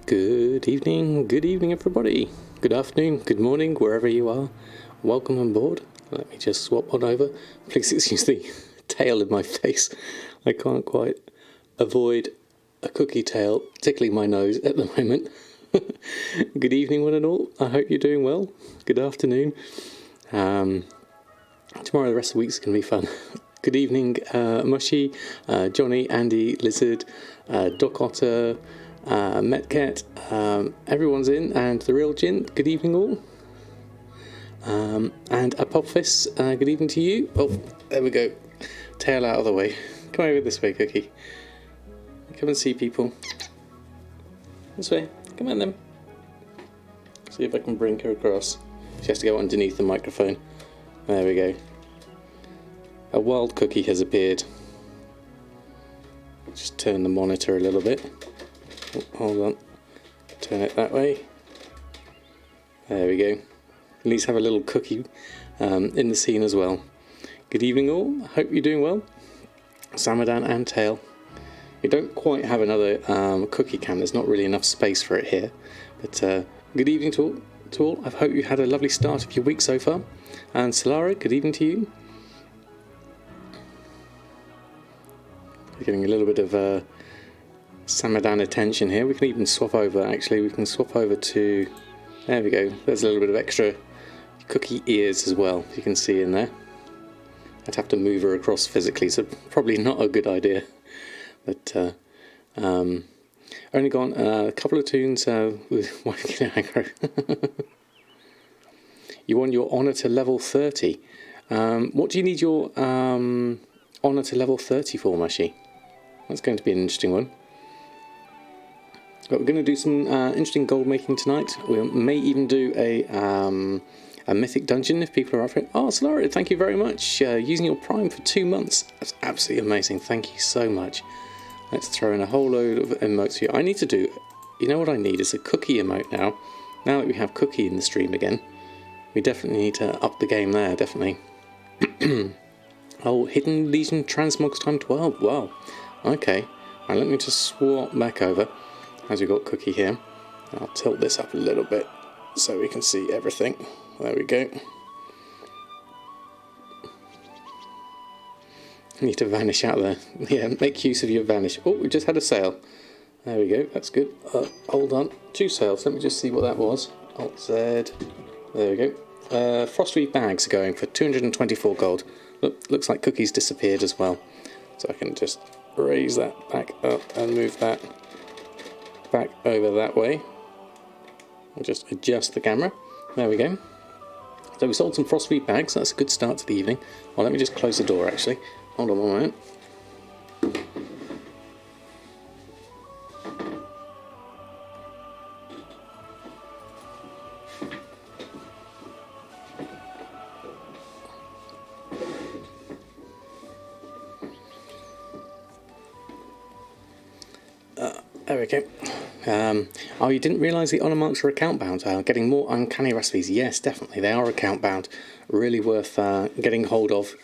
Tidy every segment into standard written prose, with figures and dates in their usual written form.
Good evening everybody. Good afternoon, good morning, wherever you are. Welcome on board. Let me just swap on over. Please excuse the tail in my face. I can't quite avoid a cookie tail tickling my nose at the moment. Good evening one and all. I hope you're doing well. Good afternoon. Tomorrow the rest of the week's going to be fun. Good evening Mushy, Johnny, Andy, Lizard, Doc Otter, Metcat, everyone's in, and the real Gin. Good evening all. And Apophis, good evening to you. Oh, there we go. Tail out of the way. Come over this way, Cookie. Come and see people. This way. Come on then. See if I can bring her across. She has to go underneath the microphone. There we go. A wild cookie has appeared. Just turn the monitor a little bit. Oh, hold on. Turn it that way. There we go. At least have a little cookie in the scene as well. Good evening all. Hope you're doing well. Samadan and Tail. We don't quite have another cookie can. There's not really enough space for it here. But good evening to all. I hope you had a lovely start of your week so far. And Solara, good evening to you. We're getting a little bit of Samadan attention here. We can even swap over, actually. We can swap over to... There we go. There's a little bit of extra cookie ears as well, you can see in there. I'd have to move her across physically, so probably not a good idea. But only gone a couple of tunes with one aggro. You won your honour to level 30. What do you need your honour to level 30 for, Mushy? That's going to be an interesting one. But we're going to do some interesting gold making tonight. We may even do a mythic dungeon if people are up for it. Oh, Solara, thank you very much. Using your Prime for 2 months. That's absolutely amazing. Thank you so much. Let's throw in a whole load of emotes here. I need to do... You know what I need is a cookie emote now. Now that we have cookie in the stream again. We definitely need to up the game there, definitely. Oh, Hidden Legion Transmogs time 12. Wow. Okay. Right, let me just swap back over. As we've got cookie here. I'll tilt this up a little bit so we can see everything. There we go. Need to vanish out there. Yeah, make use of your vanish. Oh, we just had a sale. There we go, that's good. Hold on, 2 sales. Let me just see what that was. Alt Z. There we go. Frostweave bags are going for 224 gold. Looks like cookies disappeared as well. So I can just raise that back up and move that back over that way. I'll just adjust the camera. There we go. So we sold some frostweave bags. That's a good start to the evening. Well, let me just close the door actually. Hold on one moment. There we go. Oh, you didn't realise the honour marks are account bound. Getting more uncanny recipes. Yes, definitely. They are account bound. Really worth getting hold of.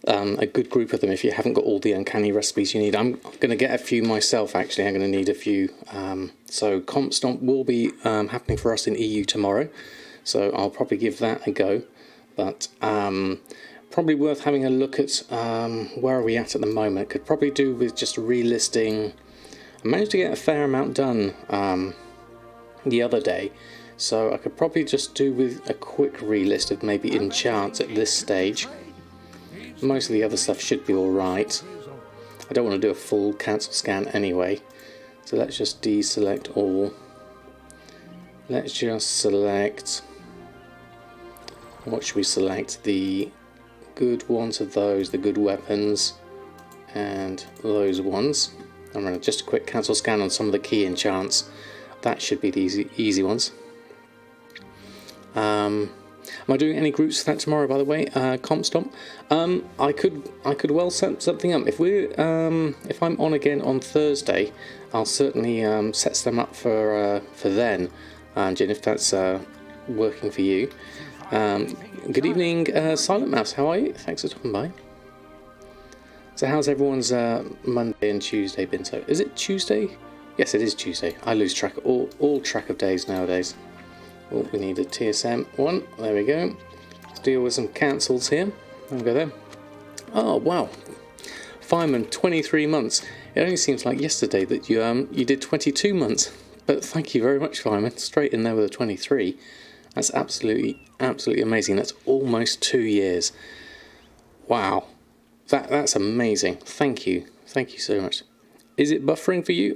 A good group of them if you haven't got all the uncanny recipes you need. I'm going to get a few myself, actually. I'm going to need a few. So Comp Stomp will be happening for us in EU tomorrow. So I'll probably give that a go. But probably worth having a look at where are we at the moment. Could probably do with just relisting... I managed to get a fair amount done the other day, so I could probably just do with a quick relist of maybe enchants at this stage. Most of the other stuff should be alright. I don't want to do a full cancel scan anyway, so let's just deselect all. Let's just select... What should we select? The good ones of those, the good weapons, and those ones. I'm going to just a quick cancel scan on some of the key enchants. That should be the easy ones. Am I doing any groups for that tomorrow, by the way? Comp Stomp. I could well set something up. If I'm on again on Thursday, I'll certainly set them up for then, Jin, if that's working for you. Good evening, Silent Mouse. How are you? Thanks for stopping by. So how's everyone's Monday and Tuesday been? So is it Tuesday Yes, it is Tuesday. I lose track of all track of days nowadays. Oh, we need a TSM 1. There we go. Let's deal with some cancels here. There we go there. Oh, wow. Fireman, 23 months. It only seems like yesterday that you did 22 months. But thank you very much, Fireman. Straight in there with a 23. That's absolutely amazing. That's almost 2 years. Wow. That's amazing. Thank you. Thank you so much. Is it buffering for you?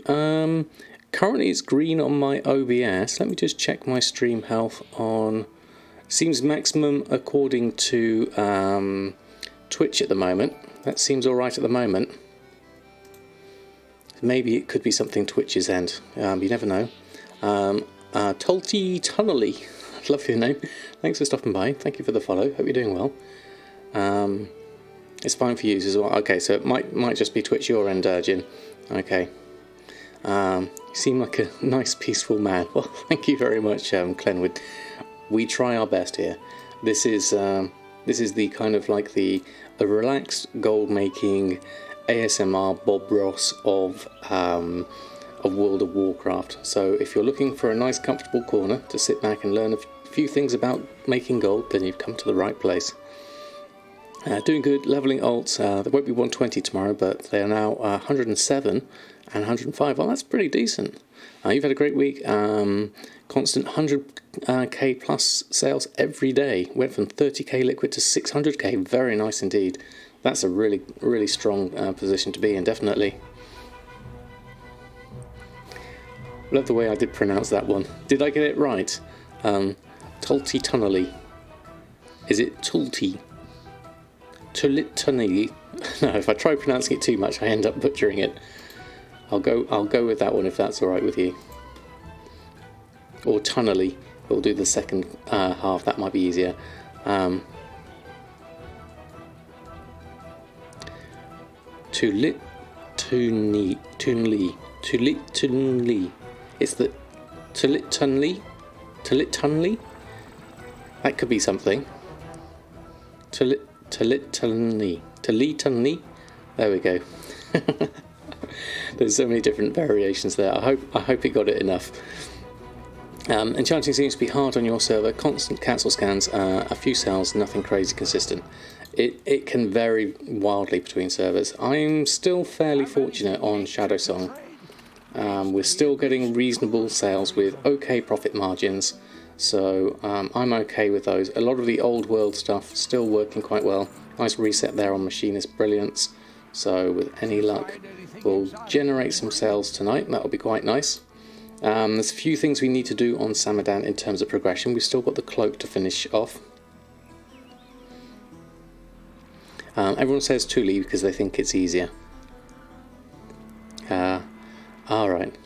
Currently it's green on my OBS. Let me just check my stream health on... Seems maximum according to Twitch at the moment. That seems alright at the moment. Maybe it could be something Twitch's end. You never know. Tulty Tunnelly. Love your name. Thanks for stopping by. Thank you for the follow. Hope you're doing well. It's fine for you as well. Okay, so it might just be Twitch your end, Jin. Okay. You seem like a nice, peaceful man. Well, thank you very much, Clenwood. We try our best here. This is the kind of like the relaxed gold making ASMR Bob Ross of World of Warcraft. So if you're looking for a nice, comfortable corner to sit back and learn a few things about making gold, then you've come to the right place. Doing good, leveling alts. There won't be 120 tomorrow, but they are now 107 and 105. Well, that's pretty decent. You've had a great week. Constant 100k plus sales every day. Went from 30k liquid to 600k. Very nice indeed. That's a really, really strong position to be in, definitely. Love the way I did pronounce that one. Did I get it right? Tulty Tunnelly. Is it Tulty? Tunnelly? No, if I try pronouncing it too much, I end up butchering it. I'll go with that one if that's all right with you. Or Tunnelly. We'll do the second half. That might be easier. Tunli. It's the Tunli. That could be something. Tunli. There we go. There's so many different variations there. I hope you got it enough. Enchanting seems to be hard on your server. Constant cancel scans, a few cells, nothing crazy consistent. It can vary wildly between servers. I'm still fairly fortunate on Shadow Song. We're still getting reasonable sales with okay profit margins, so I'm okay with those. A lot of the old world stuff still working quite well. Nice reset there on Machinist Brilliance. So with any luck, we'll generate some sales tonight. That'll be quite nice. There's a few things we need to do on Samadan in terms of progression. We've still got the Cloak to finish off. Everyone says Tuli because they think it's easier. Alright.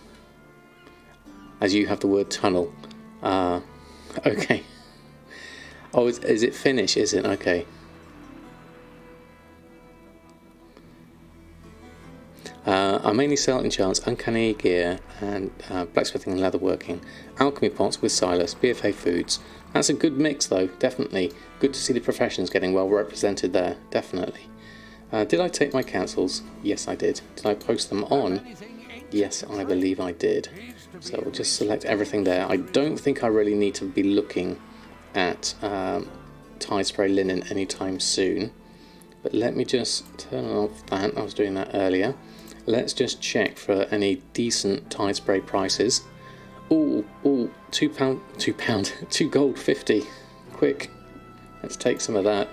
As you have the word tunnel. Okay. Oh, is it finish, is it? Okay. I mainly sell enchants, uncanny gear, and blacksmithing and leatherworking. Alchemy pots with Silas, BFA foods. That's a good mix though, definitely. Good to see the professions getting well represented there, definitely. Did I take my cancels? Yes, I did. Did I post them on? Yes, I believe I did. So we'll just select everything there. I don't think I really need to be looking at Tide Spray Linen anytime soon. But let me just turn off that. I was doing that earlier. Let's just check for any decent Tide Spray prices. Ooh, £2 gold 50. Quick, let's take some of that.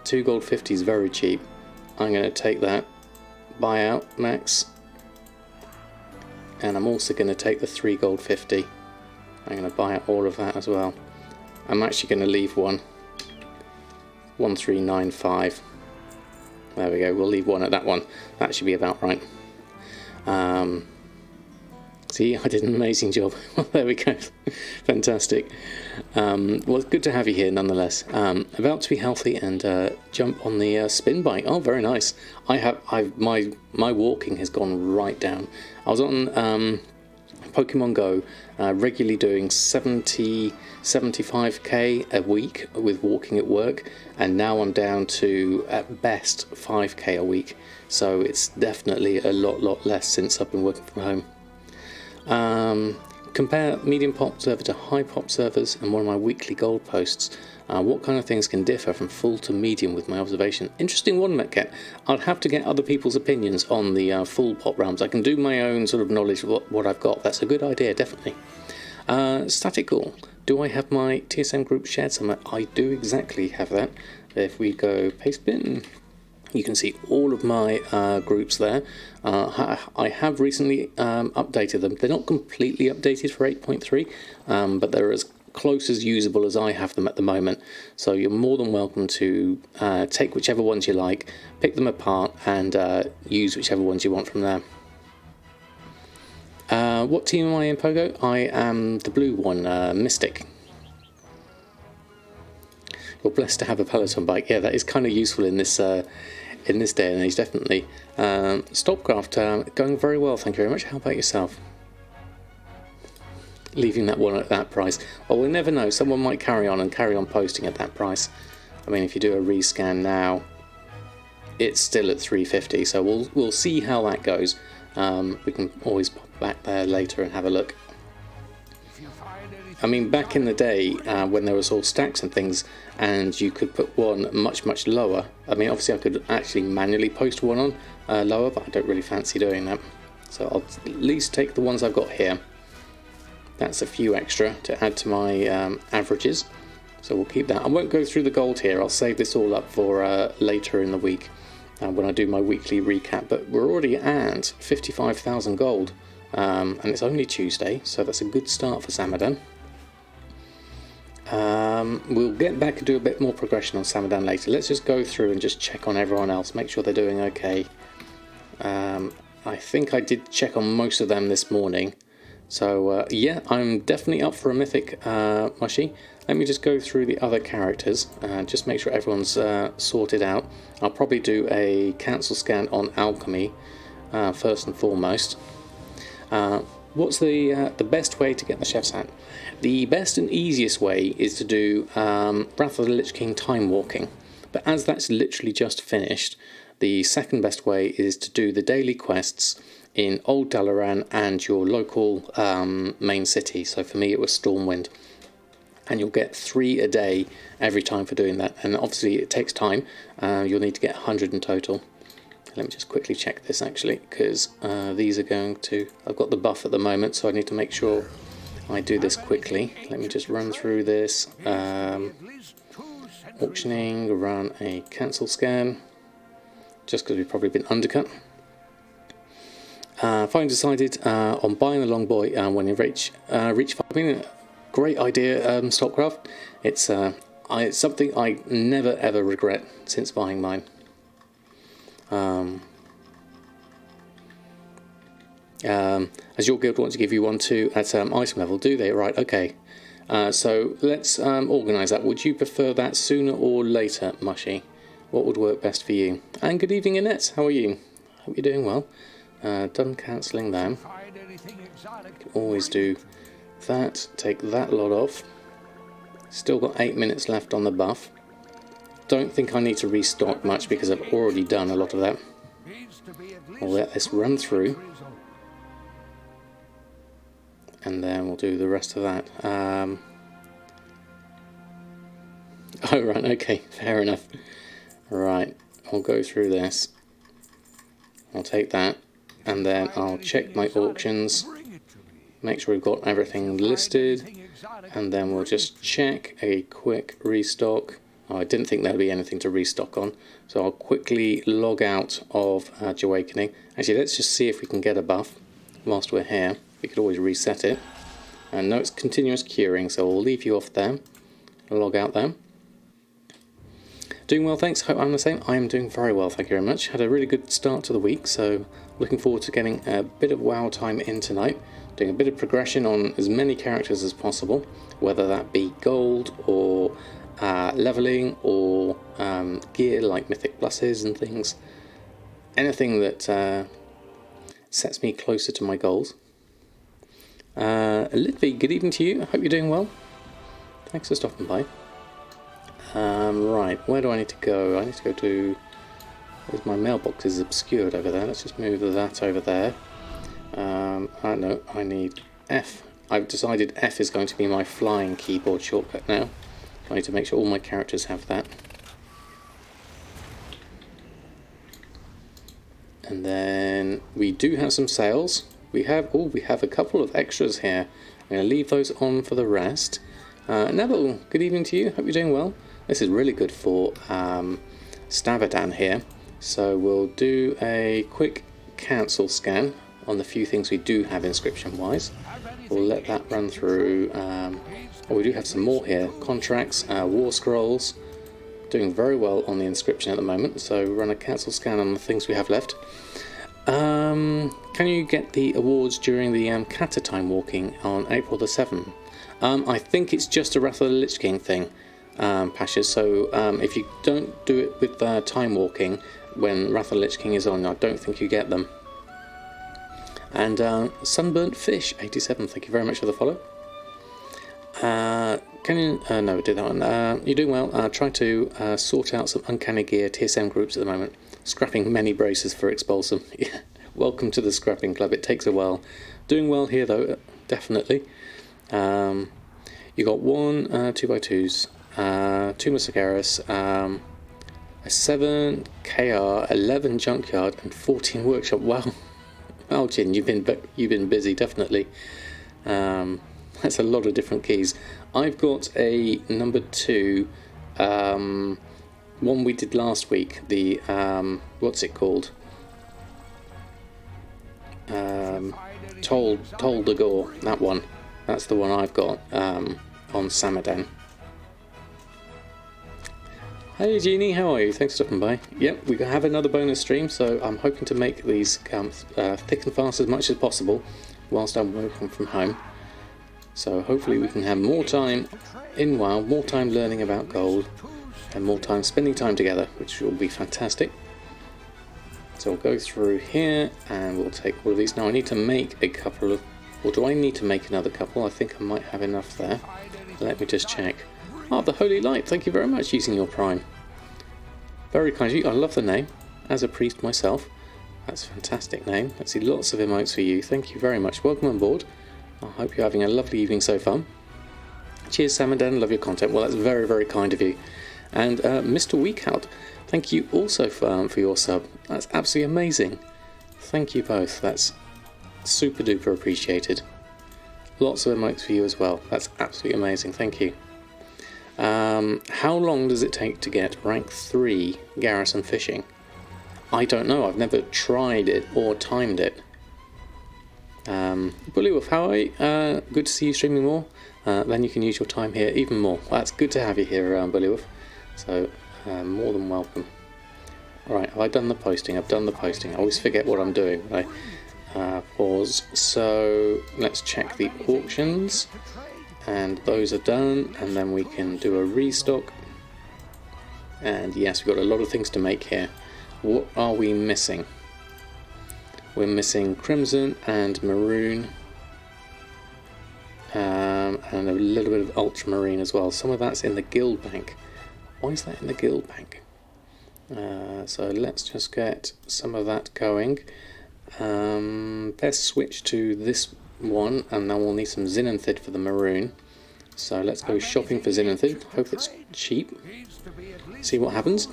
2 gold 50 is very cheap. I'm going to take that. Buy out, max. And I'm also going to take the 3 gold 50. I'm going to buy out all of that as well. I'm actually going to leave one. 1395. There we go, we'll leave one at that one. That should be about right. See, I did an amazing job. There we go. Fantastic. Well, it's good to have you here nonetheless. About to be healthy and jump on the spin bike. Oh, very nice. My walking has gone right down. I was on Pokemon Go, regularly doing 75k a week with walking at work, and now I'm down to at best 5k a week, so it's definitely a lot less since I've been working from home. Compare medium pop server to high pop servers and one of my weekly gold posts. What kind of things can differ from full to medium with my observation? Interesting one, Metcat. I'd have to get other people's opinions on the full pop realms. I can do my own sort of knowledge of what I've got. That's a good idea, definitely. Statical. Do I have my TSM group shared somewhere? I do exactly have that. If we go paste bin, you can see all of my groups there. I have recently updated them. They're not completely updated for 8.3, but they're as close as usable as I have them at the moment. So you're more than welcome to take whichever ones you like, pick them apart, and use whichever ones you want from there. What team am I in, Pogo? I am the blue one, Mythic. You're blessed to have a Peloton bike. Yeah, that is kind of useful in this day and age, definitely. Stopcraft, going very well, thank you very much. How about yourself? Leaving that one at that price. Well, we'll never know. Someone might carry on posting at that price. I mean, if you do a rescan now, it's still at 350. So we'll see how that goes. We can always pop back there later and have a look. I mean, back in the day when there was all stacks and things, and you could put one much lower. I mean, obviously I could actually manually post one on lower, but I don't really fancy doing that. So I'll at least take the ones I've got here. That's a few extra to add to my averages, so we'll keep that. I won't go through the gold here. I'll save this all up for later in the week when I do my weekly recap. But we're already at 55,000 gold, and it's only Tuesday, so that's a good start for Samadan. We'll get back and do a bit more progression on Samadan later. Let's just go through and just check on everyone else, make sure they're doing okay. I think I did check on most of them this morning. So yeah, I'm definitely up for a Mythic Mushy. Let me just go through the other characters and just make sure everyone's sorted out. I'll probably do a cancel scan on Alchemy first and foremost. What's the best way to get the Chef's Hat? The best and easiest way is to do Wrath of the Lich King Time Walking. But as that's literally just finished, the second best way is to do the daily quests in Old Dalaran and your local main city. So for me it was Stormwind, and you'll get 3 a day every time for doing that, and obviously it takes time. You'll need to get 100 in total. Let me just quickly check this actually, because these are going to, I've got the buff at the moment, so I need to make sure I do this quickly. Let me just run through this. Auctioning, run a cancel scan, just because we've probably been undercut. Finally decided on buying the long boy when you reach 5 million. Great idea, Stockcraft. It's something I never ever regret since buying mine. As your guild wants to give you one too at item level, do they? Right, okay. So let's organise that. Would you prefer that sooner or later, Mushy? What would work best for you? And good evening, Annette. How are you? Hope you're doing well. Done cancelling them. Can always do that. Take that lot off. Still got 8 minutes left on the buff. Don't think I need to restock much because I've already done a lot of that. I'll let this run through, and then we'll do the rest of that. Oh right, okay, fair enough. Right, I'll go through this. I'll take that, and then I'll check my auctions, make sure we've got everything listed, and then we'll just check a quick restock. Oh, I didn't think there'd be anything to restock on, so I'll quickly log out of Awakening. Actually, let's just see if we can get a buff whilst we're here. We could always reset it. And no, it's continuous curing, so we'll leave you off there. Log out there. Doing well, thanks. Hope I'm the same. I am doing very well, thank you very much. Had a really good start to the week, so looking forward to getting a bit of WoW time in tonight. Doing a bit of progression on as many characters as possible, whether that be gold or leveling or gear like Mythic Pluses and things. Anything that sets me closer to my goals. Lidvi, good evening to you. I hope you're doing well. Thanks for stopping by. Right, where do I need to go? I need to go to... There's my mailbox is obscured over there. Let's just move that over there. I know, I need F. I've decided F is going to be my flying keyboard shortcut now. I need to make sure all my characters have that. And then we do have some sales. We have a couple of extras here. I'm going to leave those on for the rest. Neville, good evening to you. Hope you're doing well. This is really good for Samadan here. So we'll do a quick cancel scan on the few things we do have inscription-wise. We'll let that run through. We do have some more here. Contracts, war scrolls. Doing very well on the inscription at the moment. So run a cancel scan on the things we have left. Can you get the awards during the Kata time walking on April the 7th? I think it's just a Wrath of the Lich King thing, Pasha. So if you don't do it with time walking when Wrath of the Lich King is on, I don't think you get them. And Sunburnt Fish 87, thank you very much for the follow. Can you... no, do that one. You're doing well. Trying to sort out some uncanny gear TSM groups at the moment. Scrapping many braces for Expulsum. Yeah. Welcome to the scrapping club. It takes a while. Doing well here though, definitely. You got 1 2x2s, 2 Massagaris, a 7 KR, 11 Junkyard, and 14 Workshop. Wow. Wow, Jin, you've been busy, definitely. That's a lot of different keys. I've got a number 2, one we did last week. The what's it called? Toll de Gore. That one. That's the one I've got on Samadan. Hey Jeannie, how are you? Thanks for stopping by. Yep, we have another bonus stream, so I'm hoping to make these thick and fast as much as possible whilst I'm working from home. So hopefully we can have more time in WoW, more time learning about gold, and more time spending time together, which will be fantastic. So we'll go through here and we'll take all of these. Now I need to make a couple of... Or do I need to make another couple? I think I might have enough there. Let me just check. Oh, the Holy Light, thank you very much using your Prime. Very kind of you. I love the name. As a priest myself. That's a fantastic name. Let's see, lots of emotes for you. Thank you very much. Welcome on board. I hope you're having a lovely evening so far. Cheers, Samadan. Love your content. Well, that's very, very kind of you. And Mr. Weekout, thank you also for your sub. That's absolutely amazing. Thank you both. That's super duper appreciated. Lots of emotes for you as well. That's absolutely amazing. Thank you. How long does it take to get rank 3 garrison fishing? I don't know. I've never tried it or timed it. Bullywolf, how are you? Good to see you streaming more. Then you can use your time here even more. Well, that's good to have you here, Bullywolf. So, more than welcome. Alright, have I done the posting? I've done the posting. I always forget what I'm doing when I pause. So, let's check the auctions. And those are done. And then we can do a restock. And yes, we've got a lot of things to make here. What are we missing? We're missing Crimson and Maroon. And a little bit of Ultramarine as well. Some of that's in the Guild Bank. Why is that in the Guild Bank? So let's just get some of that going. Best switch to this one, and then we'll need some Zinanthid for the Maroon. So let's go shopping for Zinanthid. Hope it's cheap. See what happens.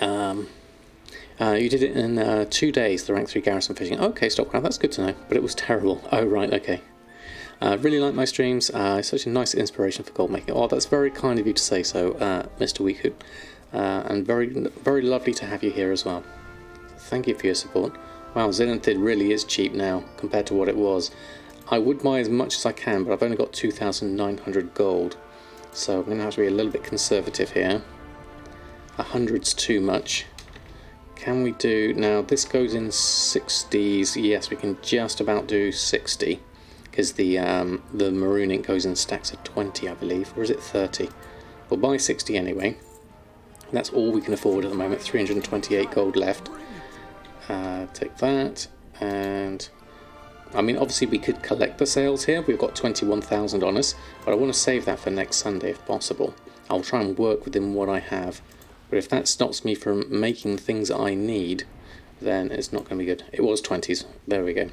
You did it in 2 days, the rank 3 garrison fishing. Okay, Stopcraft, that's good to know, but it was terrible. Oh, right, okay. Really like my streams. Such a nice inspiration for gold making. Oh, that's very kind of you to say so, Mr. Weekoot. And very, very lovely to have you here as well. Thank you for your support. Wow, Zenithid really is cheap now compared to what it was. I would buy as much as I can, but I've only got 2,900 gold. So I'm going to have to be a little bit conservative here. 100's too much. Can we do... Now, this goes in 60s. Yes, we can just about do 60. Because the maroon ink goes in stacks of 20, I believe. Or is it 30? We'll buy 60 anyway. That's all we can afford at the moment. 328 gold left. Take that. And I mean, obviously we could collect the sales here. We've got 21,000 on us, but I want to save that for next Sunday if possible. I'll try and work within what I have. But if that stops me from making things I need, then it's not going to be good. It was 20s. There we go.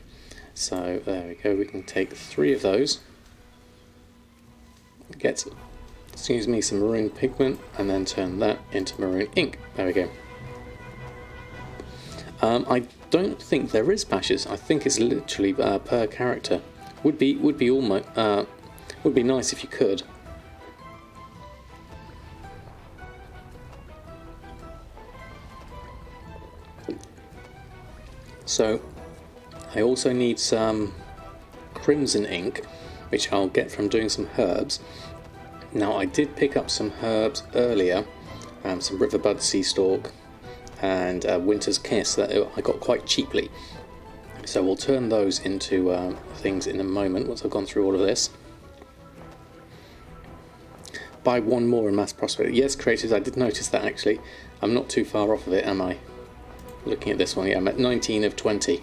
So there we go. We can take 3 of those. Get, excuse me, some maroon pigment, and then turn that into maroon ink. There we go. I don't think there is patches. I think it's literally per character. Would be almost would be nice if you could. So I also need some crimson ink, which I'll get from doing some herbs. Now I did pick up some herbs earlier, some riverbud sea stalk and winter's kiss that I got quite cheaply. So we'll turn those into things in a moment once I've gone through all of this. Buy 1 more in mass prosperity. Yes, creators, I did notice that actually. I'm not too far off of it, am I? Looking at this one, yeah, I'm at 19 of 20.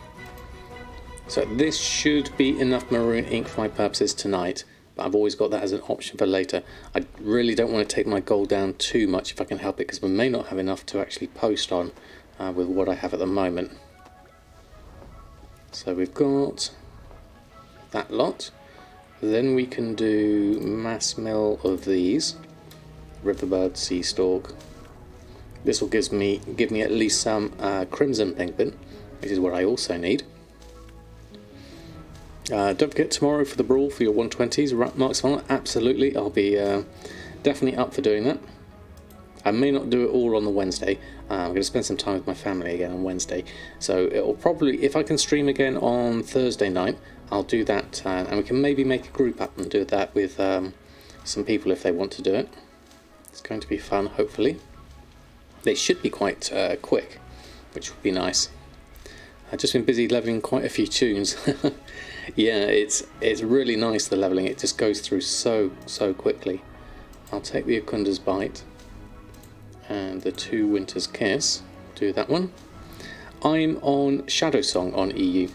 So this should be enough maroon ink for my purposes tonight, but I've always got that as an option for later. I really don't want to take my gold down too much if I can help it, because we may not have enough to actually post on with what I have at the moment. So we've got that lot. Then we can do mass mill of these. Riverbud, sea stalk. This will give me at least some crimson pigment, which is what I also need. Don't forget tomorrow for the brawl for your 120s, marksman. Absolutely, I'll be definitely up for doing that. I may not do it all on the Wednesday. I'm going to spend some time with my family again on Wednesday, so it'll probably, if I can stream again on Thursday night, I'll do that, and we can maybe make a group up and do that with some people if they want to do it. It's going to be fun, hopefully. They should be quite quick, which would be nice. I've just been busy leveling quite a few tunes. Yeah, it's really nice, the leveling. It just goes through so quickly. I'll take the Akunda's Bite and the 2 Winter's Kiss. Do that one. I'm on Shadow Song on EU.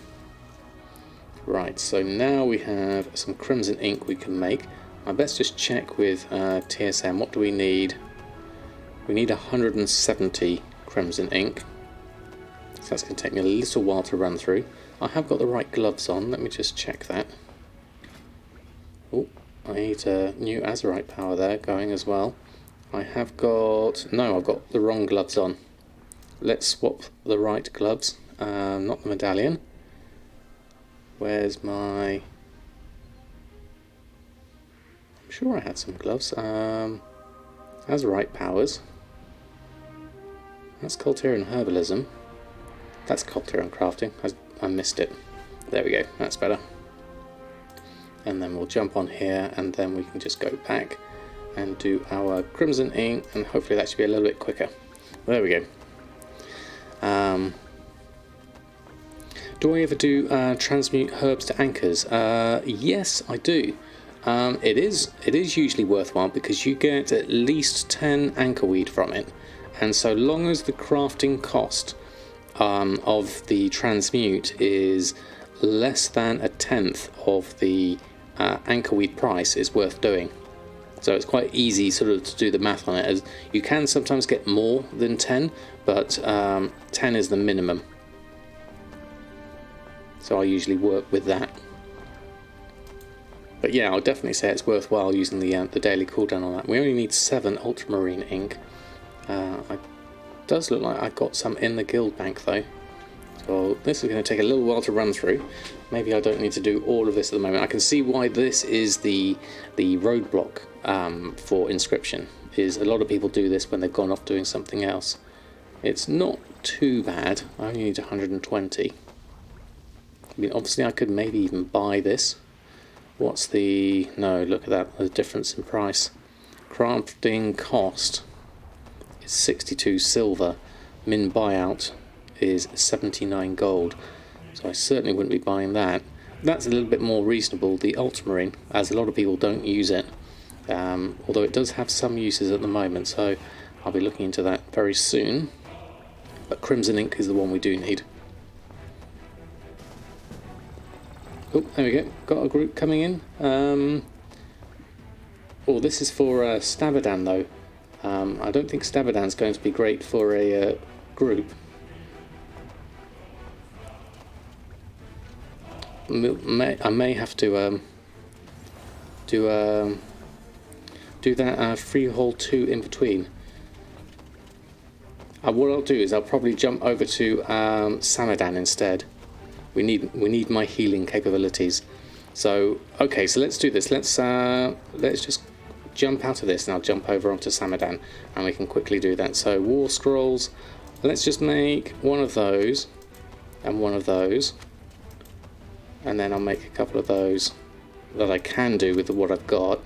Right, so now we have some crimson ink we can make. I best just check with TSM. What do we need? We need 170 crimson ink. So that's going to take me a little while to run through. I have got the right gloves on. Let me just check that. Oh, I need a new Azurite power there going as well. I have got... no, I've got the wrong gloves on. Let's swap the right gloves. Not the medallion. Where's my... I'm sure I had some gloves. Azurite powers. That's Culterian Herbalism. That's Culterian Crafting. I missed it. There we go. That's better. And then we'll jump on here, and then we can just go back and do our crimson ink, and hopefully that should be a little bit quicker. There we go. Do I ever do transmute herbs to anchors? Yes, I do. It is usually worthwhile because you get at least 10 anchorweed from it, and so long as the crafting cost of the transmute is less than 1/10 of the anchorweed price, is worth doing. So it's quite easy sort of to do the math on it, as you can sometimes get more than 10, but 10 is the minimum. So I usually work with that. But yeah, I'll definitely say it's worthwhile using the daily cooldown on that. We only need 7 ultramarine ink. It does look like I got some in the guild bank though. So this is going to take a little while to run through. Maybe I don't need to do all of this at the moment. I can see why this is the roadblock for inscription. Is a lot of people do this when they've gone off doing something else. It's not too bad. I only need 120. I mean, obviously I could maybe even buy this. What's the... no, look at that, the difference in price. Crafting cost is 62 silver. Min buyout is 79 gold. So I certainly wouldn't be buying that. That's a little bit more reasonable, the ultramarine, as a lot of people don't use it. Although it does have some uses at the moment, so I'll be looking into that very soon. But crimson ink is the one we do need. Oh, there we go. Got a group coming in. Oh, this is for Samadan though. I don't think Samadan's going to be great for a group. I may have to do that freehold 2 in between. What I'll do is I'll probably jump over to Samadan instead. We need my healing capabilities. So okay, so let's do this. Let's just jump out of this and I'll jump over onto Samadan and we can quickly do that. So war scrolls. Let's just make one of those and one of those, and then I'll make a couple of those that I can do with what I've got.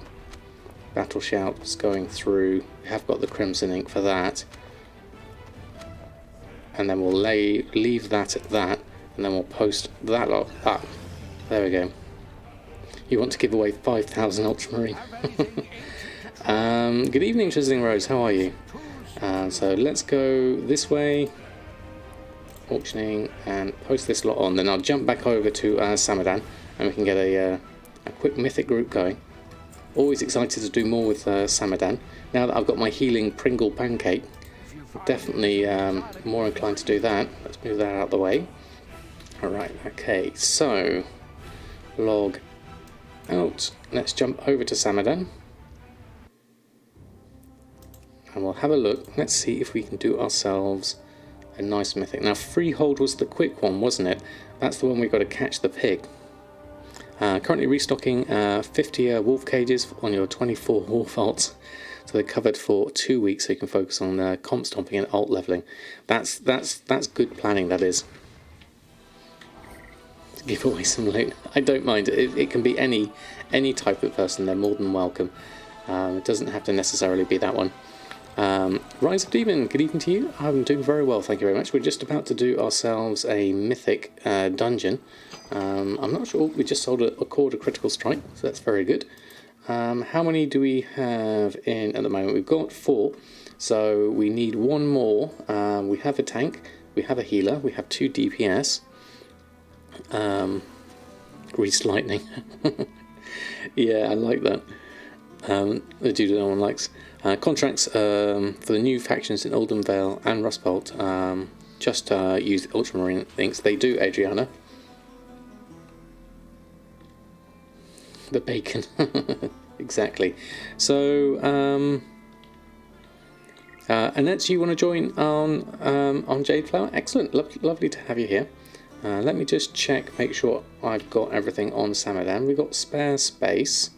Battle shouts going through. We have got the crimson ink for that. And then we'll leave that at that, and then we'll post that lot up. There we go. You want to give away 5,000 ultramarine. Good evening, Chiseling Rose, how are you? So let's go this way, auctioning, and post this lot on. Then I'll jump back over to Samadan, and we can get a quick mythic group going. Always excited to do more with Samadan. Now that I've got my healing Pringle pancake, definitely more inclined to do that. Let's move that out of the way. Alright, okay, so log out. Let's jump over to Samadan and we'll have a look. Let's see if we can do ourselves a nice mythic. Now freehold was the quick one, wasn't it? That's the one we've got to catch the pig. Currently restocking 50 wolf cages on your 24 wolf alts. So they're covered for 2 weeks, so you can focus on comp stomping and alt leveling. That's good planning, that is. To give away some loot. I don't mind. It can be any type of person. They're more than welcome. It doesn't have to necessarily be that one. Rise of Demon, good evening to you. I'm doing very well, thank you very much. We're just about to do ourselves a mythic dungeon. I'm not sure. We just sold a cord of critical strike, so that's very good. How many do we have in at the moment? We've got 4, so we need one more. We have a tank, we have a healer, we have 2 DPS. Greased lightning. Yeah, I like that. The dude that no one likes. Contracts for the new factions in Oldham Vale and Rustbolt. Just use ultramarine inks. They do, Adriana. The bacon. Exactly. So Annette, you want to join on Jade Flower? Excellent. Lovely to have you here. Let me just check, make sure I've got everything on Samadan. We've got spare space.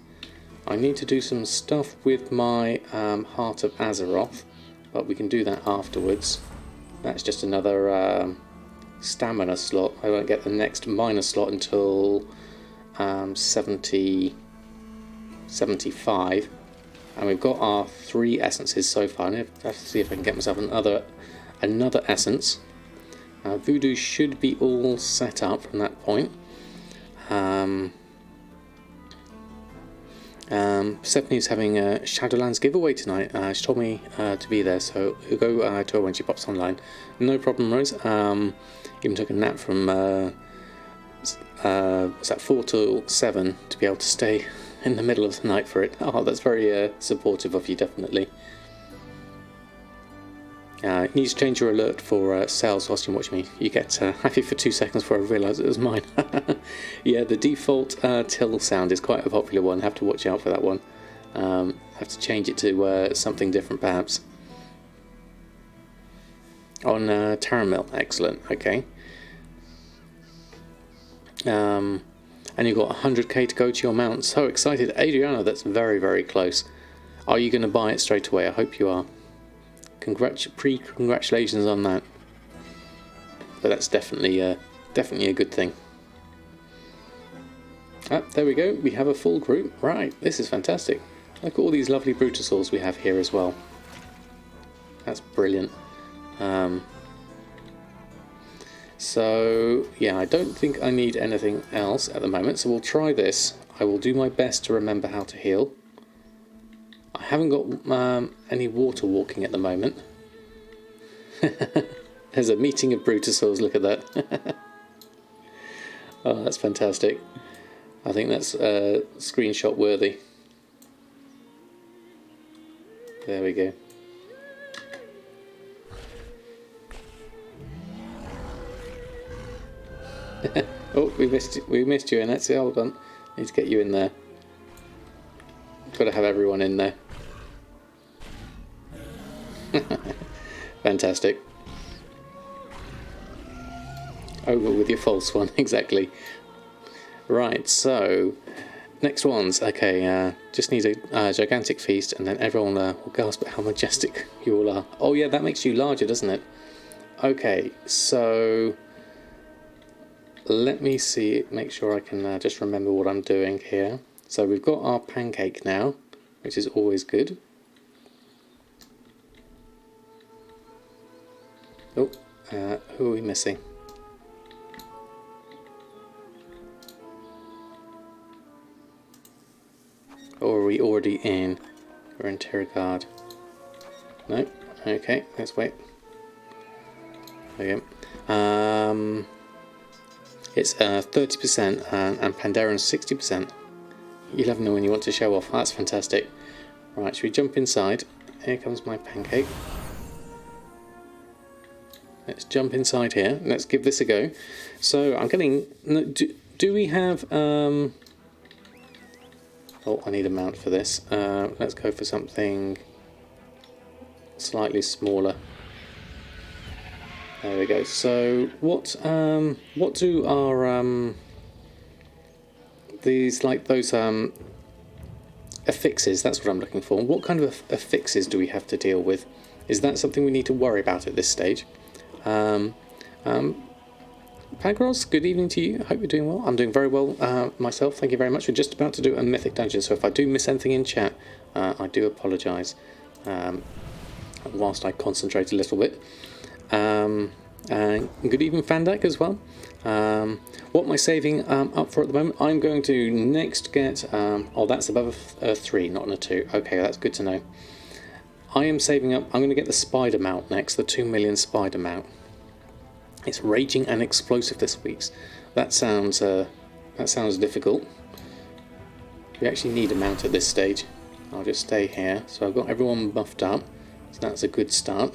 I need to do some stuff with my Heart of Azeroth, but we can do that afterwards. That's just another stamina slot. I won't get the next minor slot until 75, and we've got our 3 essences so far. I have to see if I can get myself another essence. Voodoo should be all set up from that point. Persephone's having a Shadowlands giveaway tonight. She told me to be there, so we'll go to her when she pops online. No problem, Rose. Even took a nap from was that 4 till 7 to be able to stay in the middle of the night for it. Oh, that's very supportive of you, definitely. You need to change your alert for sales whilst you watch me. You get happy for 2 seconds before I realise it was mine. Yeah, the default till sound is quite a popular one. Have to watch out for that one. Have to change it to something different, perhaps. On Taramil, excellent. Okay. And you've got 100k to go to your mount. So excited, Adriana. That's very, very close. Are you going to buy it straight away? I hope you are. Congratulations on that. But that's definitely a good thing. There we go. We have a full group. Right, this is fantastic. Look at all these lovely Brutasaurs we have here as well. That's brilliant. So yeah, I don't think I need anything else at the moment. So we'll try this. I will do my best to remember how to heal. I haven't got any water walking at the moment. There's a meeting of Brutasaurs, look at that. Oh, that's fantastic. I think that's screenshot worthy. There we go. Oh, we missed you, and that's it. Hold on, need to get you in there. Got to have everyone in there. Fantastic. Over with your false one, exactly. Right, so next ones. Okay, just need a gigantic feast, and then everyone will gasp at how majestic you all are. Oh yeah, that makes you larger, doesn't it? Okay, so let me see, make sure I can just remember what I'm doing here. So we've got our pancake now, which is always good. Oh, who are we missing? Or are we already in? We're in Terragard. No? Okay, let's wait. There we go. It's 30% and Pandaren 60%. You never know when you want to show off. That's fantastic. Right, should we jump inside? Here comes my pancake. Let's jump inside here. Let's give this a go. So I'm getting... Do we have... Oh, I need a mount for this. Let's go for something slightly smaller. There we go. So what do our these, like those affixes? That's what I'm looking for. What kind of affixes do we have to deal with? Is that something we need to worry about at this stage? Pagros, good evening to you. I hope you're doing well. I'm doing very well myself. Thank you very much. We're just about to do a Mythic dungeon, so if I do miss anything in chat, I do apologise. Whilst I concentrate a little bit. And good evening, Fandak, as well. What am I saving up for at the moment? I'm going to next get... oh, that's above a 3, not a 2. Okay, that's good to know. I am saving up... I'm going to get the spider mount next, the 2 million spider mount. It's raging and explosive this week. That sounds difficult. We actually need a mount at this stage. I'll just stay here. So I've got everyone buffed up. So that's a good start.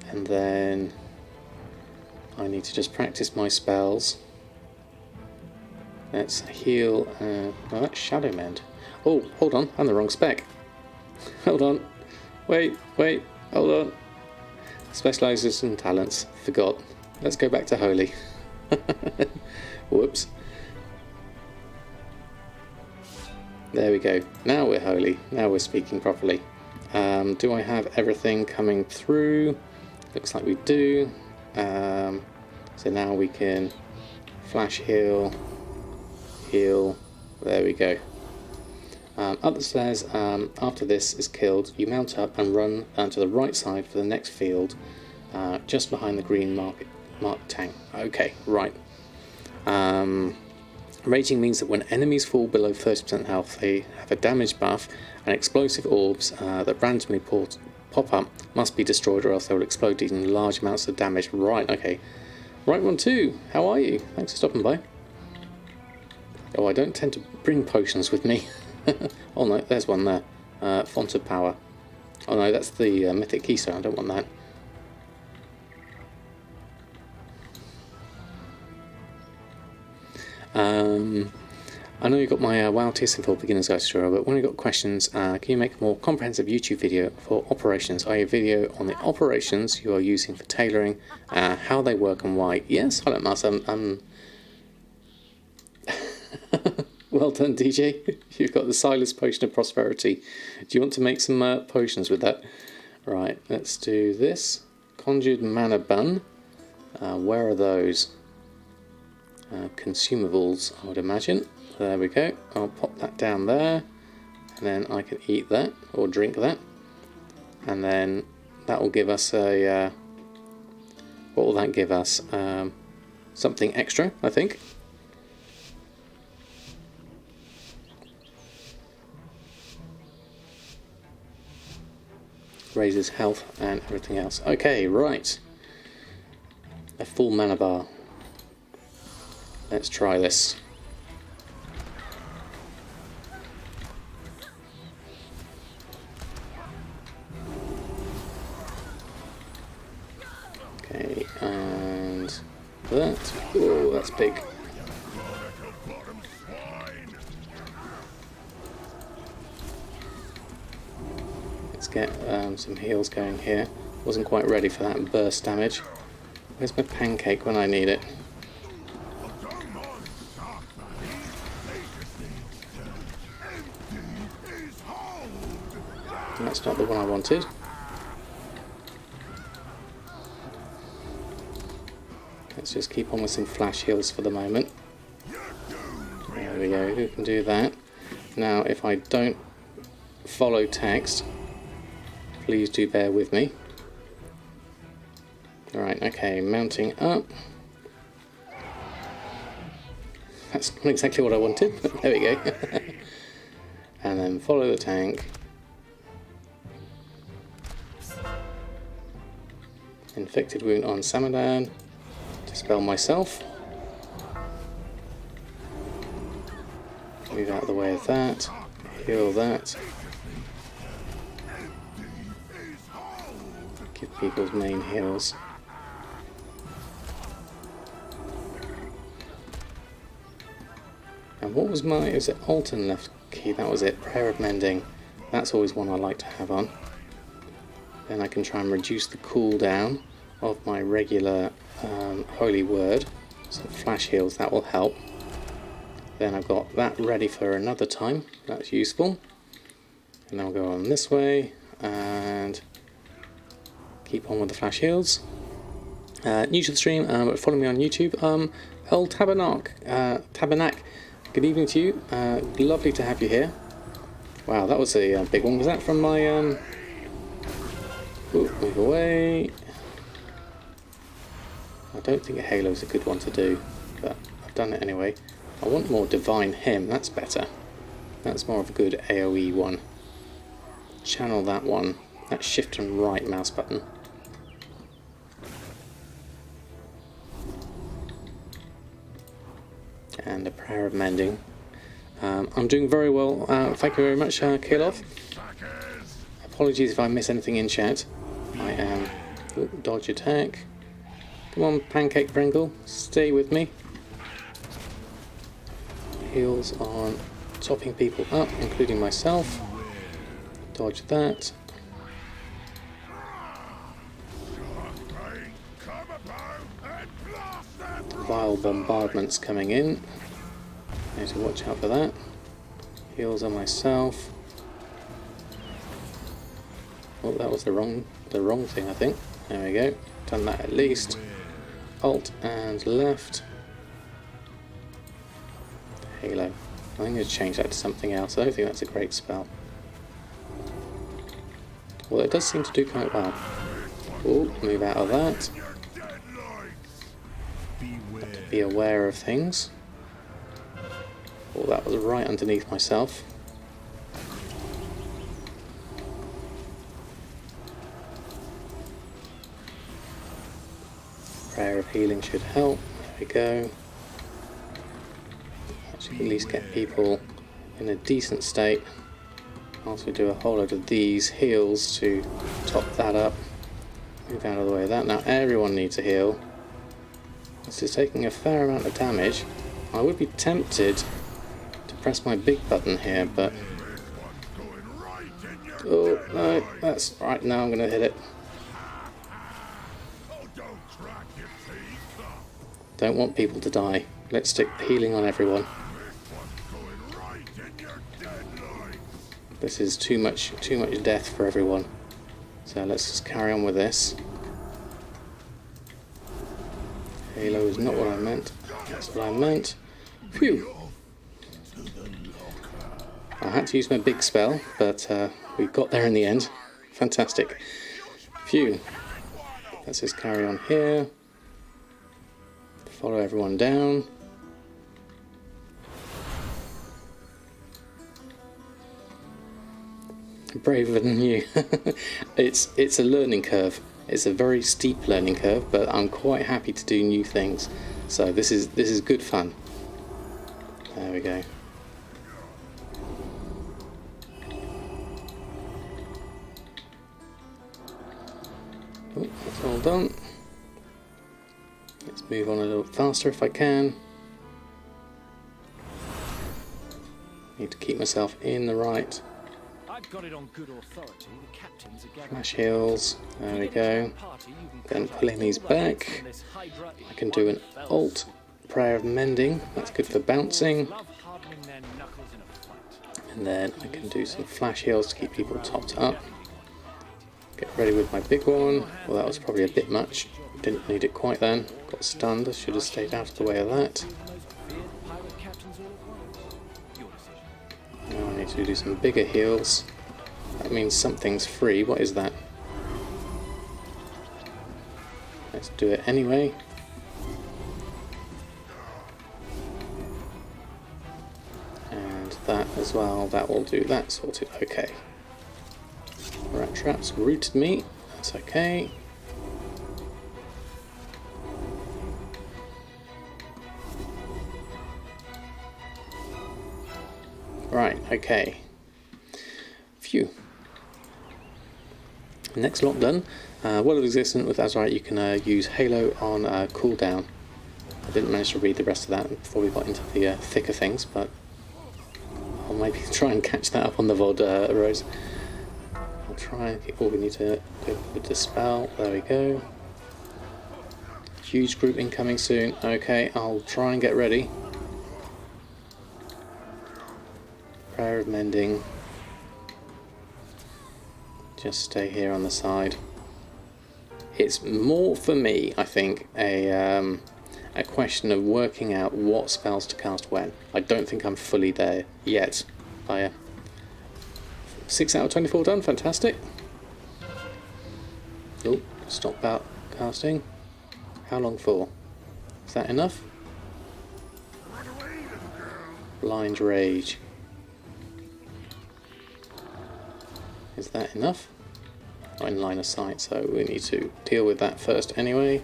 And then I need to just practice my spells. Let's heal. Oh, that's Shadow Mend. Oh, hold on. I'm the wrong spec. Hold on. Wait. Hold on. Specializes in talents. Forgot. Let's go back to Holy. Whoops. There we go. Now we're Holy. Now we're speaking properly. Do I have everything coming through? Looks like we do. So now we can flash heal. There we go. Up the stairs, after this is killed, you mount up and run to the right side for the next field, just behind the green marked tank. Okay, right. Raging means that when enemies fall below 30% health, they have a damage buff, and explosive orbs that randomly pop up must be destroyed, or else they will explode, dealing large amounts of damage. Right, okay. Right one too, how are you? Thanks for stopping by. Oh, I don't tend to bring potions with me. Oh no, there's one there. Font of Power. Oh no, that's the Mythic Keystone, I don't want that. I know you've got my WoW TSM for Beginners Guide tutorial, but when you've got questions, can you make a more comprehensive YouTube video for operations, i.e. a video on the operations you are using for tailoring, how they work and why? Yes, hello Mars, well done DJ, you've got the Silas Potion of Prosperity. Do you want to make some potions with that? Right, let's do this. Conjured Mana Bun, where are those? Consumables, I would imagine. There we go. I'll pop that down there, and then I can eat that or drink that, and then that will give us a. What will that give us? Something extra, I think. Raises health and everything else. Okay, right. A full mana bar. Let's try this. for that. Oh, that's big. Let's get some heals going here. Wasn't quite ready for that burst damage. Where's my pancake when I need it? That's not the one I wanted. Let's just keep on with some flash heals for the moment. There we go, who can do that? Now, if I don't follow text, please do bear with me. Alright, okay, mounting up. That's not exactly what I wanted, but there we go. And then follow the tank. Infected wound on Samadan. Dispel myself. Move out of the way of that. Heal that. Give people's main heals. And what was my... is it Alt and left key? That was it. Prayer of Mending. That's always one I like to have on. Then I can try and reduce the cooldown of my regular Holy Word. Some flash heals, that will help. Then I've got that ready for another time. That's useful. And then I'll go on this way and keep on with the flash heals. New to the stream, but follow me on YouTube. El Tabernac. Good evening to you. Lovely to have you here. Wow, that was a big one. Was that from my... Ooh, move away. I don't think a halo is a good one to do, but I've done it anyway. I want more Divine Hymn, that's better. That's more of a good AoE one. Channel that one. That's shift and right mouse button. And a Prayer of Mending. I'm doing very well, thank you very much, Kilov. Apologies if I miss anything in chat. I am... Ooh, dodge attack. Come on, Pancake Pringle, stay with me. Heals on topping people up, including myself. Dodge that. Vile bombardments coming in. Need to watch out for that. Heals on myself. Oh, that was the wrong thing, I think. There we go. Done that at least. Alt and left. Halo. I'm going to change that to something else. I don't think that's a great spell. Well, it does seem to do quite well. Oh, move out of that. Got to be aware of things. Oh, that was right underneath myself. Prayer of Healing should help. There we go. That should at least get people in a decent state. Whilst we do a whole load of these heals to top that up. Move out of the way of that. Now everyone needs a heal. This is taking a fair amount of damage. I would be tempted to press my big button here, but... oh, no, that's right, now I'm going to hit it. Don't want people to die. Let's stick healing on everyone. This is too much death for everyone. So let's just carry on with this. Halo is not what I meant. That's what I meant. Phew! I had to use my big spell, but we got there in the end. Fantastic. Phew. Let's just carry on here. Follow everyone down. Braver than you. It's a learning curve. It's a very steep learning curve, but I'm quite happy to do new things. So this is good fun. There we go. Oh, that's all done. Let's move on a little faster if I can. Need to keep myself in the right. I've got it on good authority. The captains are Flash heals. There we go. Then pulling these back. I can do an alt Prayer of Mending. That's good for bouncing. And then I can do some flash heals to keep people topped up. Get ready with my big one. Well, that was probably a bit much. Didn't need it quite then. Got stunned. I should have stayed out of the way of that. Now I need to do some bigger heals. That means something's free. What is that? Let's do it anyway. And that as well. That will do that. Sorted. Okay. Rat traps rooted me. That's okay. Right, okay. Phew. Next lock done. Well of Existence with Azurite, you can use Halo on cooldown. I didn't manage to read the rest of that before we got into the thicker things, but I'll maybe try and catch that up on the VOD, Rose. I'll try and get all we need to do with the spell. There we go. Huge group incoming soon. Okay, I'll try and get ready. Prayer of Mending. Just stay here on the side. It's more for me, I think, a question of working out what spells to cast when. I don't think I'm fully there yet. 6 out of 24 done, fantastic. Oh, stop out casting. How long for? Is that enough? Blind Rage. Is that enough? Not in line of sight, so we need to deal with that first anyway.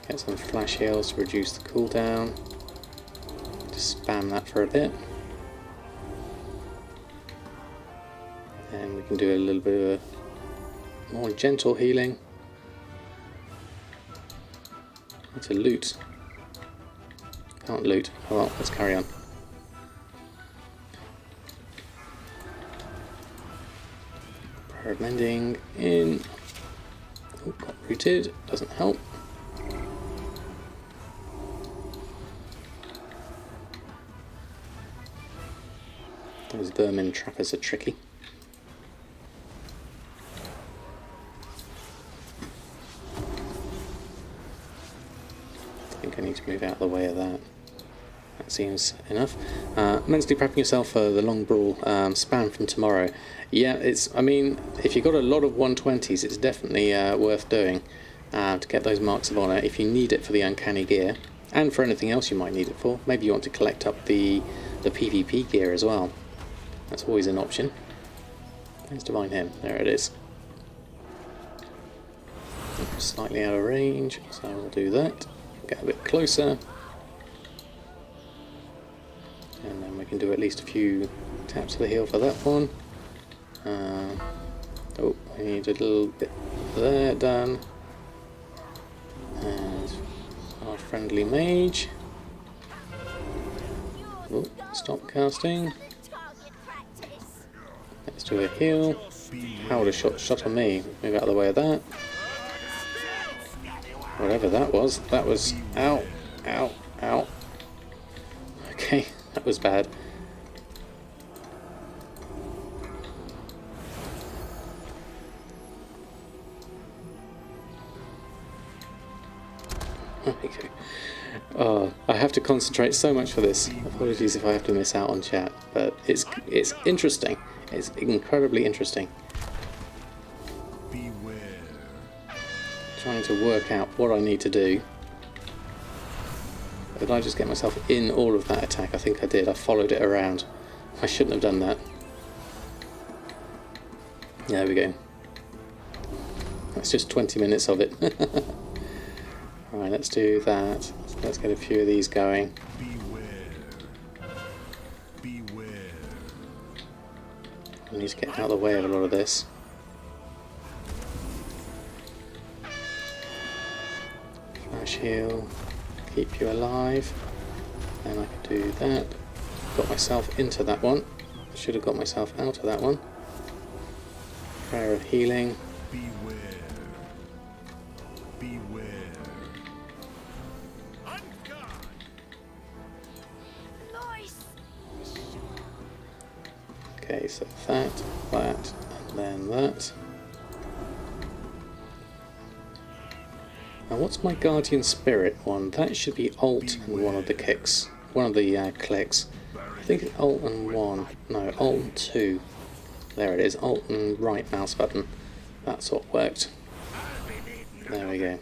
Get some flash heals to reduce the cooldown. Just spam that for a bit. And we can do a little bit of a more gentle healing. It's a loot. Can't loot. Oh well, let's carry on. Prayer of Mending in. Oh, got rooted. Doesn't help. Those vermin trappers are tricky. I think I need to move out of the way of that. That seems enough. Mentally prepping yourself for the long brawl span from tomorrow. Yeah, I mean, if you've got a lot of 120s, it's definitely worth doing to get those marks of honour if you need it for the uncanny gear, and for anything else you might need it for. Maybe you want to collect up the PvP gear as well. That's always an option. There's Divine Hymn. There it is. Slightly out of range, so we'll do that. Get a bit closer. And then we can do at least a few taps of the heal for that one. Oh, I need a little bit there done. And our friendly mage. Oh, stop casting. Let's do a heal. How would a shot on me? Move out of the way of that. Whatever that was. That was... Ow. Ow. Ow. Okay, that was bad. Okay. I have to concentrate so much for this. Apologies if I have to miss out on chat, but it's interesting. It's incredibly interesting. Beware. Trying to work out what I need to do. Did I just get myself in all of that attack? I think I did. I followed it around. I shouldn't have done that. There we go. That's just 20 minutes of it. Alright, let's do that. Let's get a few of these going. Beware. Beware. I need to get out of the way of a lot of this. heal, keep you alive. And I can do that. Got myself into that one. Should have got myself out of that one. Prayer of healing. Beware. Beware. Okay, so that, and then that. Now what's my Guardian Spirit one? That should be Alt and one of the kicks. One of the clicks. I think it's Alt and 1. No, Alt and 2. There it is, Alt and right mouse button. That's what worked. There we go.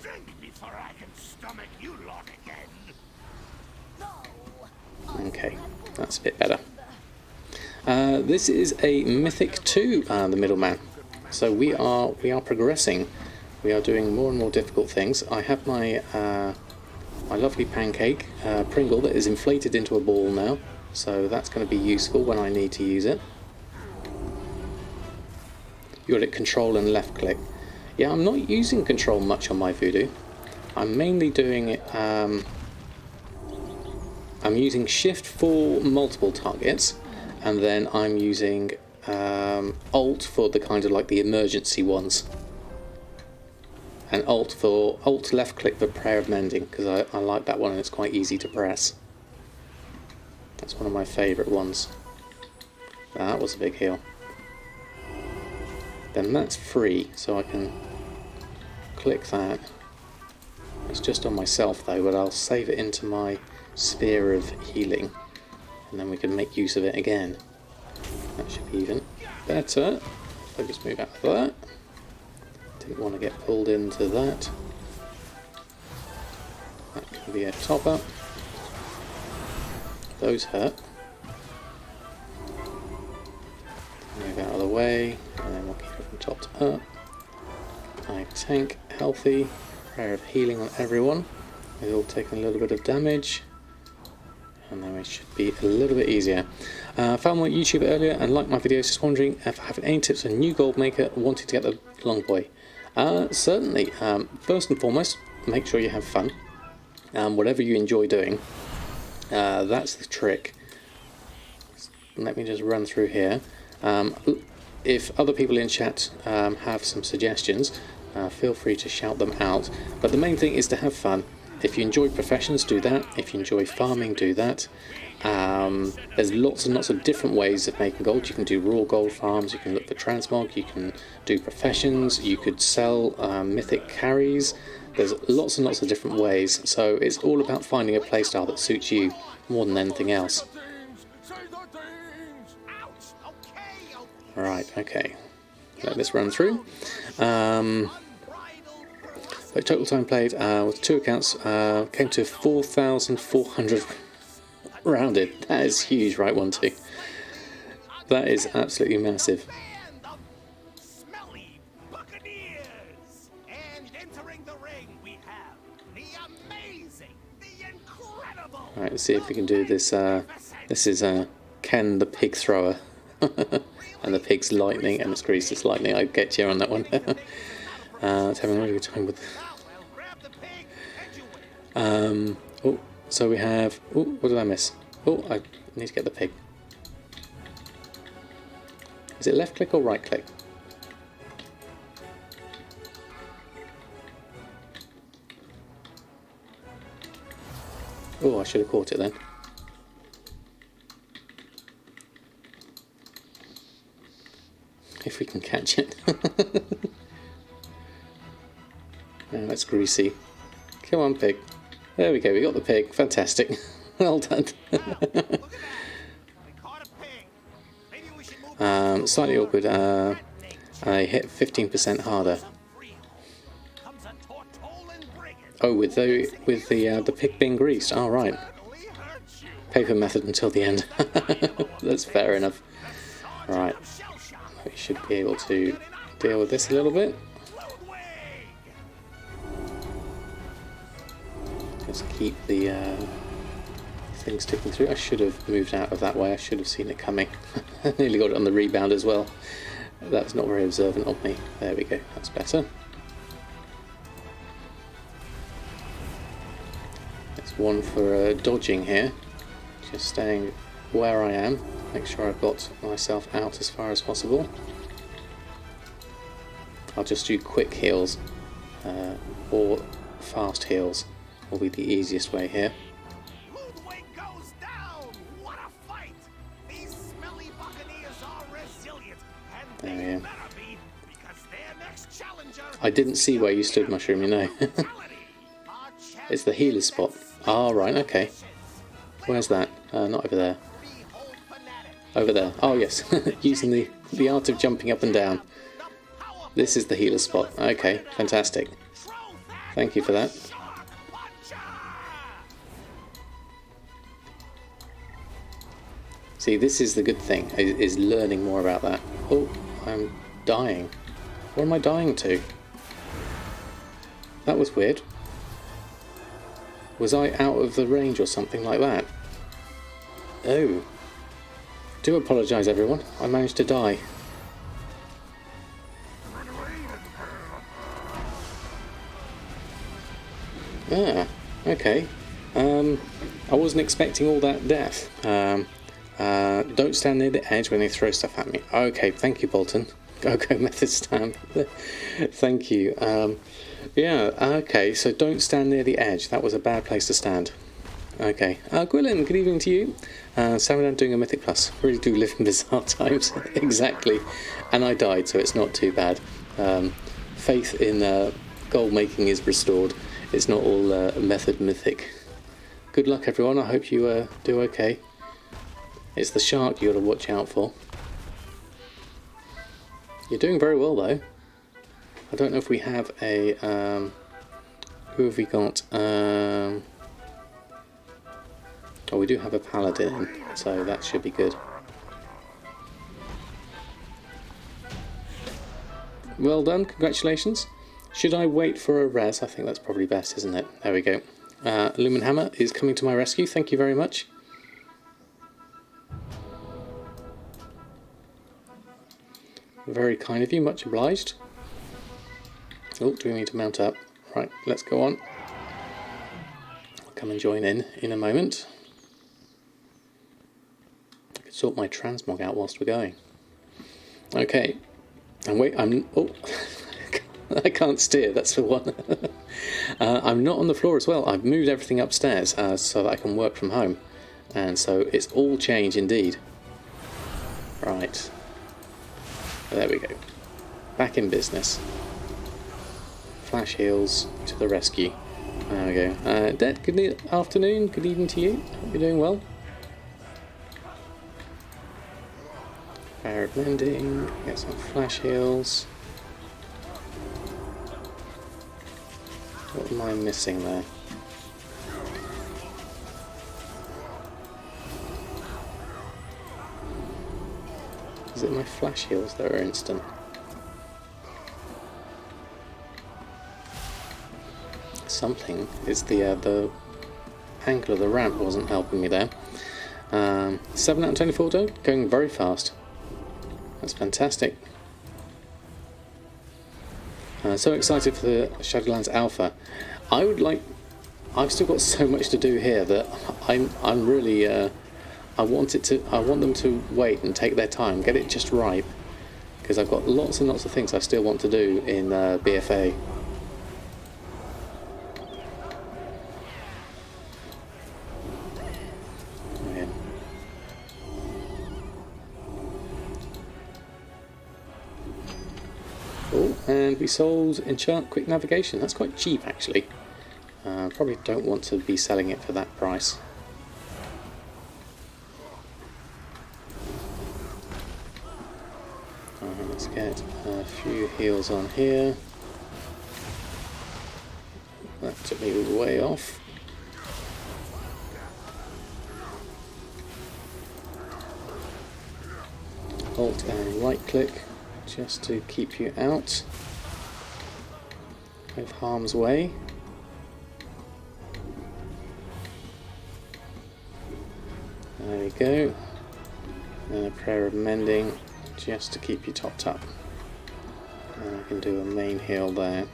Okay, that's a bit better. This is a Mythic 2, the middleman. So we are progressing. We are doing more and more difficult things. I have my my lovely pancake Pringle that is inflated into a ball now, so that's going to be useful when I need to use it. You got it control and left click. Yeah, I'm not using control much on my voodoo. I'm mainly doing it. I'm using shift for multiple targets, and then I'm using alt for the kind of like the emergency ones, and alt left click for prayer of mending, because I like that one and it's quite easy to press. That's one of my favourite ones. That was a big heal. Then that's free, so I can click that. It's just on myself though, but I'll save it into my sphere of healing, and then we can make use of it again. That should be even better. If I just move out of that. Didn't want to get pulled into that. That can be a top up. Those hurt. Move out of the way, and then we'll keep it from top to up. I tank healthy. Prayer of healing on everyone. We've all taken a little bit of damage, and then it should be a little bit easier. Found my YouTube earlier and liked my videos. Just wondering if I have any tips on a new gold maker wanting to get the long boy. Certainly. First and foremost, make sure you have fun. Whatever you enjoy doing, that's the trick. Let me just run through here. If other people in chat have some suggestions, feel free to shout them out. But the main thing is to have fun. If you enjoy professions, do that. If you enjoy farming, do that. There's lots and lots of different ways of making gold. You can do raw gold farms, you can look for transmog, you can do professions, you could sell mythic carries. There's lots and lots of different ways. So it's all about finding a playstyle that suits you more than anything else. Right, okay. Let this run through. But total time played with 2 accounts came to 4,400 rounded. That is huge, right? 1, 2. That is absolutely massive. Alright, let's see if we can do this. This is Ken the pig thrower. And the pig's lightning, and it's Grease's lightning. I get you on that one. It's having a really good time with. Oh, so we have. Oh, what did I miss? Oh, I need to get the pig. Is it left click or right click? Oh, I should have caught it then. If we can catch it. Oh, that's Greasy. Come on, pig. There we go, we got the pig. Fantastic. Well done. Slightly awkward. I hit 15% harder. Oh, with the pig being greased. All right. Paper method until the end. That's fair enough. All right. We should be able to deal with this a little bit. Just keep the thing sticking through. I should have moved out of that way. I should have seen it coming. I nearly got it on the rebound as well. That's not very observant of me. There we go. That's better. There's one for dodging here. Just staying where I am. Make sure I've got myself out as far as possible. I'll just do quick heals or fast heals will be the easiest way here. Ludwig goes down! What a fight! These smelly buccaneers are resilient, and they better be, because their next challenger. I didn't see where you stood, Mushroom, you know. It's the healer spot. Ah, right, okay. Where's that? Not over there. Over there. Oh, yes. Using the art of jumping up and down. This is the healer spot. Okay, fantastic. Thank you for that. See, this is the good thing, is learning more about that. Oh, I'm dying. What am I dying to? That was weird. Was I out of the range or something like that? Oh. Do apologise, everyone. I managed to die. Ah, okay. I wasn't expecting all that death. Don't stand near the edge when they throw stuff at me. Okay, thank you, Bolton. Go method stamp. Thank you. Yeah, okay, so don't stand near the edge. That was a bad place to stand. Okay. Gwilyn, good evening to you. Samadan doing a Mythic Plus. Really do live in bizarre times. Exactly. And I died, so it's not too bad. Faith in gold making is restored. It's not all method mythic. Good luck, everyone. I hope you do okay. It's the shark you got to watch out for. You're doing very well, though. I don't know if we have a... who have we got? Oh, we do have a paladin, so that should be good. Well done, congratulations. Should I wait for a res? I think that's probably best, isn't it? There we go. Lumen Hammer is coming to my rescue. Thank you very much. Very kind of you, much obliged. Oh, do we need to mount up? Right, let's go on. I'll come and join in a moment. I could sort my transmog out whilst we're going. Okay. And wait, oh, I can't steer, that's for one. I'm not on the floor as well. I've moved everything upstairs so that I can work from home. And so it's all change indeed. Right. There we go. Back in business. Flash heals to the rescue. There we go. Det, good afternoon, good evening to you. Hope you're doing well. Fire of Mending, get some flash heals. What am I missing there? Is it my flash heals that are instant? Something. It's the angle of the ramp wasn't helping me there. 7 out of 24 though, going very fast. That's fantastic. So excited for the Shadowlands Alpha. I've still got so much to do here that I'm really I want them to wait and take their time, get it just right, because I've got lots and lots of things I still want to do in BFA. Oh, and we sold Enchant Quick Navigation. That's quite cheap, actually. Probably don't want to be selling it for that price. Let's get a few heals on here. That took me way off. Alt and right click just to keep you out of harm's way. There we go. And a prayer of mending just to keep you topped up. And I can do a main heal there.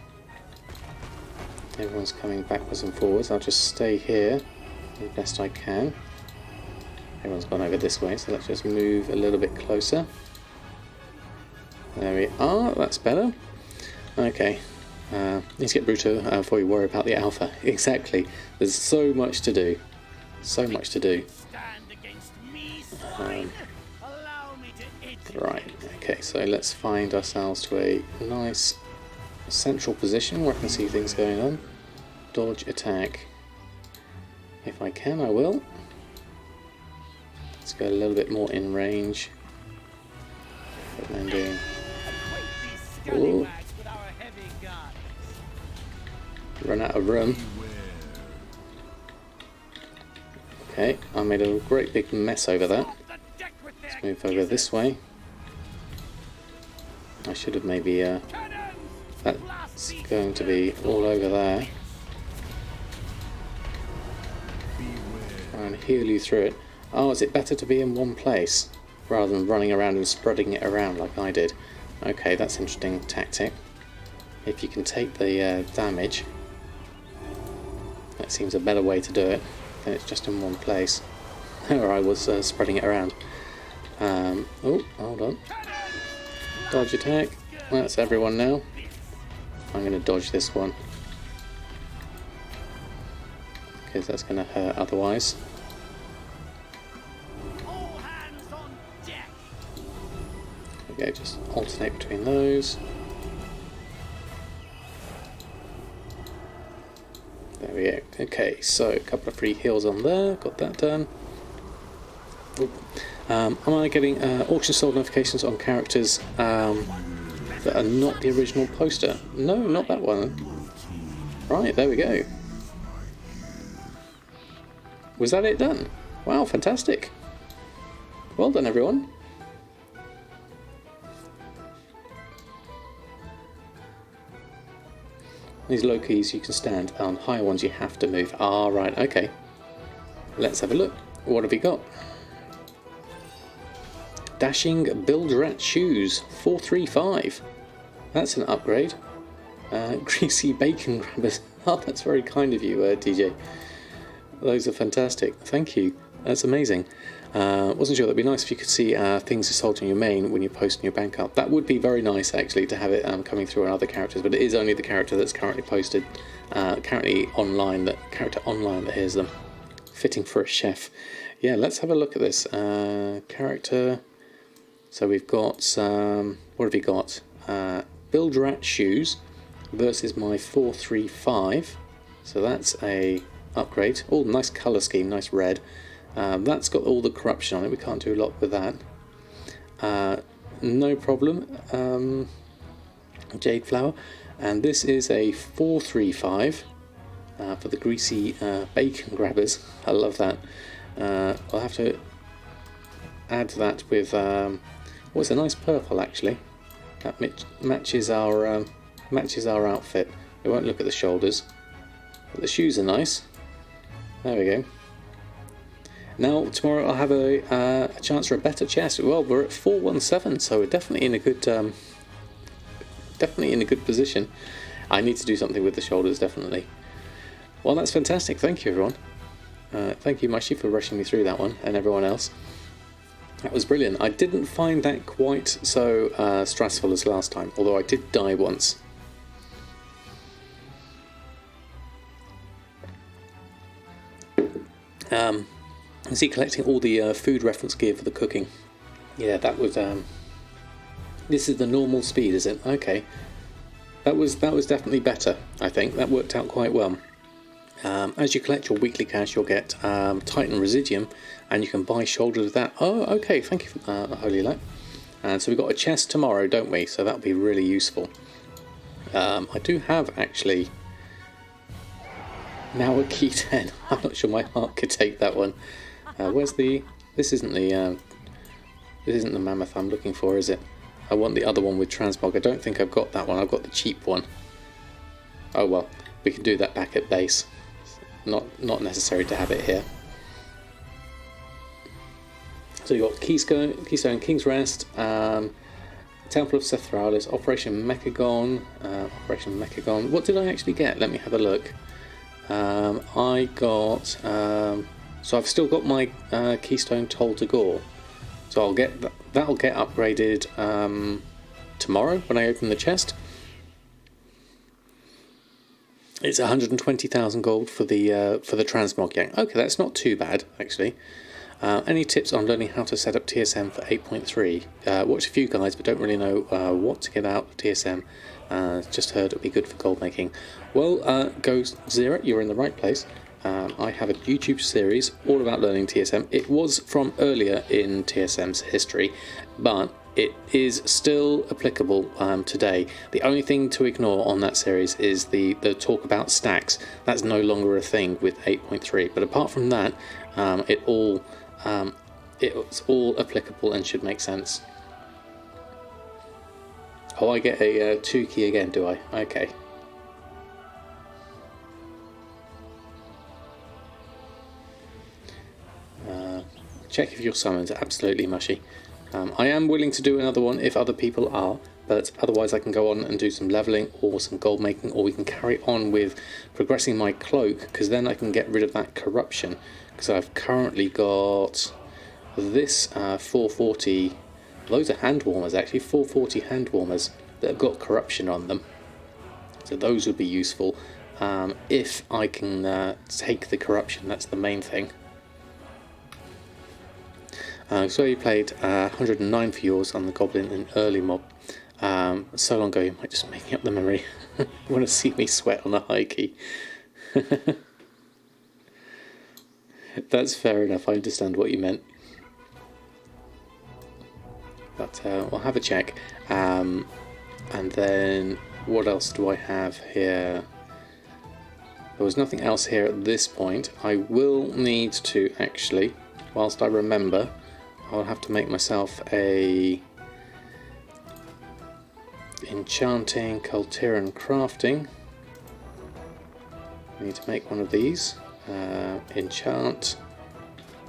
Everyone's coming backwards and forwards. I'll just stay here as best I can. Everyone's gone over this way, so let's just move a little bit closer. There we are, that's better. Okay, need to get Bruto before you worry about the alpha. Exactly, there's so much to do. So much to do. Right, okay, so let's find ourselves to a nice central position where I can see things going on. Dodge, attack. If I can, I will. Let's go a little bit more in range. Landing. Ooh. Run out of room. Okay, I made a great big mess over that. Let's move over this way. I should have maybe, that's going to be all over there. Try and heal you through it. Oh, is it better to be in one place rather than running around and spreading it around like I did? Okay, that's an interesting tactic. If you can take the damage, that seems a better way to do it than it's just in one place. Or I was spreading it around. Oh, hold on. Dodge attack. That's everyone now. I'm going to dodge this one, because that's going to hurt otherwise. Okay, just alternate between those. There we go. Okay, so a couple of free heals on there. Got that done. Am I getting auction sold notifications on characters that are not the original poster? No, not that one. Right, there we go. Was that it done? Wow, fantastic. Well done, everyone. These low keys you can stand, on higher ones you have to move. Ah, right, okay. Let's have a look. What have we got? Dashing Build Rat Shoes, 435. That's an upgrade. Greasy Bacon Grabbers. Oh, that's very kind of you, DJ. Those are fantastic. Thank you. That's amazing. Wasn't sure that'd be nice if you could see things sold on your main when you're posting your bank up. That would be very nice actually to have it coming through on other characters, but it is only the character that's currently posted, currently online, that character online that hears them. Fitting for a chef. Yeah, let's have a look at this character. So we've got what have we got? Build Rat Shoes versus my 435. So that's a upgrade. Oh, nice colour scheme, nice red. That's got all the corruption on it. We can't do a lot with that. No problem. Jade Flower. And this is a 435 for the Greasy Bacon Grabbers. I love that. I'll have to add that with it's a nice purple actually. That matches our outfit. We won't look at the shoulders, but the shoes are nice. There we go. Now tomorrow I'll have a chance for a better chest. Well, we're at 417, so we're definitely in a good position. I need to do something with the shoulders, definitely. Well, that's fantastic. Thank you, everyone. Thank you, Mashi, for rushing me through that one, and everyone else. That was brilliant. I didn't find that quite so stressful as last time, although I did die once. See, collecting all the food reference gear for the cooking. Yeah, that was. This is the normal speed, is it? Okay. That was definitely better. I think that worked out quite well. As you collect your weekly cash, you'll get Titan Residium, and you can buy shoulders with that. Oh, okay, thank you, Holy Light. And so we've got a chest tomorrow, don't we? So that'll be really useful. I do have, actually, now a key 10. I'm not sure my heart could take that one. Where's the... This isn't the mammoth I'm looking for, is it? I want the other one with transmog. I don't think I've got that one. I've got the cheap one. Oh well, we can do that back at base. Not necessary to have it here. So you've got Keystone, King's Rest, Temple of Sethralis, Operation Mechagon. Operation Mechagon. What did I actually get? Let me have a look. I got. So I've still got my Keystone Toll to Gore. So I'll get that'll get upgraded tomorrow when I open the chest. It's 120,000 gold for the transmog yank. Okay, that's not too bad actually. Any tips on learning how to set up TSM for 8.3? Watched a few guys, but don't really know what to get out of TSM. Just heard it'd be good for gold making. Well, Go Zero, you're in the right place. I have a YouTube series all about learning TSM. It was from earlier in TSM's history, but it is still applicable today. The only thing to ignore on that series is the talk about stacks. That's no longer a thing with 8.3. But apart from that, it's all applicable and should make sense. Oh, I get a 2 key again, do I? Okay. Check if your summons are absolutely mushy. I am willing to do another one if other people are, but otherwise I can go on and do some leveling or some gold making, or we can carry on with progressing my cloak, because then I can get rid of that corruption, because I've currently got this 440, those are hand warmers actually, 440 hand warmers that have got corruption on them, so those would be useful if I can take the corruption. That's the main thing. So you played 109 for yours on the Goblin in early mob. So long ago you might just making up the memory. You want to see me sweat on a high key. That's fair enough, I understand what you meant. But we'll have a check. And then what else do I have here? There was nothing else here at this point. I will need to actually, whilst I remember, I'll have to make myself a enchanting Kultiran crafting. I need to make one of these. Enchant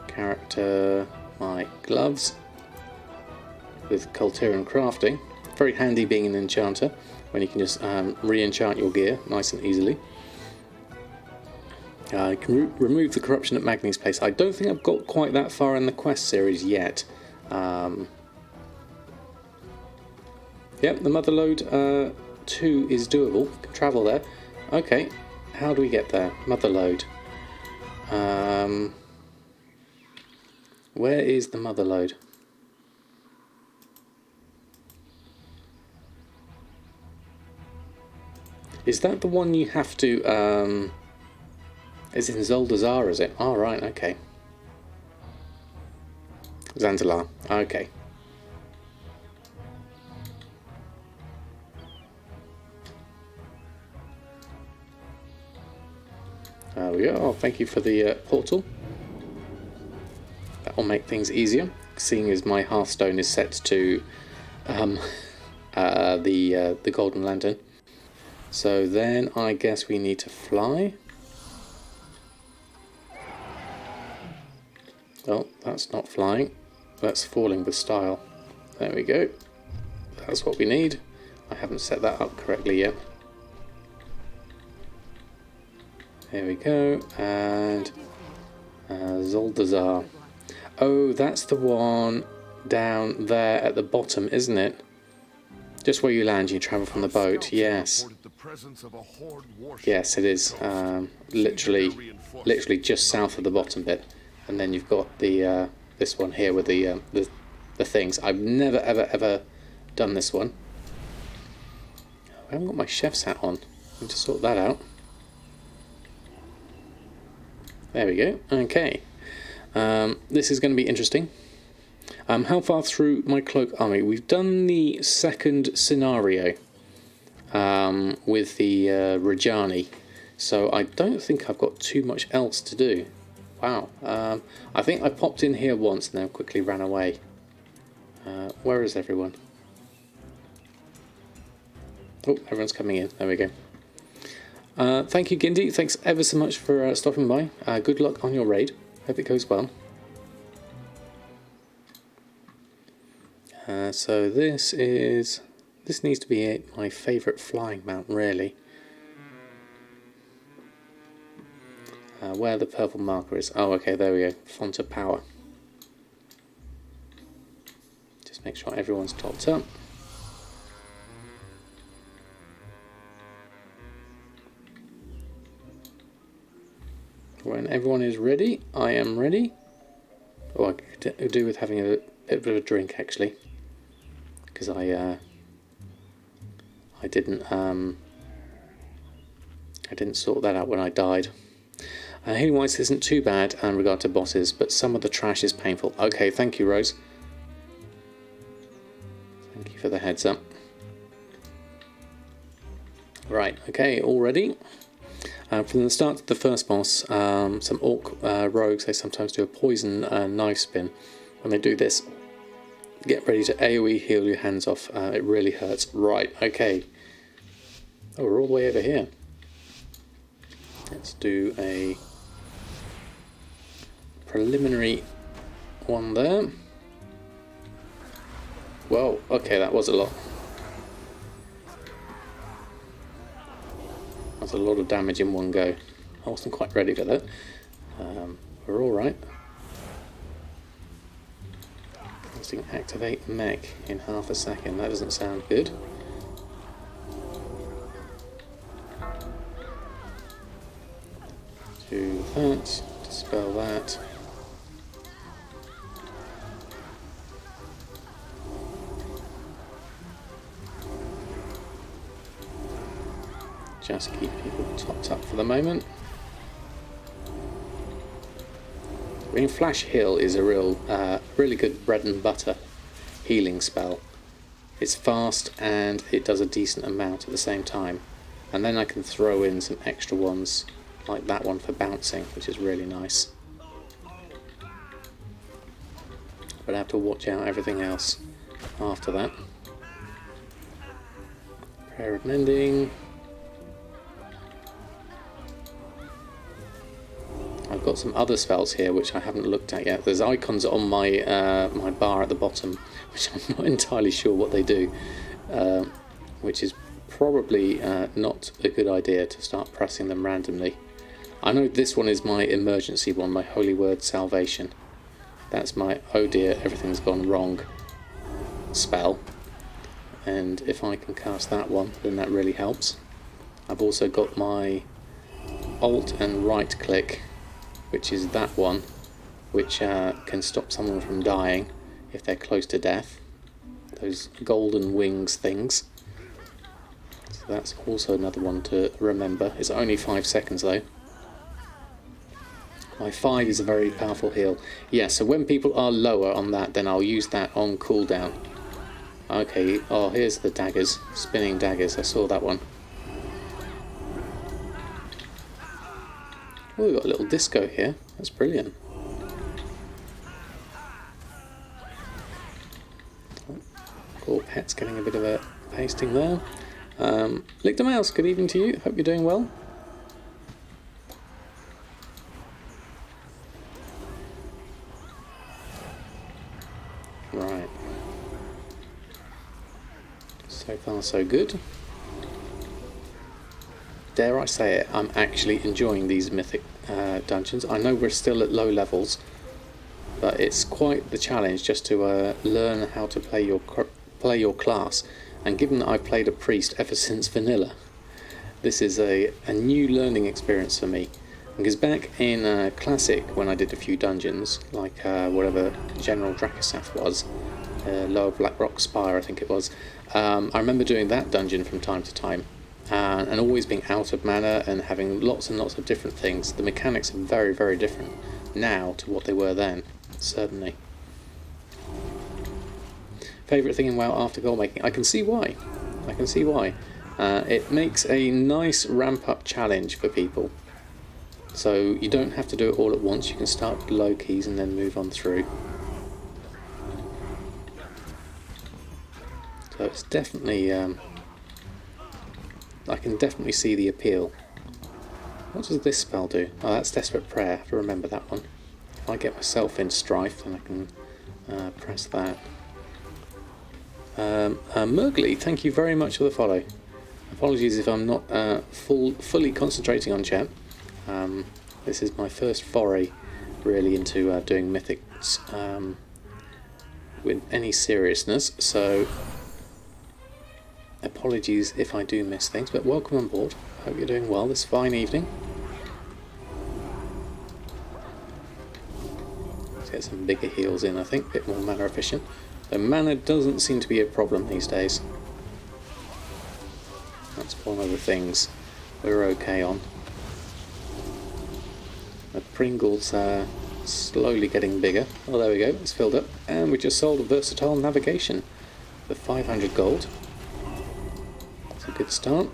character my gloves with Kultiran crafting. Very handy being an enchanter when you can just re-enchant your gear nice and easily. I can remove the corruption at Magni's place. I don't think I've got quite that far in the quest series yet. Yep, the Motherlode 2 is doable. Can travel there. Okay, how do we get there? Motherlode. Where is the Motherlode? Is that the one you have to... It's in Zoldazar, is it? Oh, right, okay. Zandalar, okay. There we go. Oh, thank you for the portal. That will make things easier, seeing as my Hearthstone is set to the Golden Lantern. So then I guess we need to fly. Oh, that's not flying. That's falling with style. There we go. That's what we need. I haven't set that up correctly yet. There we go. And Zoldazar. Oh, that's the one down there at the bottom, isn't it? Just where you land, you travel from the boat. Yes. Yes, it is. Literally just south of the bottom bit. And then you've got the this one here with the things. I've never ever done this one. I haven't got my chef's hat on. I need to sort that out. There we go. Okay. This is going to be interesting. How far through my cloak army? We've done the second scenario with the Rajani, so I don't think I've got too much else to do. Wow. I think I popped in here once and then quickly ran away. Where is everyone? Oh, everyone's coming in. There we go. Thank you, Gindi. Thanks ever so much for stopping by. Good luck on your raid. Hope it goes well. So this needs to be my favourite flying mount, really. Where the purple marker is. Oh, okay, there we go. Font of power. Just make sure everyone's topped up. When everyone is ready, I am ready. Oh, I could do with having a bit of a drink, actually, because I didn't sort that out when I died. Healing wise isn't too bad in regard to bosses, but some of the trash is painful. Okay, thank you, Rose. Thank you for the heads up. Right, okay, all ready. From the start of the first boss, some orc rogues, they sometimes do a poison knife spin. When they do this, get ready to AoE heal your hands off. It really hurts. Right, okay. Oh, we're all the way over here. Let's do a preliminary one there. Whoa, okay, that was a lot. That's a lot of damage in one go. I wasn't quite ready for that. We're alright. Casting activate mech in half a second. That doesn't sound good. Do that. Dispel that. Just keep people topped up for the moment. I mean, Flash Heal is a really good bread and butter healing spell. It's fast and it does a decent amount at the same time. And then I can throw in some extra ones, like that one for bouncing, which is really nice. But I have to watch out everything else after that. Prayer of Mending. I've got some other spells here which I haven't looked at yet. There's icons on my my bar at the bottom, which I'm not entirely sure what they do, which is probably not a good idea to start pressing them randomly. I know this one is my emergency one, my Holy Word Salvation. That's my oh dear, everything's gone wrong spell. And if I can cast that one, then that really helps. I've also got my Alt and right click, which is that one, which can stop someone from dying if they're close to death. Those golden wings things. So that's also another one to remember. It's only 5 seconds though. My 5 is a very powerful heal. Yeah, so when people are lower on that, then I'll use that on cooldown. Okay, oh, here's the daggers. Spinning daggers, I saw that one. Oh, we've got a little disco here. That's brilliant. Poor pet's getting a bit of a pasting there. Lick the Mouse, good evening to you. Hope you're doing well. Right. So far, so good. Dare I say it, I'm actually enjoying these mythic dungeons. I know we're still at low levels, but it's quite the challenge just to learn how to play your class. And given that I've played a priest ever since vanilla, this is a new learning experience for me. Because back in Classic, when I did a few dungeons, like whatever General Dracosath was, Lower Blackrock Spire I think it was, I remember doing that dungeon from time to time. And always being out of mana and having lots and lots of different things. The mechanics are very, very different now to what they were then, certainly. Favourite thing in WoW after goal making? I can see why. I can see why. It makes a nice ramp-up challenge for people. So you don't have to do it all at once. You can start with low keys and then move on through. So it's definitely... I can definitely see the appeal. What does this spell do? Oh, that's Desperate Prayer. I have to remember that one. If I get myself in strife, then I can press that. Murgley, thank you very much for the follow. Apologies if I'm not fully concentrating on chat. This is my first foray really into doing Mythics with any seriousness, so apologies if I do miss things, but welcome on board. Hope you're doing well this fine evening. Let's get some bigger heals in, I think, a bit more mana efficient. So mana doesn't seem to be a problem these days. That's one of the things we're okay on. The Pringles are slowly getting bigger. Oh, there we go, it's filled up. And we just sold a versatile navigation for 500 gold. That's a good start.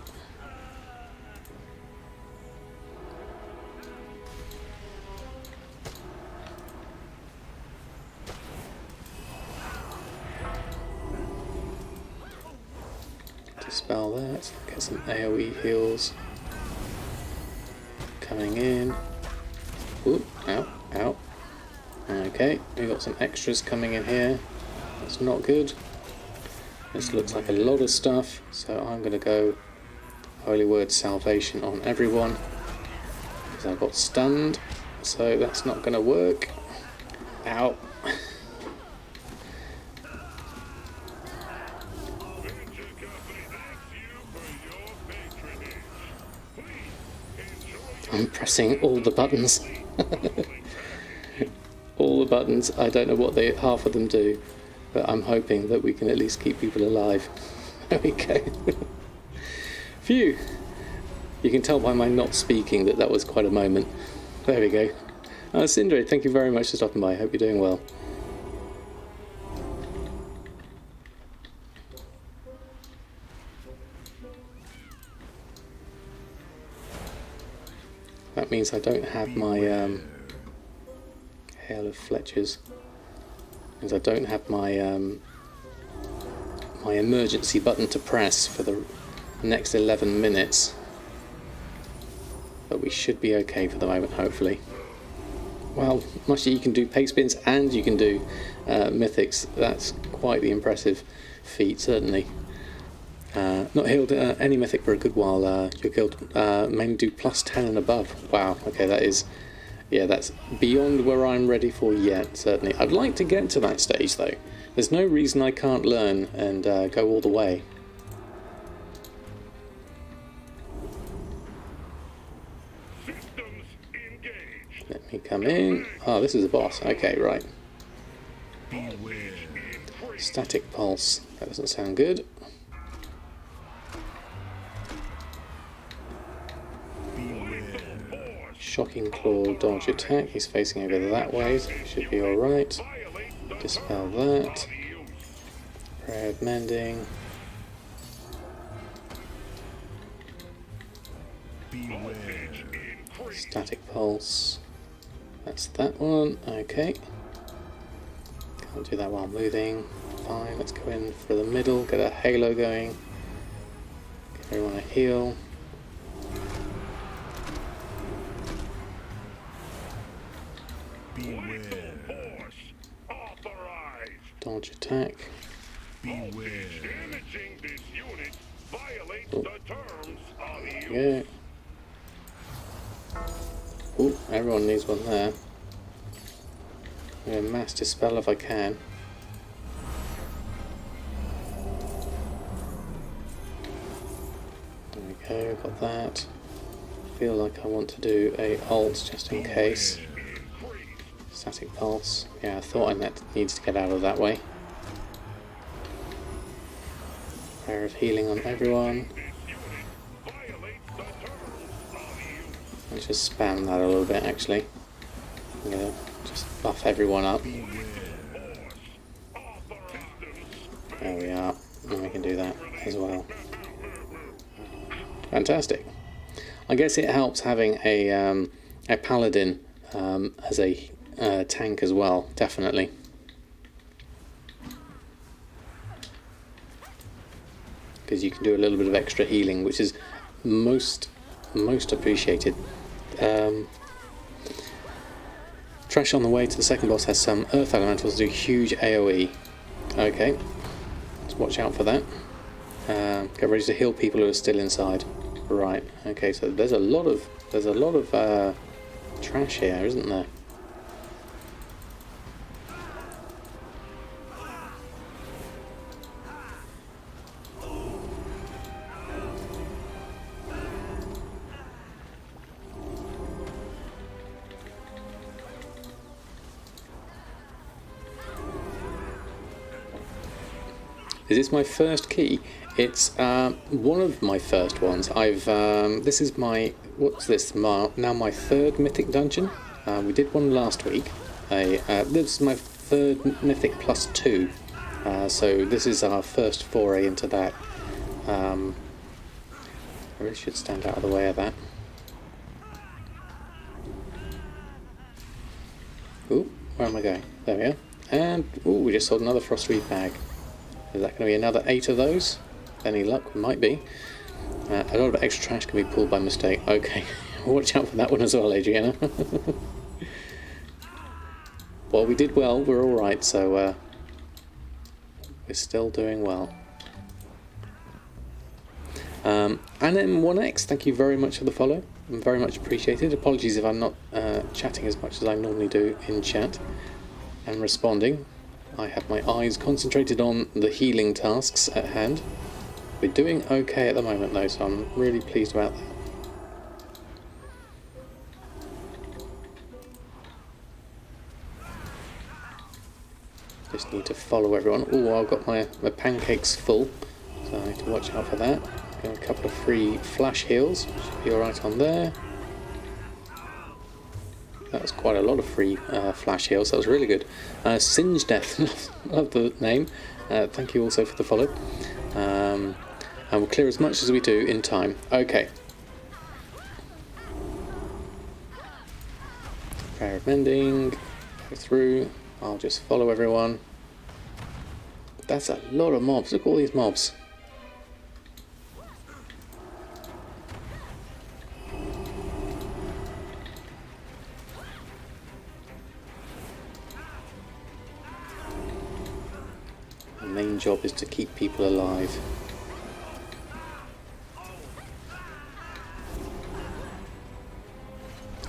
Dispel that, get some AoE heals coming in. Ooh, ow, ow. Okay, we've got some extras coming in here. That's not good. This looks like a lot of stuff, so I'm going to go Holy Word Salvation on everyone. Because I got stunned, so that's not going to work. Ow. I'm pressing all the buttons. All the buttons. I don't know what half of them do, but I'm hoping that we can at least keep people alive. There we go. Phew. You can tell by my not speaking that was quite a moment. There we go. Sindre, thank you very much for stopping by. Hope you're doing well. That means I don't have my Hail of Fletchers. Means I don't have my my emergency button to press for the next 11 minutes. But we should be okay for the moment, hopefully. Well, much you can do pace spins and you can do mythics. That's quite the impressive feat, certainly. Not healed any mythic for a good while. Your guild mainly do +10 and above. Wow, okay, that is, yeah, that's beyond where I'm ready for yet, certainly. I'd like to get to that stage though. There's no reason I can't learn and go all the way. Let me come in. Oh, this is a boss. Okay, right. Static pulse. That doesn't sound good. Shocking claw, dodge attack. He's facing over that way, so he should be alright. Dispel that. Prayer of Mending. Static pulse. That's that one. Okay. Can't do that while moving. Fine, let's go in for the middle, get a halo going. Give everyone a heal. Dodge attack. Yeah. Ooh, everyone needs one there. I'm going to mass dispel if I can. There we go, got that. Feel like I want to do a ult just in case. Static pulse. Yeah, I thought I needs to get out of that way. Prayer of healing on everyone. Let's just spam that a little bit actually. I'm gonna just buff everyone up. There we are. And we can do that as well. Fantastic. I guess it helps having a paladin as a tank as well, definitely. Because you can do a little bit of extra healing, which is most appreciated. Trash on the way to the second boss has some earth elementals do huge AoE. Okay, Let's watch out for that. Get ready to heal people who are still inside. Right. Okay. So there's a lot of trash here, isn't there? Is this my first key? It's one of my first ones. This is my, what's this? Now my third Mythic dungeon. We did one last week. This is my third Mythic plus 2. So this is our first foray into that. I really should stand out of the way of that. Ooh, where am I going? There we are. And, ooh, we just sold another Frostweed bag. Is that going to be another 8 of those? Any luck? Might be. A lot of extra trash can be pulled by mistake. Okay, watch out for that one as well, Adriana. Well, we did well. We're all right, so we're still doing well. And then 1x, thank you very much for the follow. Very much appreciated. Apologies if I'm not chatting as much as I normally do in chat and responding. I have my eyes concentrated on the healing tasks at hand. We're doing okay at the moment though, so I'm really pleased about that. Just need to follow everyone. Oh, I've got my pancakes full, so I need to watch out for that. Got a couple of free flash heals, should be alright on there. That was quite a lot of free flash heals, that was really good. Singe Death, love the name. Thank you also for the follow. And we'll clear as much as we do in time. Okay. Prayer of Mending, go through. I'll just follow everyone. That's a lot of mobs, look at all these mobs. The main job is to keep people alive.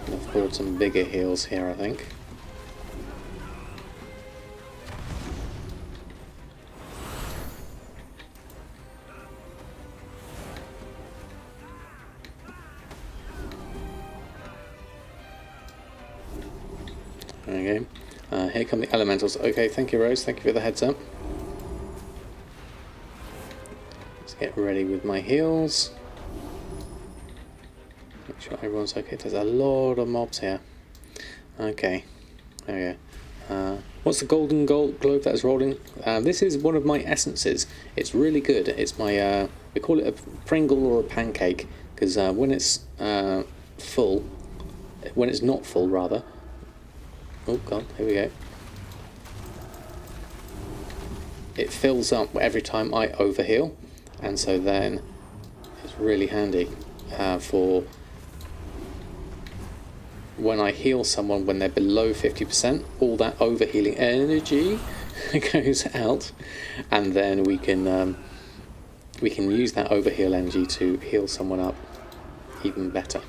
I've pulled some bigger heals here, I think. There we go. Here come the elementals. Okay, thank you, Rose. Thank you for the heads up. Let's get ready with my heals. Make sure everyone's okay. There's a lot of mobs here. Okay, there we go. What's the golden globe that's rolling? This is one of my essences. It's really good. It's my, we call it a Pringle or a pancake, because when it's full, when it's not full rather, oh god, here we go. It fills up every time I overheal, and so then it's really handy for when I heal someone when they're below 50%. All that overhealing energy goes out, and then we can use that overheal energy to heal someone up even better.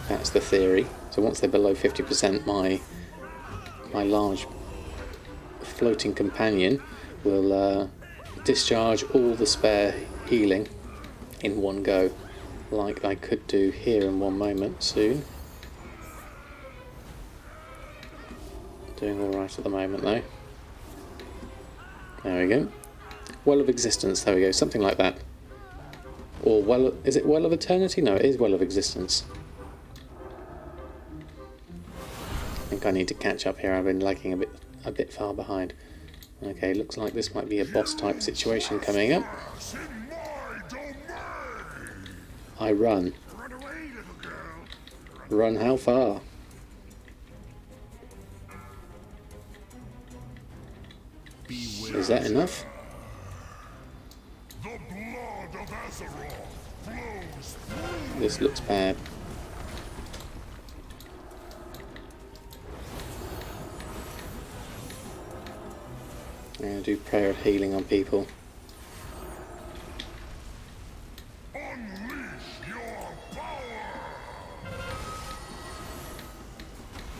That's the theory. So once they're below 50%, my large floating companion will discharge all the spare healing in one go, like I could do here in one moment soon. Doing alright at the moment though. There we go. Well of Existence, there we go, something like that. Or is it Well of Eternity? No, it is Well of Existence. I think I need to catch up here. I've been lagging a bit far behind. Okay, looks like this might be a boss type situation coming up. I run. Run how far? Is that enough? This looks bad. I'm going to do prayer of healing on people.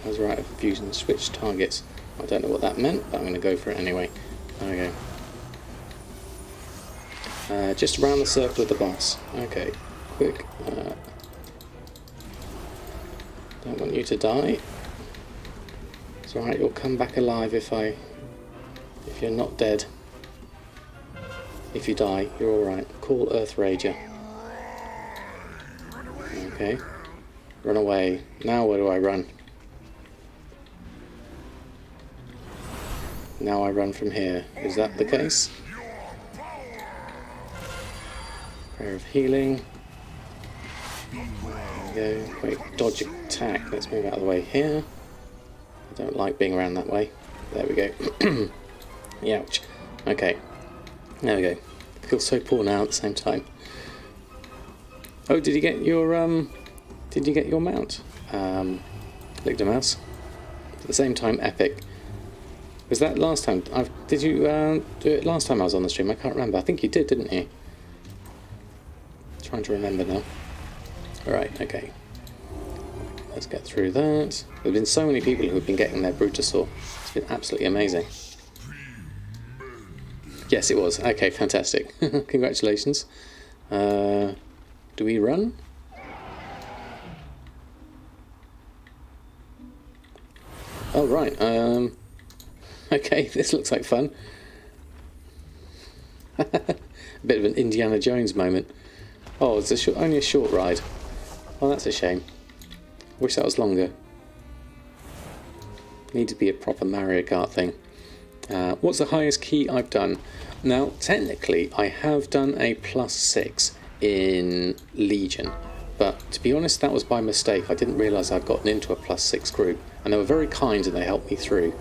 I was right, fusion switch targets. I don't know what that meant, but I'm going to go for it anyway. There we go. Just around the circle of the boss. Okay, quick. Don't want you to die. It's alright, you'll come back alive if you're not dead. If you die, you're alright. Call Earth Rager. Okay. Run away. Now where do I run? Now I run from here. Is that the case? Prayer of healing. There we go. Wait, dodge attack. Let's move out of the way here. I don't like being around that way. There we go. Ouch. Okay. There we go. I feel so poor now at the same time. Oh, did you get your mount? Licked a mouse. At the same time, epic. Was that last time? Did you do it last time I was on the stream? I can't remember. I think you did, didn't you? Trying to remember now. Alright, okay. Let's get through that. There have been so many people who have been getting their Brutosaur. It's been absolutely amazing. Yes, it was. Okay, fantastic. Congratulations. Do we run? Oh, right. Okay, this looks like fun. A bit of an Indiana Jones moment. Oh, it's only a short ride. Oh, that's a shame. Wish that was longer. Need to be a proper Mario Kart thing. What's the highest key I've done? Now, technically, I have done a +6 in Legion. But to be honest, that was by mistake. I didn't realise I'd gotten into a +6 group. And they were very kind and they helped me through.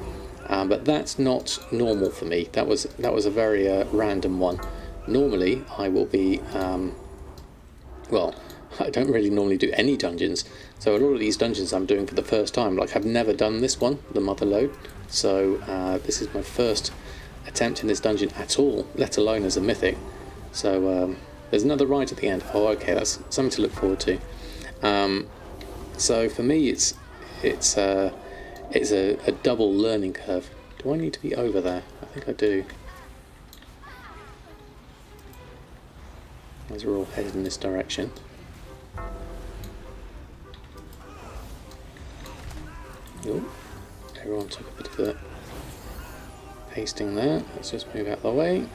But that's not normal for me. That was a very random one. Normally, I will be... well, I don't really normally do any dungeons. So a lot of these dungeons I'm doing for the first time. Like, I've never done this one, the Mother Lode. So this is my first attempt in this dungeon at all, let alone as a Mythic. So there's another ride at the end. Oh, okay, that's something to look forward to. So for me, it's a double learning curve. Do I need to be over there? I think I do. As we're all headed in this direction. Oh, everyone took a bit of the pasting there. Let's just move out of the way.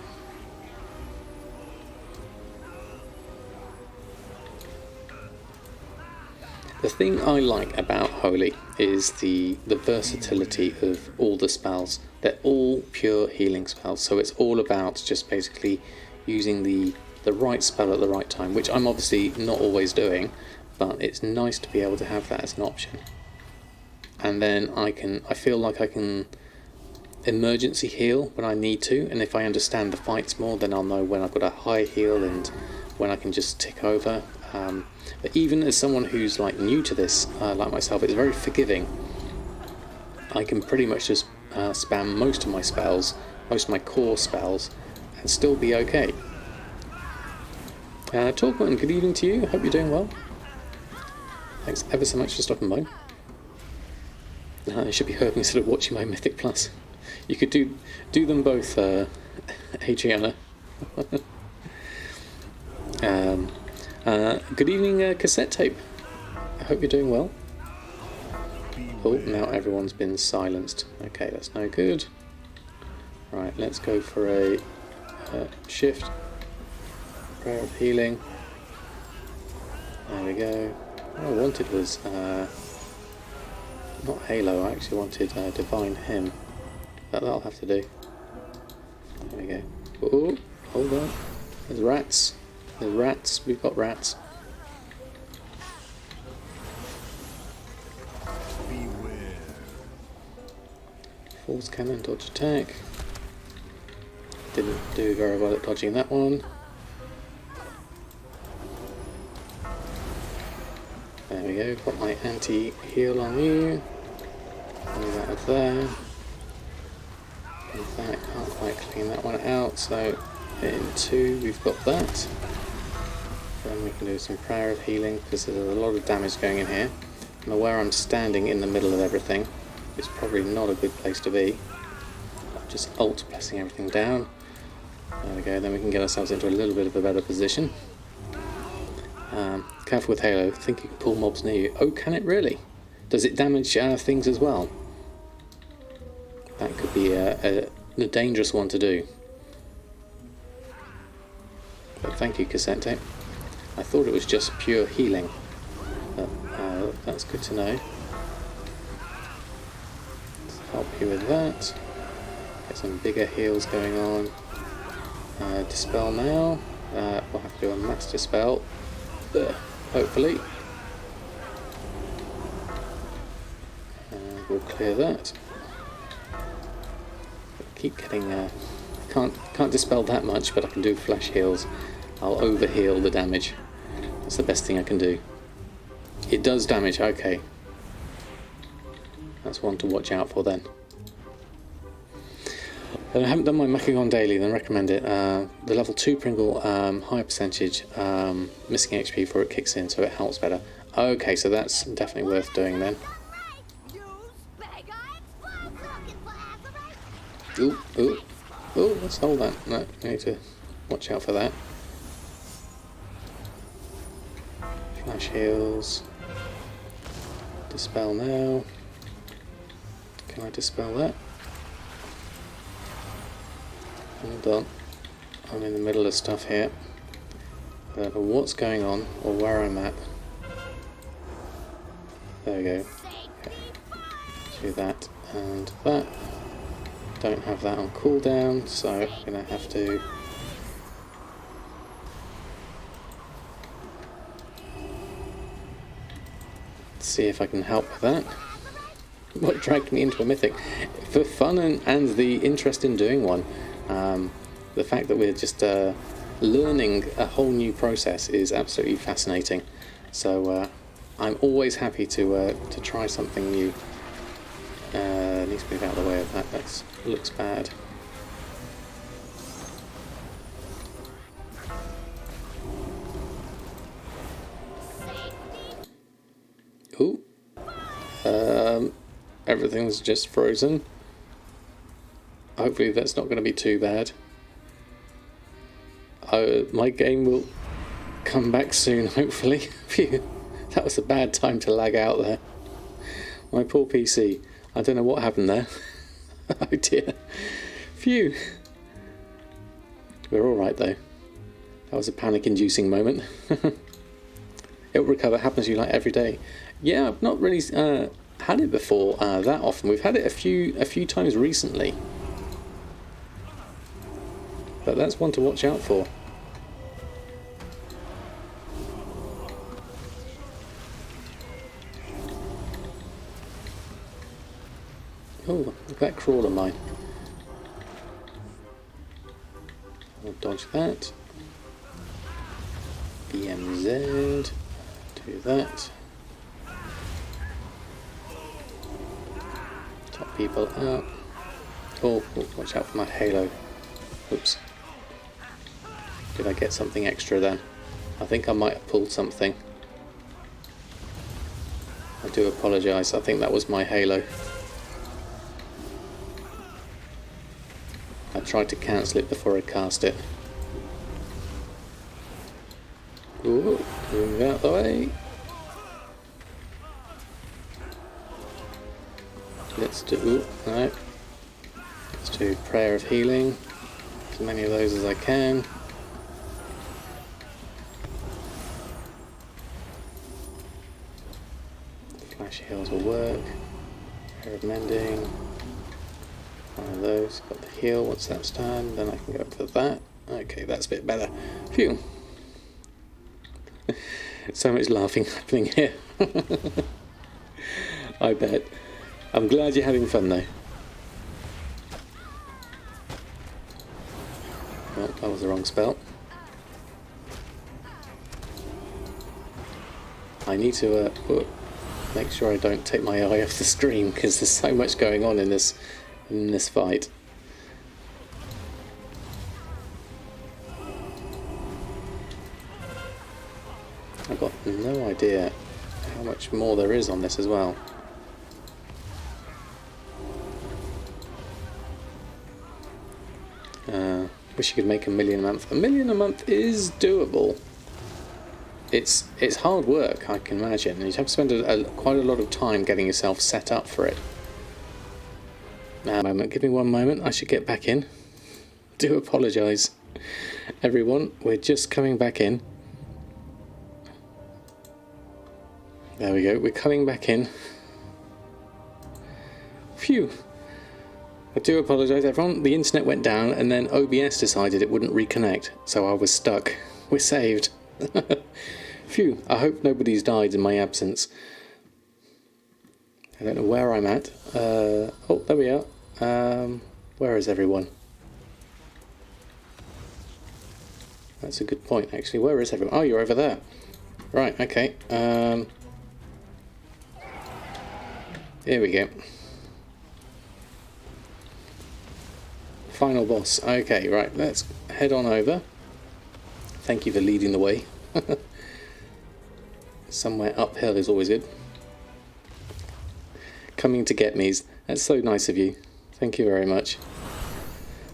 The thing I like about Holy is the versatility of all the spells. They're all pure healing spells, so it's all about just basically using the right spell at the right time, which I'm obviously not always doing, but it's nice to be able to have that as an option. And then I feel like I can emergency heal when I need to, and if I understand the fights more, then I'll know when I've got a high heal and when I can just tick over. But even as someone who's like new to this, like myself, it's very forgiving. I can pretty much just spam most of my spells, most of my core spells, and still be okay. Talkman, good evening to you. Hope you're doing well. Thanks ever so much for stopping by. You should be heard instead of watching my Mythic Plus. You could do them both, Adriana. Good evening, cassette tape. I hope you're doing well. Oh, now everyone's been silenced. Okay, that's no good. Right, let's go for a shift. Prayer of healing. There we go. What I wanted was not Halo. I actually wanted Divine Hymn. That'll have to do. There we go. Oh, hold on. There's rats. There's rats. We've got rats. Beware. False cannon, dodge attack. Didn't do very well at dodging that one. There we go. Got my anti-heal on you. Move out of there. that, can't quite clean that one out, so in 2 we've got that. Then we can do some prayer of healing because there's a lot of damage going in here. And where I'm standing in the middle of everything, it's probably not a good place to be. Just alt pressing everything down. There we go, then we can get ourselves into a little bit of a better position. Careful with Halo, think you can pull mobs near you. Oh, can it really? Does it damage things as well? That could be a dangerous one to do. But thank you, cassette tape. I thought it was just pure healing. But that's good to know. Let's help you with that. Get some bigger heals going on. Dispel now. We'll have to do a mass dispel. Hopefully. We'll clear that. Keep getting... can't dispel that much, but I can do flash heals. I'll overheal the damage. That's the best thing I can do. It does damage, okay. That's one to watch out for then. And I haven't done my Macagon daily, then recommend it. The level 2 Pringle, higher percentage missing HP before it kicks in, so it helps better. Okay, so that's definitely worth doing then. Ooh, ooh, ooh, let's hold that. No, I need to watch out for that. Flash heals. Dispel now. Can I dispel that? Hold on. I'm in the middle of stuff here. I don't know what's going on or where I'm at. There we go. Okay. Do that and that. Don't have that on cooldown, so I'm going to have to see if I can help with that. What dragged me into a Mythic? For fun and the interest in doing one. The fact that we're just learning a whole new process is absolutely fascinating. So I'm always happy to try something new. Needs to move out of the way of that. That looks bad. Ooh. Everything's just frozen. Hopefully that's not going to be too bad. My game will come back soon, hopefully. Phew. That was a bad time to lag out there. My poor PC. I don't know what happened there. Oh dear. Phew. We're alright though. That was a panic-inducing moment. It'll recover. Happens to you like every day. Yeah, I've not really had it before that often. We've had it a few times recently. But that's one to watch out for. Oh, look at that crawler mine. I'll dodge that. BMZ. Do that. Top people up. Oh, watch out for my halo. Oops. Did I get something extra then? I think I might have pulled something. I do apologise. I think that was my halo. I tried to cancel it before I cast it. Ooh, move out the way. Let's do. Ooh, no. Let's do prayer of healing. As many of those as I can. Flash heals will work. Prayer of mending. One of those. Got the heal. Once that's done, then I can go for that. Okay, that's a bit better. Phew. So much laughing happening here. I bet. I'm glad you're having fun though. Oh, that was the wrong spell. I need to make sure I don't take my eye off the screen because there's so much going on in this fight. I've got no idea how much more there is on this as well. Wish you could make $1 million a month. $1 million a month is doable. It's hard work, I can imagine, and you'd have to spend quite a lot of time getting yourself set up for it. Now, give me one moment, I should get back in. Do apologise, everyone, we're just coming back in. There we go, we're coming back in. Phew. I do apologise, everyone. The internet went down and then OBS decided it wouldn't reconnect, so I was stuck. We're saved. Phew, I hope nobody's died in my absence. I don't know where I'm at. Oh, there we are. Where is everyone? That's a good point, actually. Where is everyone? Oh, you're over there. Right, okay. Here we go. Final boss. Okay, right, let's head on over. Thank you for leading the way. Somewhere uphill is always good. Coming to get me's. That's so nice of you. Thank you very much.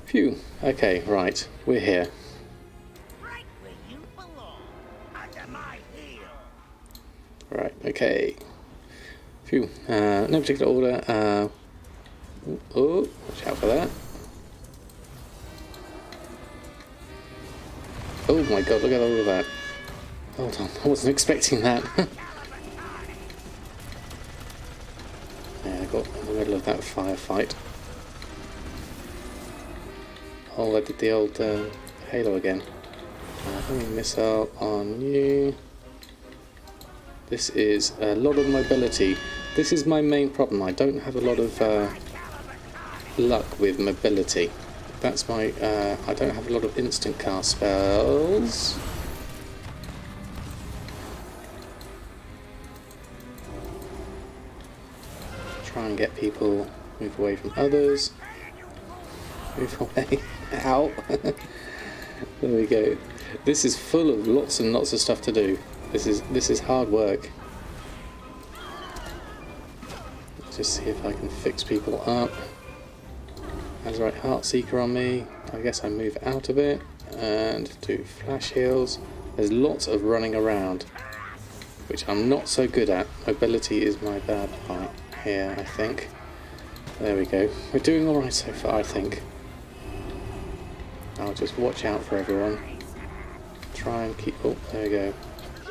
Phew. Okay, right, we're here. Right where you belong, under my heel. Right, okay. Phew. No particular order. Oh, watch out for that. Oh my god, look at all of that. Hold on, I wasn't expecting that. Yeah, I got in the middle of that firefight. Oh, I did the old Halo again. Missile on you. This is a lot of mobility. This is my main problem. I don't have a lot of luck with mobility. That's my, I don't have a lot of instant cast spells. Try and get people, move away from others. Move away. Ow. There we go. This is full of lots and lots of stuff to do. This is hard work. Let's just see if I can fix people up. That's right, Heartseeker on me. I guess I move out of it and do flash heals. There's lots of running around, which I'm not so good at. Mobility is my bad part here, I think. There we go. We're doing alright so far, I think. I'll just watch out for everyone. Try and keep... Oh, there we go.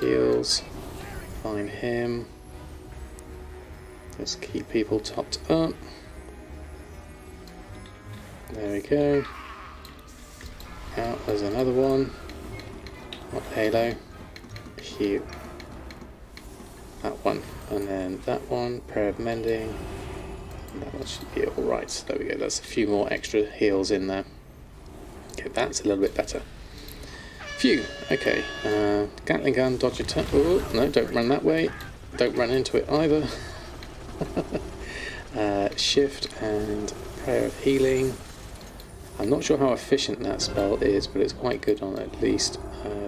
Heals. Find him. Just keep people topped up. There we go. Out, there's another one. Not Halo. Hugh. That one. And then that one. Prayer of Mending. And that one should be alright. There we go. That's a few more extra heals in there. Okay, that's a little bit better. Phew. Okay. Gatling gun, dodge attack. Oh, no, don't run that way. Don't run into it either. Shift and Prayer of Healing. I'm not sure how efficient that spell is, but it's quite good on at least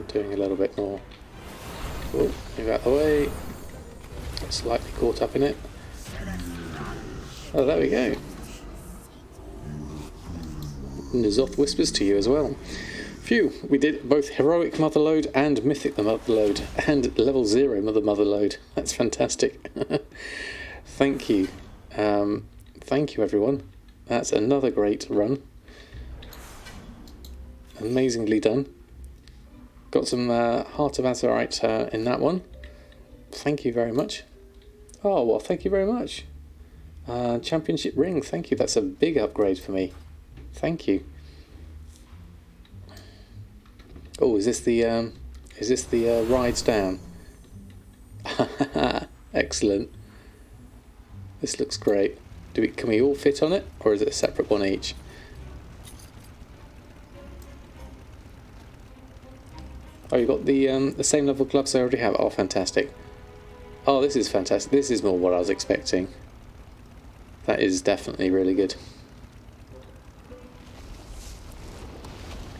doing a little bit more. Oh, move out of the way. Got slightly caught up in it. Oh, there we go. N'Zoth whispers to you as well. Phew, we did both Heroic Motherload and Mythic the Motherload, and Level 0 Motherload. That's fantastic. Thank you. Thank you, everyone. That's another great run. Amazingly done. Got some Heart of Azurite in that one. Thank you very much. Oh, well, thank you very much. Championship ring, thank you. That's a big upgrade for me. Thank you. Oh, is this the rides down? Excellent. This looks great. Can we all fit on it, or is it a separate one each? Oh, you got the same level gloves I already have. Oh, fantastic. Oh, this is fantastic. This is more what I was expecting. That is definitely really good.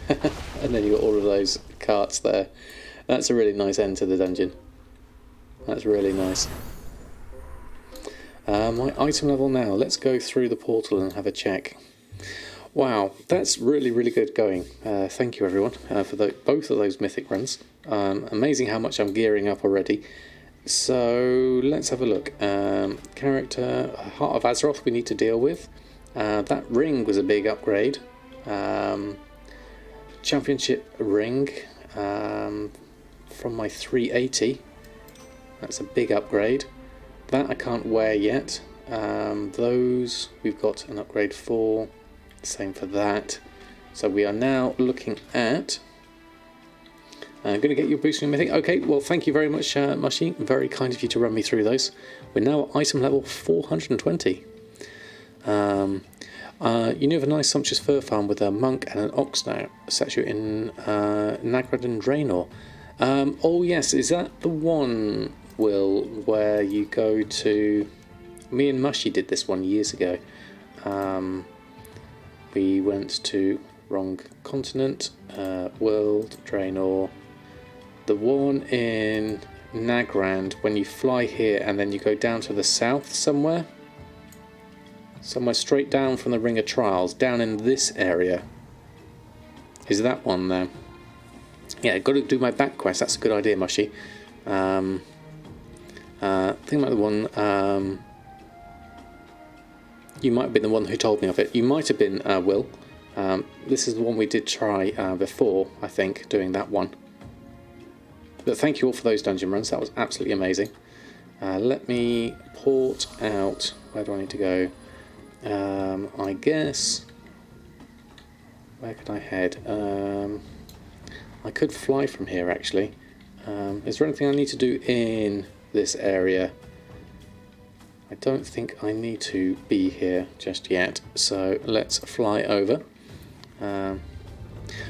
And then you got all of those carts there. That's a really nice end to the dungeon. That's really nice. My item level now. Let's go through the portal and have a check. Wow, that's really, really good going. Thank you, everyone, for both of those mythic runs. Amazing how much I'm gearing up already. So let's have a look. Character, Heart of Azeroth we need to deal with. That ring was a big upgrade. Championship ring from my 380. That's a big upgrade. That I can't wear yet. Those we've got an upgrade for. Same for that. So we are now looking at... I'm going to get your boosting Mythic. Okay, well, thank you very much, Mushy. Very kind of you to run me through those. We're now at item level 420. You know of a nice sumptuous fur farm with a monk and an ox now statue in Nagrad Draenor. Oh yes, is that the one, Will, where you go to... Me and Mushy did this one years ago. We went to wrong continent, world, Draenor. The one in Nagrand, when you fly here and then you go down to the south somewhere. Somewhere straight down from the Ring of Trials, down in this area. Is that one there? Yeah, got to do my back quest. That's a good idea, Mushy. Think about the one... you might have been the one who told me of it. You might have been Will. This is the one we did try before, I think, doing that one. But thank you all for those dungeon runs. That was absolutely amazing. Let me port out. Where do I need to go? I guess... Where could I head? I could fly from here, actually. Is there anything I need to do in this area? I don't think I need to be here just yet, so let's fly over.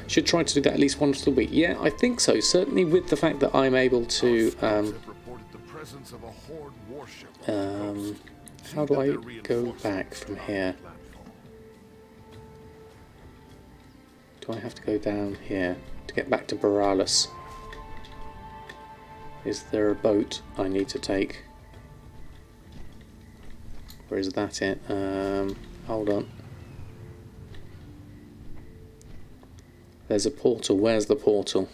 Should try to do that at least once a week. Yeah, I think so. Certainly with the fact that I'm able to... how do I go back from here? Do I have to go down here to get back to Borealis? Is there a boat I need to take? Or is that it? Hold on. There's a portal. Where's the portal?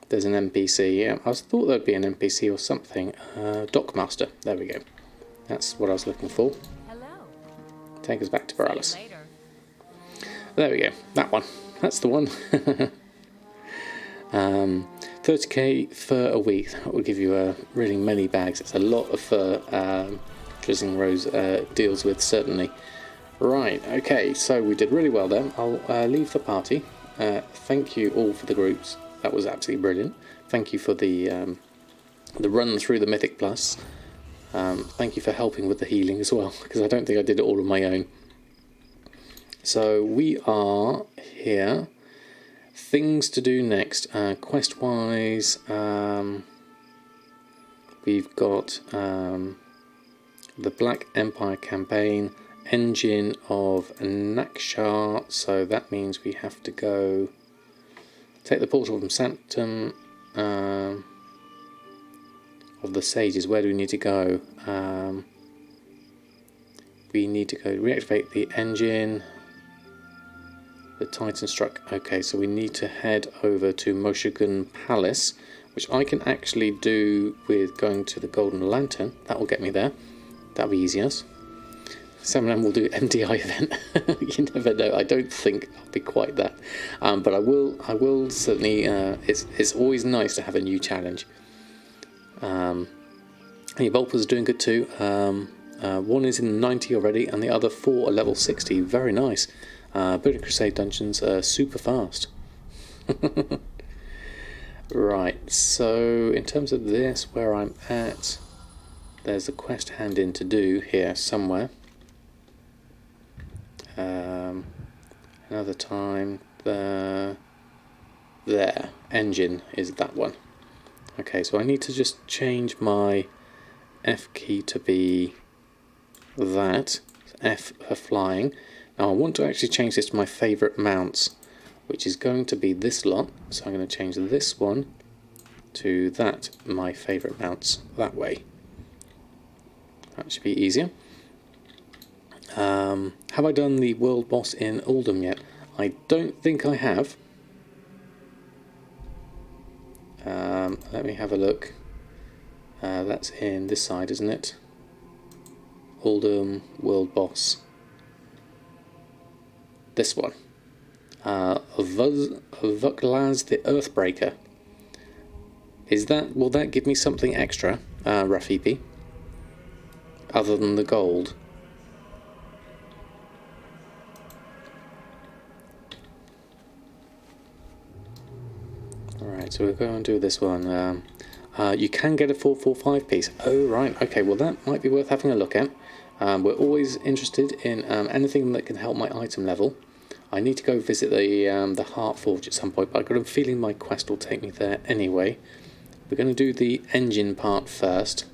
There's an NPC. Yeah, I thought there'd be an NPC or something. Dockmaster. There we go. That's what I was looking for. Hello. Take us back to Borealis. There we go. That one. That's the one. 30k fur a week. That will give you really many bags. It's a lot of fur. Drizzling Rose deals with, certainly. Right, okay, so we did really well then. I'll leave the party. Thank you all for the groups. That was absolutely brilliant. Thank you for the run through the Mythic Plus. Thank you for helping with the healing as well, because I don't think I did it all on my own. So we are here. Things to do next. Quest-wise, we've got the Black Empire campaign, Engine of Nakshar, so that means we have to go take the portal from Sanctum of the Sages. Where do we need to go? We need to go reactivate the engine. The Titan struck. Okay, so we need to head over to Moshogun Palace, which I can actually do with going to the Golden Lantern. That will get me there. That'll be easy enough. Samadan will do MDI event. You never know. I don't think I'll be quite that, but I will certainly. It's always nice to have a new challenge. And your Volpers are doing good too. One is in 90 already, and the other 4 are level 60. Very nice. Burning Crusade dungeons are super fast. Right. So in terms of this, where I'm at. There's a quest hand in to do here somewhere. Another time. There. Engine is that one. Okay, so I need to just change my F key to be that. F for flying. Now I want to actually change this to my favourite mounts. which is going to be this lot. So I'm going to change this one to that, my favourite mounts, that way. That should be easier. Have I done the world boss in Oldham yet? I don't think I have. Let me have a look. That's in this side, isn't it? Oldham world boss. This one. Vuklaz the Earthbreaker. Will that give me something extra, rough EP? Other than the gold? Alright, so we'll go and do this one. You can get a 445 piece. Oh, right, okay, well that might be worth having a look at. We're always interested in anything that can help my item level. I need to go visit the Heart Forge at some point, but I've got a feeling my quest will take me there anyway. We're going to do the engine part first.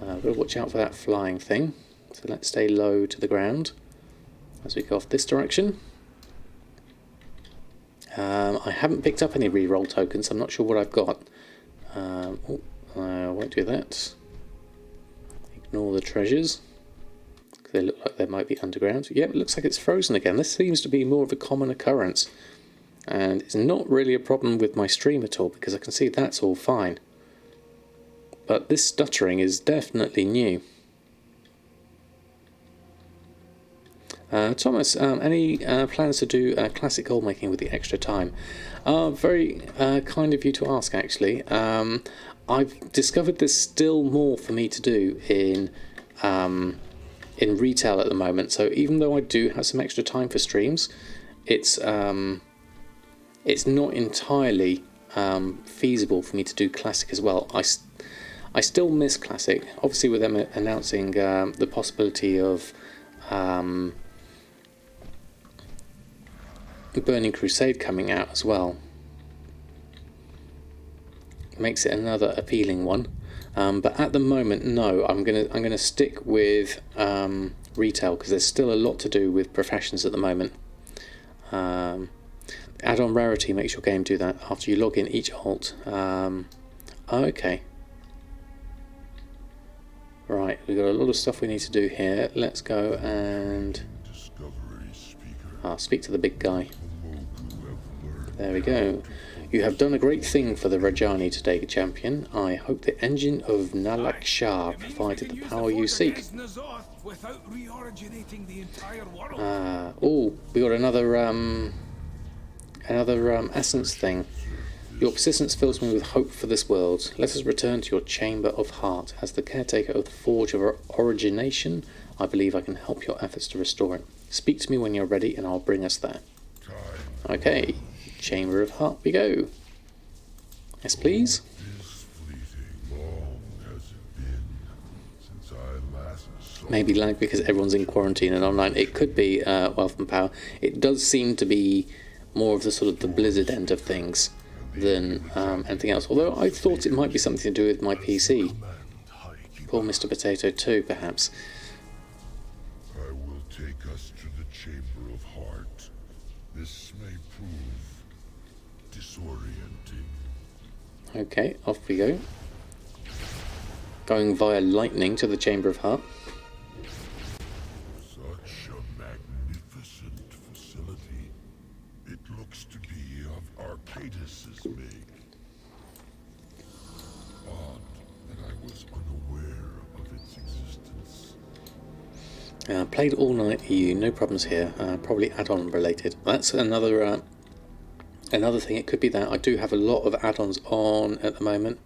We've got to watch out for that flying thing. So let's stay low to the ground as we go off this direction. I haven't picked up any reroll tokens, I'm not sure what I've got. I won't do that. Ignore the treasures. They look like they might be underground. Yeah, it looks like it's frozen again. This seems to be more of a common occurrence. And it's not really a problem with my stream at all, because I can see that's all fine. But this stuttering is definitely new. Thomas, any plans to do classic gold making with the extra time? Very kind of you to ask, actually. I've discovered there's still more for me to do in retail at the moment. So even though I do have some extra time for streams, it's not entirely feasible for me to do classic as well. I still miss classic. Obviously, with them announcing the possibility of Burning Crusade coming out as well, makes it another appealing one. But at the moment, no. I'm gonna stick with retail, because there's still a lot to do with professions at the moment. Add-on rarity makes your game do that after you log in each alt. Okay. Right, we've got a lot of stuff we need to do here. Let's go and speak to the big guy. There we go. You have done a great thing for the Rajani today, champion. I hope the engine of Nalak Shah provided the power you seek. Oh, we got another essence thing. Your persistence fills me with hope for this world. Let us return to your chamber of heart. As the caretaker of the Forge of Origination, I believe I can help your efforts to restore it. Speak to me when you're ready and I'll bring us there. Okay, Chamber of Heart we go. Yes, please. Maybe lag because everyone's in quarantine and online. It could be wealth and power. It does seem to be more of the sort of the Blizzard end of things than anything else. Although I thought it might be something to do with my PC. Poor Mr. Potato 2, perhaps. I will take us to the Chamber of Heart. This may prove disorienting. Okay, off we go. Going via lightning to the Chamber of Heart. Such a magnificent facility. It looks to be of Arcadis' make. Odd that I was unaware of its existence. Played all night EU, no problems here. Probably add-on related. That's another thing. It could be that I do have a lot of add-ons on at the moment.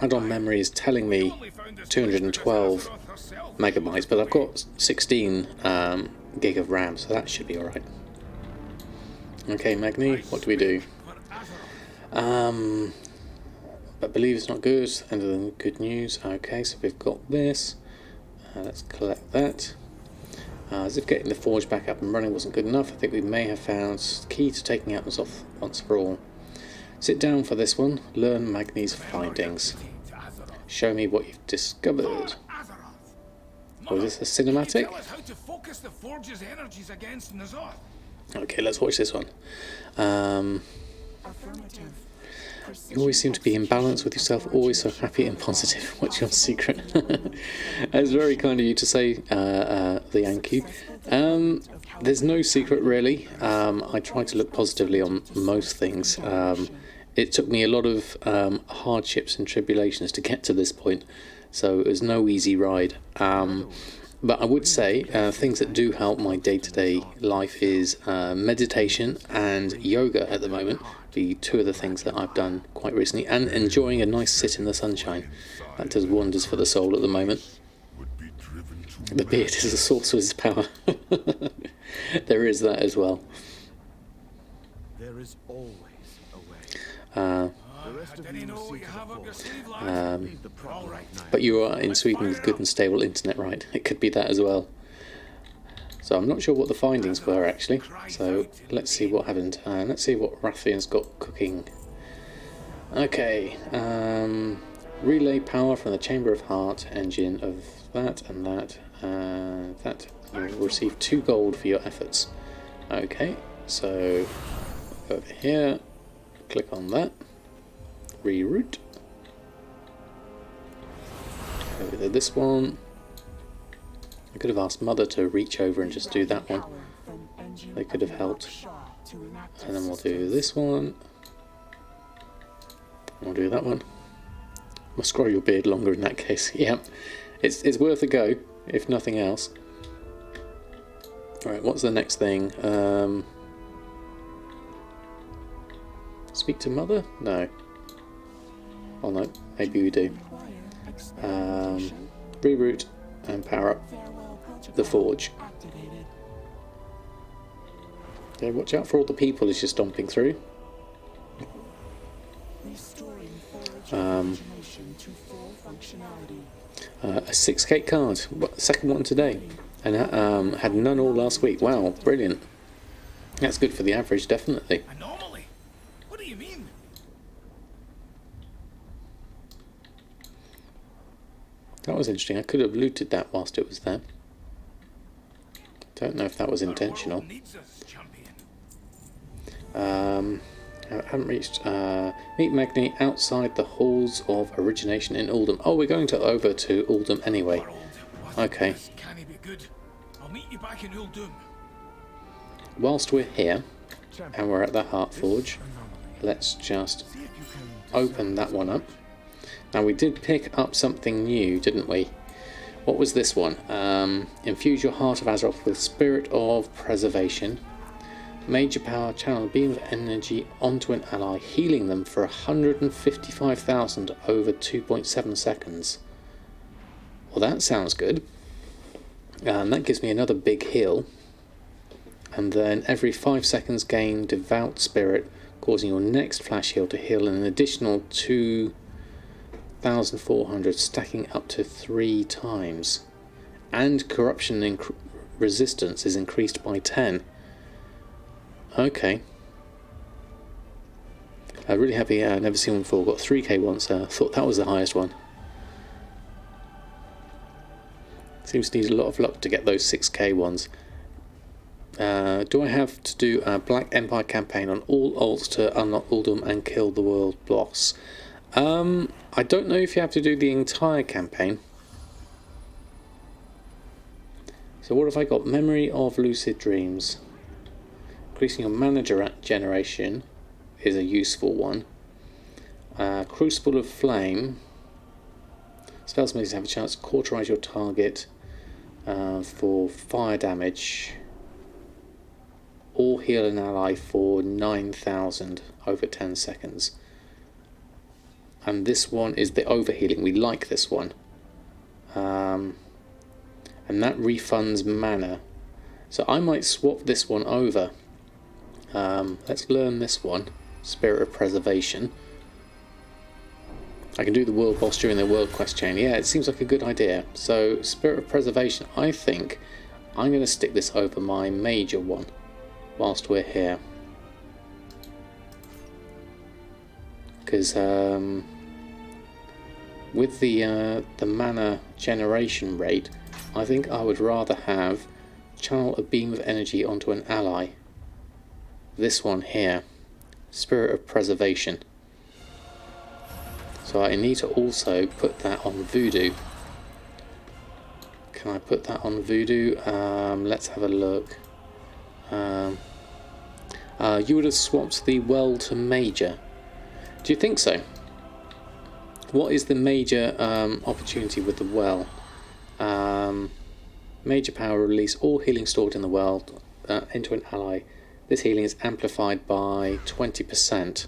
Add-on memory is telling me 212 megabytes, but I've got 16 gig of RAM, so that should be alright. Okay, Magni, what do we do? But believe it's not good. End of the good news. Okay, so we've got this. Let's collect that. As if getting the forge back up and running wasn't good enough, I think we may have found the key to taking out N'Zoth once for all. Sit down for this one. Learn Magni's findings. Show me what you've discovered. Oh, is this a cinematic? Tell us how to focus the forge's energies against N'Zoth. Okay, let's watch this one. Affirmative. You always seem to be in balance with yourself, always so happy and positive. What's your secret? That's very kind of you to say, the Yankee. There's no secret really. I try to look positively on most things. It took me a lot of hardships and tribulations to get to this point, so it was no easy ride. But I would say things that do help my day-to-day life is meditation and yoga at the moment. The two of the things that I've done quite recently, and enjoying a nice sit in the sunshine. That does wonders for the soul at the moment. The beard is a sorcerer's power. There is that as well. There is always a way. The rest of you see to the problem. But you are in Sweden with good and stable internet, right? It could be that as well. So I'm not sure what the findings were actually. So let's see what happened. Let's see what Rathian's got cooking. Okay. Relay power from the Chamber of Heart engine of that and that. That you will receive 2 gold for your efforts. Okay. So over here, click on that. Reroute. Over to this one. I could have asked Mother to reach over and just do that one. They could have helped. And then we'll do this one. We'll do that one. Must grow your beard longer in that case. Yeah, it's worth a go, if nothing else. Alright, what's the next thing? Speak to Mother? No. Oh no, maybe we do. Reroute and power up the forge. Okay, watch out for all the people as you're stomping through. A 6k card, second one today, and had none all last week. Wow, brilliant. That's good for the average, definitely. Anomaly? What do you mean? That was interesting. I could have looted that whilst it was there. Don't know if that was intentional. I haven't reached meet Magni outside the halls of origination in Uldum. Oh, we're going over to Uldum anyway. Okay. Can he be good? I'll meet you back in Uldum. Whilst we're here and we're at the Heart Forge, let's just open that one up. Now we did pick up something new, didn't we? What was this one? Infuse your Heart of Azeroth with Spirit of Preservation. Major power, channel a beam of energy onto an ally, healing them for 155,000 over 2.7 seconds. Well, that sounds good. And that gives me another big heal. And then every 5 seconds gain Devout Spirit, causing your next flash heal to heal an additional 2,400, stacking up to 3 times. And corruption resistance is increased by 10. Okay. I'm really happy. I've never seen one before. Got 3k once. Thought that was the highest one. Seems to need a lot of luck to get those 6k ones. Do I have to do a Black Empire campaign on all alts to unlock Uldum and kill the world boss? I don't know if you have to do the entire campaign. So what have I got? Memory of Lucid Dreams. Increasing your mana generation is a useful one. Crucible of Flame. Spells makes you have a chance to cauterize your target for fire damage, or heal an ally for 9,000 over 10 seconds. And this one is the overhealing. We like this one. And that refunds mana. So I might swap this one over. Let's learn this one. Spirit of Preservation. I can do the world boss during the world quest chain. Yeah, it seems like a good idea. So, Spirit of Preservation, I think I'm going to stick this over my major one whilst we're here. Because with the mana generation rate, I think I would rather have channel a beam of energy onto an ally this one here, Spirit of Preservation. So I need to also put that on Voodoo. Can I put that on Voodoo? Let's have a look. You would have swapped the well to Major. Do you think so? What is the major opportunity with the well? Major power, release all healing stored in the well into an ally. This healing is amplified by 20%.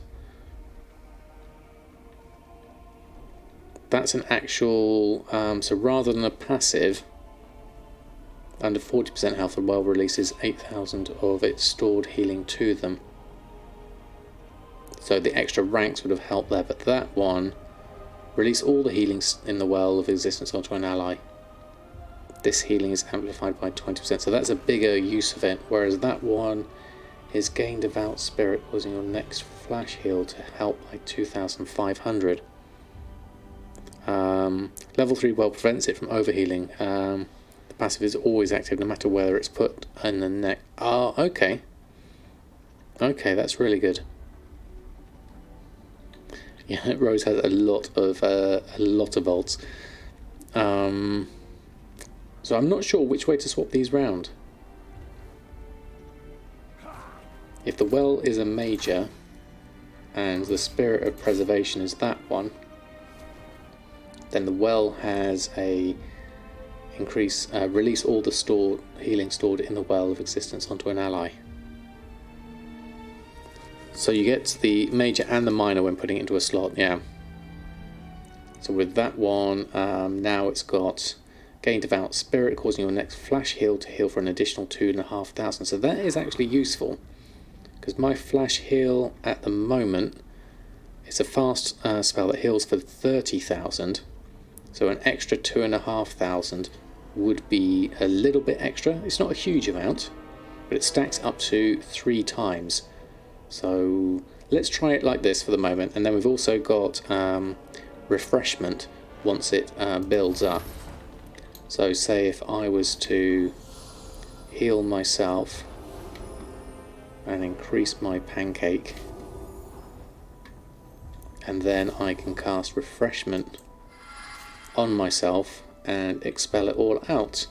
That's an actual, so rather than a passive, under 40% health, the well releases 8,000 of its stored healing to them. So the extra ranks would have helped there, but that one, release all the healings in the well of existence onto an ally. This healing is amplified by 20%, so that's a bigger use of it, whereas that one is gain Devout Spirit, causing your next flash heal to help by 2,500. Level 3 well prevents it from overhealing. The passive is always active no matter whether it's put in the neck. Oh, okay. Okay, that's really good. Yeah, Rose has a lot of ults. So I'm not sure which way to swap these round. If the well is a major and the Spirit of Preservation is that one, then the well has a release all the healing stored in the well of existence onto an ally. So you get the major and the minor when putting it into a slot, yeah. So with that one, now it's got gain Devout Spirit, causing your next flash heal to heal for an additional 2,500. So that is actually useful, because my flash heal at the moment is a fast spell that heals for 30,000. So an extra 2,500 would be a little bit extra. It's not a huge amount, but it stacks up to 3 times. So let's try it like this for the moment, and then we've also got refreshment once it builds up. So say if I was to heal myself and increase my pancake, and then I can cast refreshment on myself and expel it all out.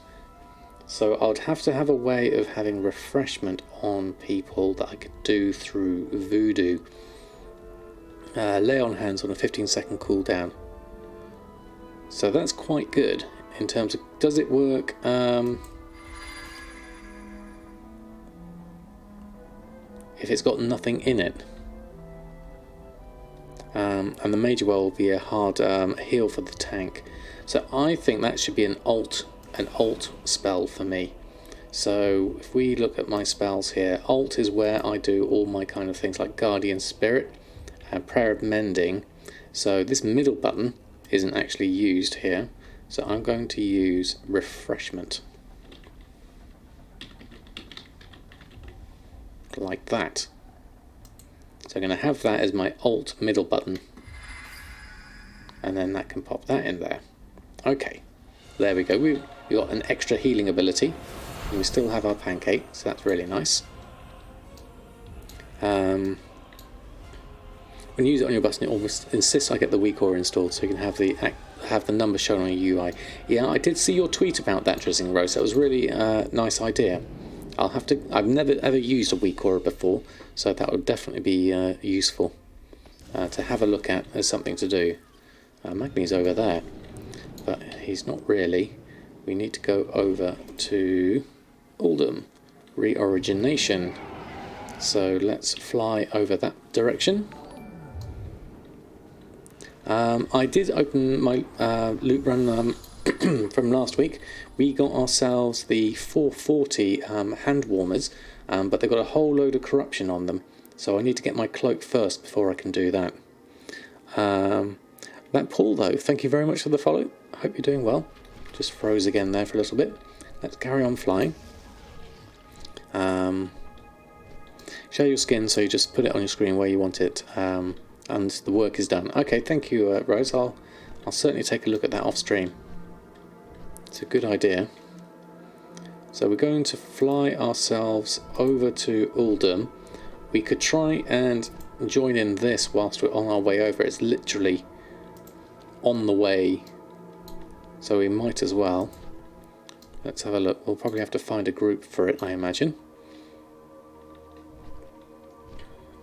So I'd have to have a way of having refreshment on people that I could do through Voodoo. Lay on hands on a 15-second cooldown. So that's quite good in terms of, does it work? If it's got nothing in it. And the major well will be a hard heal for the tank. So I think that should be an alt spell for me. So if we look at my spells here, alt is where I do all my kind of things like Guardian Spirit and Prayer of Mending. So this middle button isn't actually used here. So I'm going to use Refreshment. Like that. So I'm going to have that as my alt middle button. And then that can pop that in there. Okay, there we go. We've got an extra healing ability. And we still have our pancake, so that's really nice. When you use it on your button, it almost insists I get the WeCore installed, so you can have the number shown on your UI. Yeah, I did see your tweet about that, Drizzling Rose. That was really a nice idea. I've never ever used a WeCore before, so that would definitely be useful to have a look at as something to do. Magni's over there, but he's not really. We need to go over to Uldum, Reorigination. So let's fly over that direction. I did open my loot run from last week. We got ourselves the 440 hand warmers, but they've got a whole load of corruption on them. So I need to get my cloak first before I can do that. That Paul, though, thank you very much for the follow. I hope you're doing well. Just froze again there for a little bit. Let's carry on flying. Show your skin, so you just put it on your screen where you want it, and the work is done. Okay, thank you, Rose. I'll certainly take a look at that off stream. It's a good idea. So we're going to fly ourselves over to Uldum, we could try and join in this whilst we're on our way over. It's literally on the way, so we might as well. Let's have a look. We'll probably have to find a group for it, I imagine.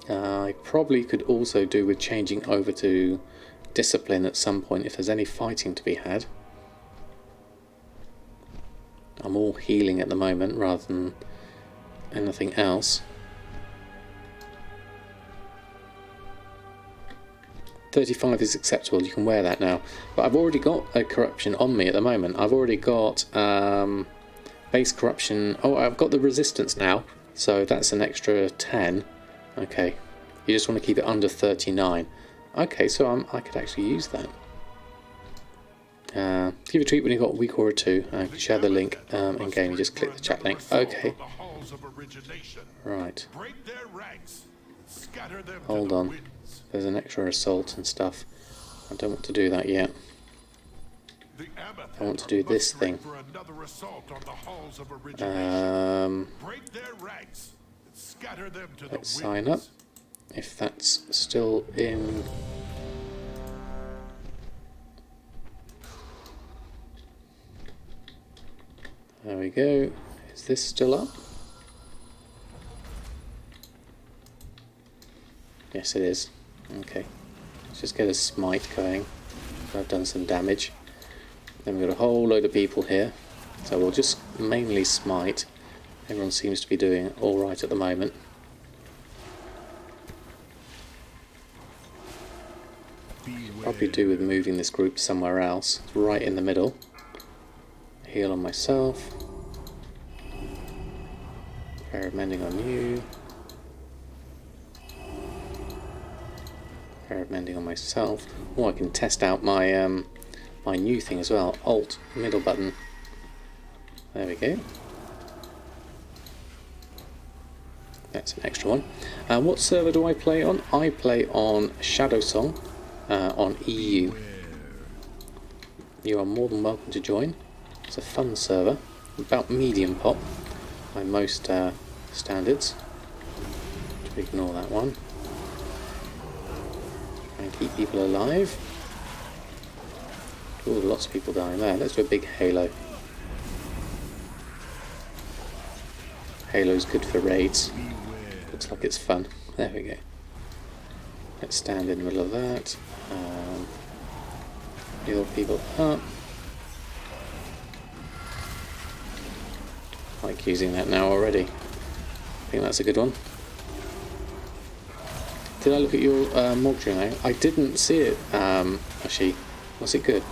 I probably could also do with changing over to discipline at some point if there's any fighting to be had. I'm all healing at the moment rather than anything else. 35 is acceptable, you can wear that now. But I've already got a corruption on me at the moment. I've already got base corruption. Oh, I've got the resistance now, so that's an extra 10. Okay, you just want to keep it under 39. Okay, so I could actually use that. Give a tweet when you've got a week or two. I can share the link in game. You just click the chat link. Okay. Right. Hold on. There's an extra assault and stuff. I don't want to do that yet. I want to do this thing. Let's sign up. If that's still in... There we go. Is this still up? Yes, it is. Okay. Let's just get a smite going. I've done some damage. Then we've got a whole load of people here. So we'll just mainly smite. Everyone seems to be doing alright at the moment. Probably do with moving this group somewhere else. It's right in the middle. Heal on myself. Prayer of Mending on you. Prayer of Mending on myself. Oh, I can test out my my new thing as well. Alt, middle button. There we go. That's an extra one. What server do I play on? I play on Shadow Song on EU. You are more than welcome to join. It's a fun server, about medium pop by most standards. To ignore that one. Try and keep people alive. Oh, lots of people dying there. Let's do a big halo. Halo's good for raids. Looks like it's fun. There we go. Let's stand in the middle of that. Heal people up. I like using that now already. I think that's a good one. Did I look at your Mogdri now? I didn't see it. Actually, was it good?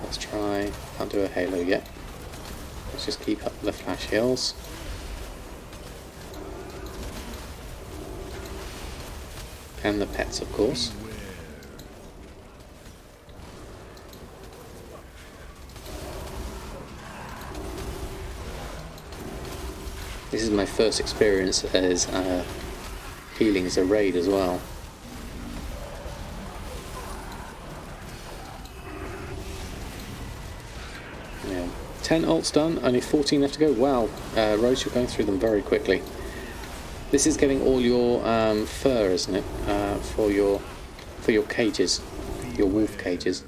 Let's try. Can't do a halo yet. Let's just keep up the flash heals. And the pets, of course. This is my first experience as healing as a raid as well. Yeah. 10 ults done, only 14 left to go. Wow, Rose, you're going through them very quickly. This is getting all your fur, isn't it? For your cages, your wolf cages.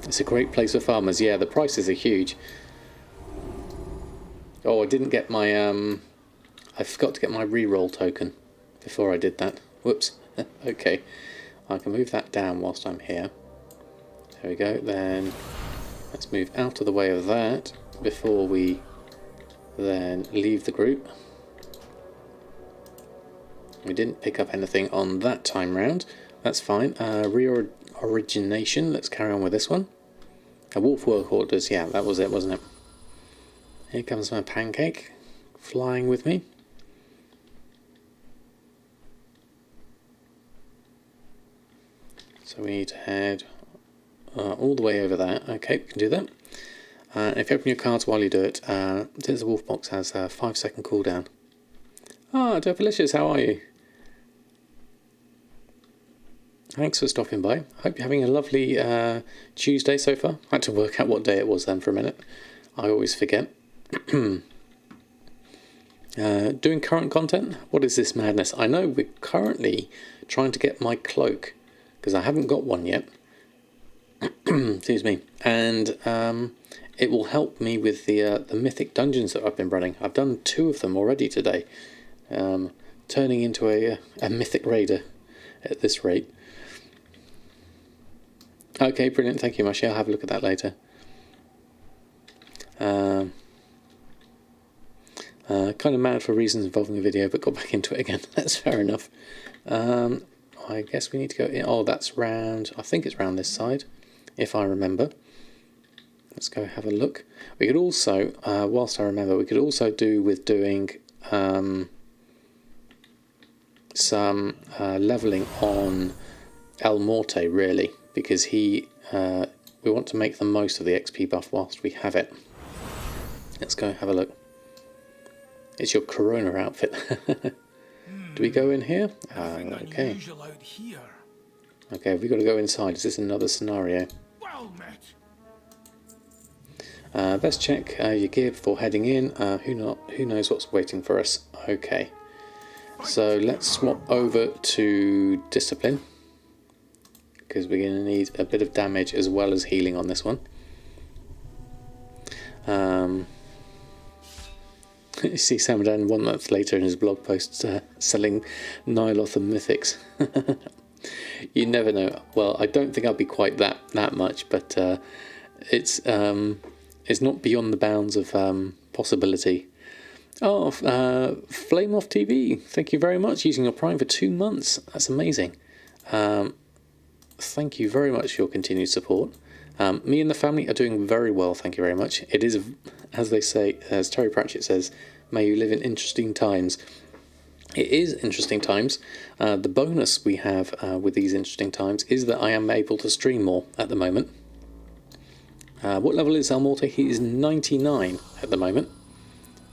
It's a great place for farmers. Yeah, the prices are huge. Oh, I didn't get my I forgot to get my reroll token before I did that. Whoops. Okay, I can move that down whilst I'm here. There we go. Then let's move out of the way of that before we then leave the group. We didn't pick up anything on that time round. That's fine. Reorigination. Let's carry on with this one. A wolf work orders. Yeah, that was it, wasn't it? Here comes my pancake, flying with me. So we need to head all the way over there. Okay, we can do that. If you open your cards while you do it, since the wolf box has a 5-second cooldown. Ah, Derpalicious, how are you? Thanks for stopping by. Hope you're having a lovely Tuesday so far. I had to work out what day it was then for a minute. I always forget. Doing current content? What is this madness? I know we're currently trying to get my cloak, because I haven't got one yet. Excuse me. And it will help me with the mythic dungeons that I've been running. I've done 2 of them already today. Turning into a mythic raider at this rate. Okay, brilliant. Thank you, Mashi. I'll have a look at that later. Kind of mad for reasons involving the video, but got back into it again. That's fair enough. I guess we need to go in. Oh, that's round. I think it's round this side, if I remember. Let's go have a look. We could also, whilst I remember, we could also do with doing some levelling on El Morte, really, because he. We want to make the most of the XP buff whilst we have it. Let's go have a look. It's your Corona outfit. Do we go in here? Okay. Okay, have we got to go inside? Is this another scenario? Well met. Best check your gear before heading in. Who knows what's waiting for us? Okay. So let's swap over to Discipline, because we're going to need a bit of damage as well as healing on this one. You see Samadan 1 month later in his blog post selling Nyloth and Mythics. You never know. Well, I don't think I'll be quite that much, but it's not beyond the bounds of possibility. Oh, Flame Off TV, thank you very much. Using your Prime for 2 months. That's amazing. Thank you very much for your continued support. Me and the family are doing very well, thank you very much. It is, as they say, as Terry Pratchett says, may you live in interesting times. It is interesting times. The bonus we have with these interesting times is that I am able to stream more at the moment. What level is El Morte? He is 99 at the moment.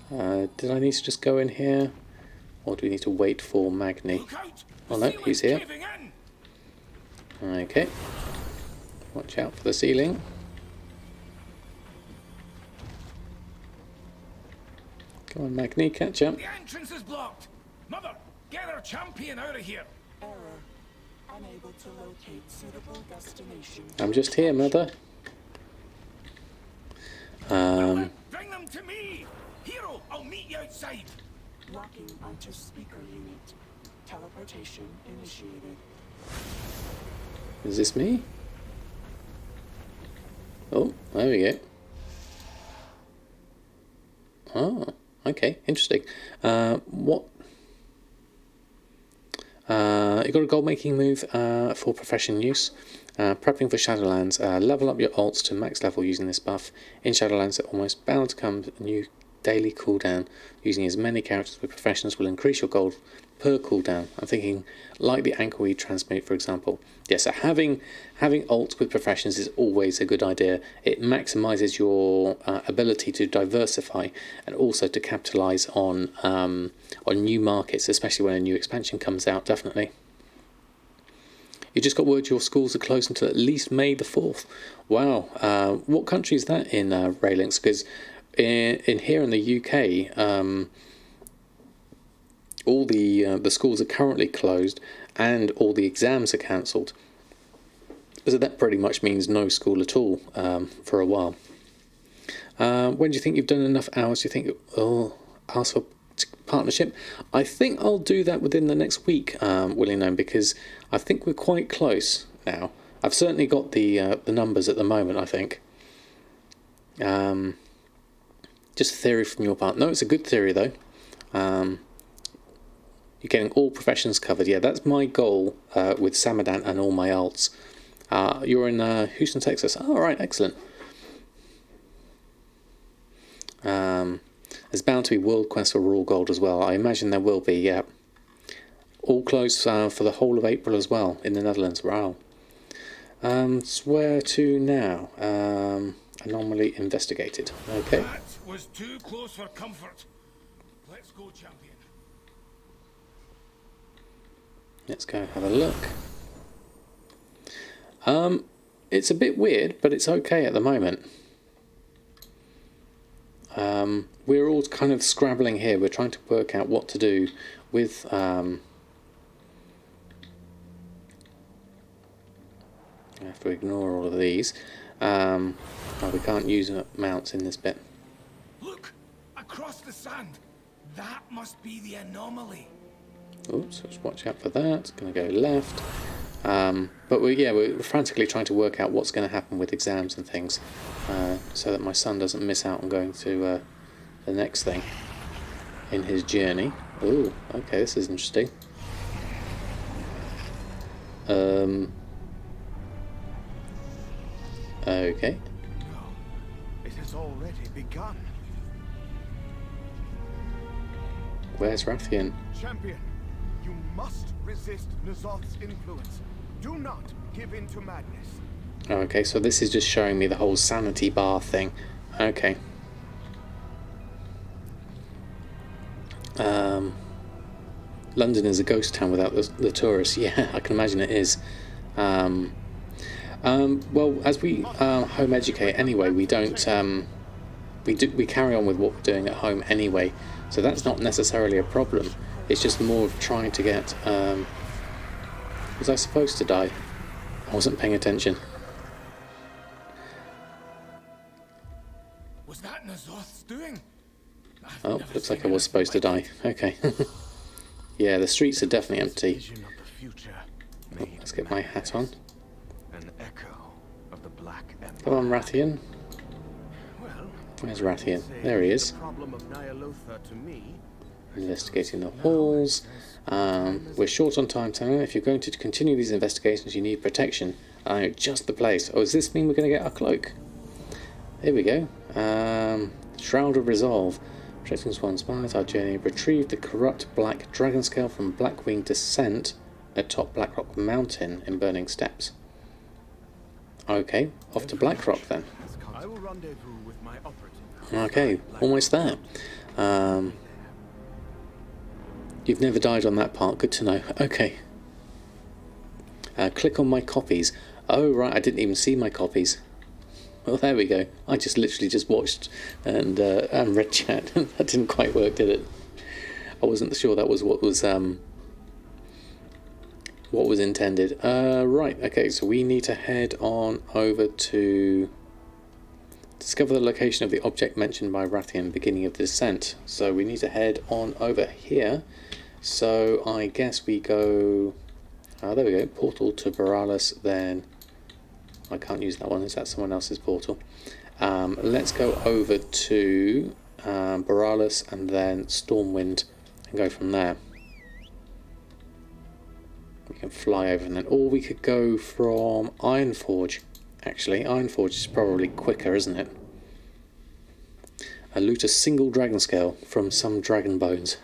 Did I need to just go in here? Or do we need to wait for Magni? Oh no, he's here. Okay. Watch out for the ceiling. Come on, Magni, catch up. The entrance is blocked. Mother, get our champion out of here. Error. Unable to locate suitable destination. I'm just here, Mother. Bring them to me. Hero, I'll meet you outside. Locking onto speaker unit. Teleportation initiated. Is this me? Oh, there we go. Oh, okay, interesting. What? You got a gold making move for profession use. Prepping for Shadowlands. Level up your alts to max level using this buff. In Shadowlands, it almost bound to come a new daily cooldown. Using as many characters with professions will increase your gold per cooldown. I'm thinking like the Anchorweed Transmute, for example. Yeah, so having alts with professions is always a good idea. It maximizes your ability to diversify and also to capitalize on new markets, especially when a new expansion comes out. Definitely. You just got word your schools are closed until at least May the 4th. Wow. What country is that in, Raylinks? Because in here in the UK, all the schools are currently closed and all the exams are cancelled. So that pretty much means no school at all for a while. When do you think you've done enough hours? Do you think you'll ask for partnership? I think I'll do that within the next week, William, because I think we're quite close now. I've certainly got the numbers at the moment, I think. Just a theory from your part. No, it's a good theory, though. You're getting all professions covered. Yeah, that's my goal with Samadan and all my alts. You're in Houston, Texas. Oh, right, excellent. There's bound to be World Quest for Raw Gold as well. I imagine there will be, yeah. All closed for the whole of April as well in the Netherlands. Wow. Where to now? Anomaly investigated. Okay. That was too close for comfort. Let's go, champion. Let's go have a look. It's a bit weird, but it's okay at the moment. we're all kind of scrabbling here. We're trying to work out what to do with I have to ignore all of these. Oh, we can't use mounts in this bit. Look! Across the sand! That must be the anomaly. Oops, let's watch out for that. It's going to go left. But we're frantically trying to work out what's going to happen with exams and things, so that my son doesn't miss out on going to the next thing in his journey. Ooh, okay, this is interesting. Okay. No, it has already begun. Where's Rathian? Champion, you must resist N'Zoth's influence. Do not give in to madness. Oh, okay, so this is just showing me the whole sanity bar thing. Okay. London is a ghost town without the tourists. Yeah, I can imagine it is. Well, as we home educate anyway, we don't. We carry on with what we're doing at home anyway, so that's not necessarily a problem. It's just more of trying to get. Was I supposed to die? I wasn't paying attention. Was that N'Zoth's doing? Oh, looks like I was supposed to die. Okay. Yeah, the streets are definitely empty. Vision of the future. Oh, let's get my hat on. An echo of the Black Empire. Come on, Rathian. Well, Where's Rathian? There he is. the problem of Nyalotha to me. Investigating the halls. We're short on time, Tanner. If you're going to continue these investigations, you need protection. Just the place. Oh, does this mean we're going to get our cloak? Here we go. Shroud of Resolve. Protecting Swan Spies, our journey. Retrieve the corrupt black dragon scale from Blackwing Descent atop Blackrock Mountain in Burning Steppes. Okay, off to Blackrock then. I will rendezvous with my operative. Okay, almost there. You've never died on that part, good to know. Okay. Click on my copies. Oh right, I didn't even see my copies. Well, there we go. I just literally just watched and read chat. That didn't quite work, did it? I wasn't sure that was what was intended. Right, okay, so we need to head on over to discover the location of the object mentioned by Rathian beginning of the descent. So we need to head on over here. So I guess we go... there we go, portal to Borealis, then... I can't use that one, is that someone else's portal? Let's go over to Borealis and then Stormwind and go from there. We can fly over and then... Or we could go from Ironforge. Actually, Ironforge is probably quicker, isn't it? Loot a single dragon scale from some dragon bones.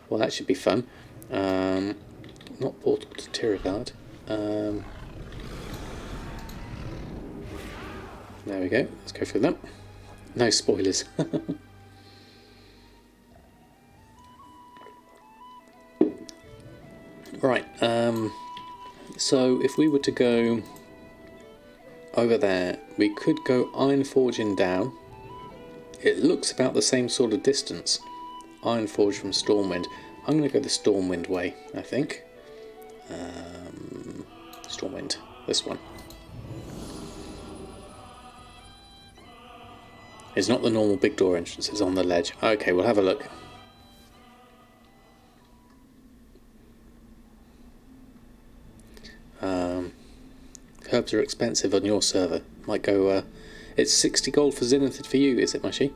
Well, that should be fun. Not portal to Tiragard. There we go. Let's go through them. No spoilers. Right. So if we were to go over there, we could go Ironforge and down. It looks about the same sort of distance. Ironforge from Stormwind. I'm going to go the Stormwind way, I think. Stormwind. This one. It's not the normal big door entrance, it's on the ledge. Okay, we'll have a look. Herbs are expensive on your server. Might go... it's 60 gold for Zenithid for you, is it, Mushy?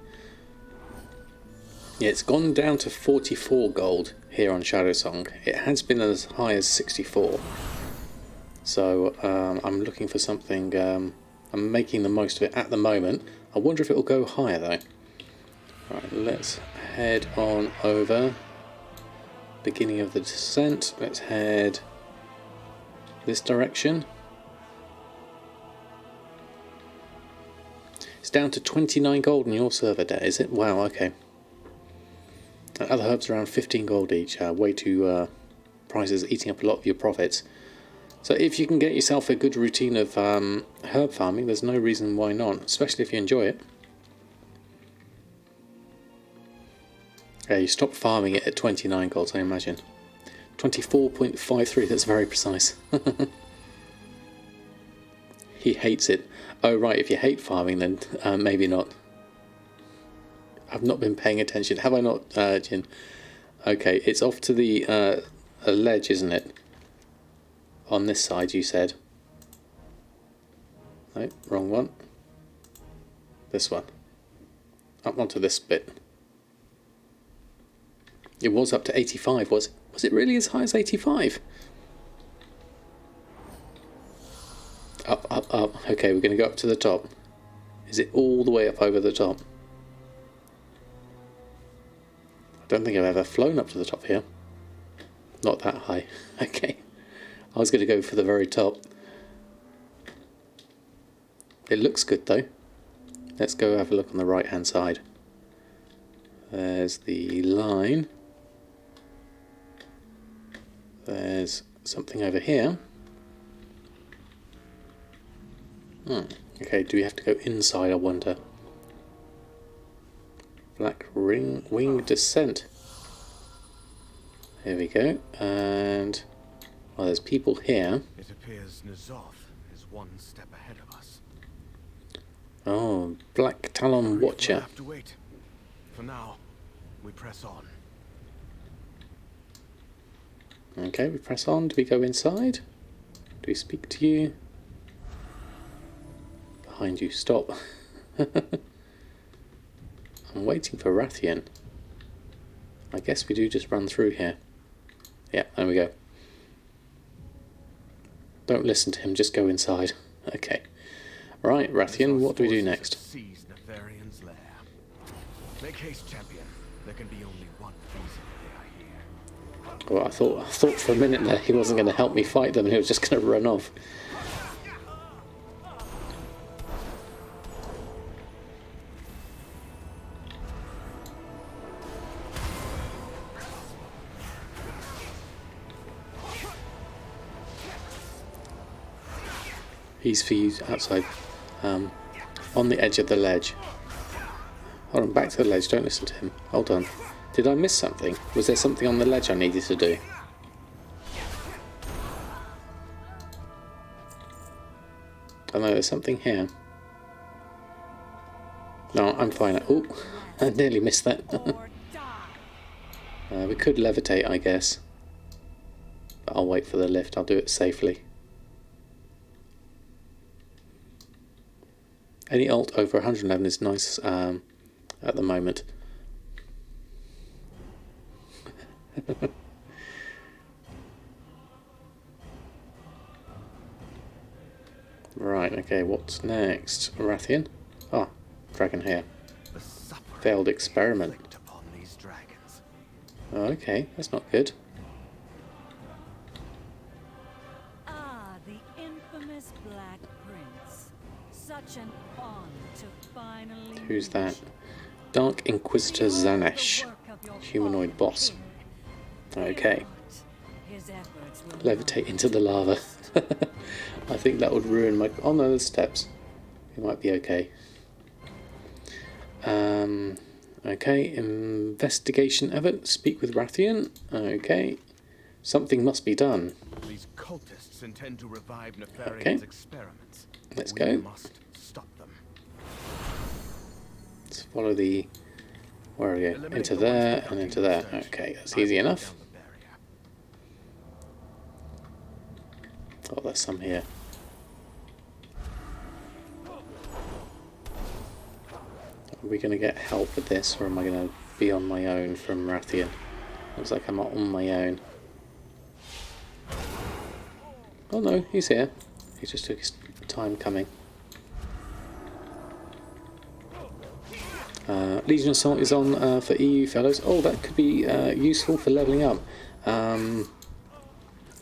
Yeah, it's gone down to 44 gold here on Shadowsong. It has been as high as 64. So I'm looking for something... I'm making the most of it at the moment. I wonder if it will go higher though. Right, let's head on over. Beginning of the descent. Let's head this direction. It's down to 29 gold in your server there, is it? Wow, okay. Other herbs around 15 gold each. Way too prices eating up a lot of your profits. So if you can get yourself a good routine of herb farming, there's no reason why not, especially if you enjoy it. Yeah, you stopped farming it at 29 gold, I imagine. 24.53, that's very precise. He hates it. Oh right, if you hate farming then maybe not. I've not been paying attention. Have I not, Jin? Okay, it's off to the a ledge, isn't it? On this side, you said. No, wrong one. This one. Up onto this bit. It was up to 85, was it really as high as 85? Up, up, up. Okay, we're going to go up to the top. Is it all the way up over the top? I don't think I've ever flown up to the top here. Not that high. Okay. I was going to go for the very top. It looks good though. Let's go have a look on the right hand side. There's the line. There's something over here. Okay, do we have to go inside, I wonder? Black wing descent. Here we go. And well, there's people here. It appears N'Zoth is one step ahead of us. Oh, Black Talon We'll Watcher. have to wait. For now, we press on. Okay, we press on. Do we go inside? Do we speak to you? Behind you, stop. I'm waiting for Rathian. I guess we do just run through here. Yeah, there we go. Don't listen to him, just go inside. Okay. Right, Rathian, what do we do next? Seize Nefarian's lair. Make haste, champion. There can be only one reason they are here. Well, I thought for a minute there he wasn't going to help me fight them and he was just going to run off. He's for you outside, on the edge of the ledge. Hold on, back to the ledge, don't listen to him. Hold on. Did I miss something? Was there something on the ledge I needed to do? Oh no, there's something here. No, I'm fine. Oh, I nearly missed that. We could levitate, I guess. But I'll wait for the lift, I'll do it safely. Any ult over 111 is nice at the moment. Right, okay, what's next? Rathian? Ah, dragon here. Failed experiment. Upon these dragons. Oh, okay, that's not good. Ah, the infamous Black Prince. Such an honor to finally. Who's that? Dark Inquisitor Zanesh, humanoid boss. Okay. Levitate into the lava. I think that would ruin my... Oh no, there's steps. We might be okay. Okay, investigation evidence. Speak with Rathian. Okay. Something must be done. These cultists intend to revive Nefarian's experiments. Let's We go. must stop them. Let's follow the... Where are we going? Into there and into there. Okay, that's easy enough. Oh, there's some here. Are we going to get help with this, or am I going to be on my own from Rathian? Looks like I'm on my own. Oh no, he's here. He just took his time coming. Legion Assault is on for EU fellows. Oh, that could be useful for levelling up.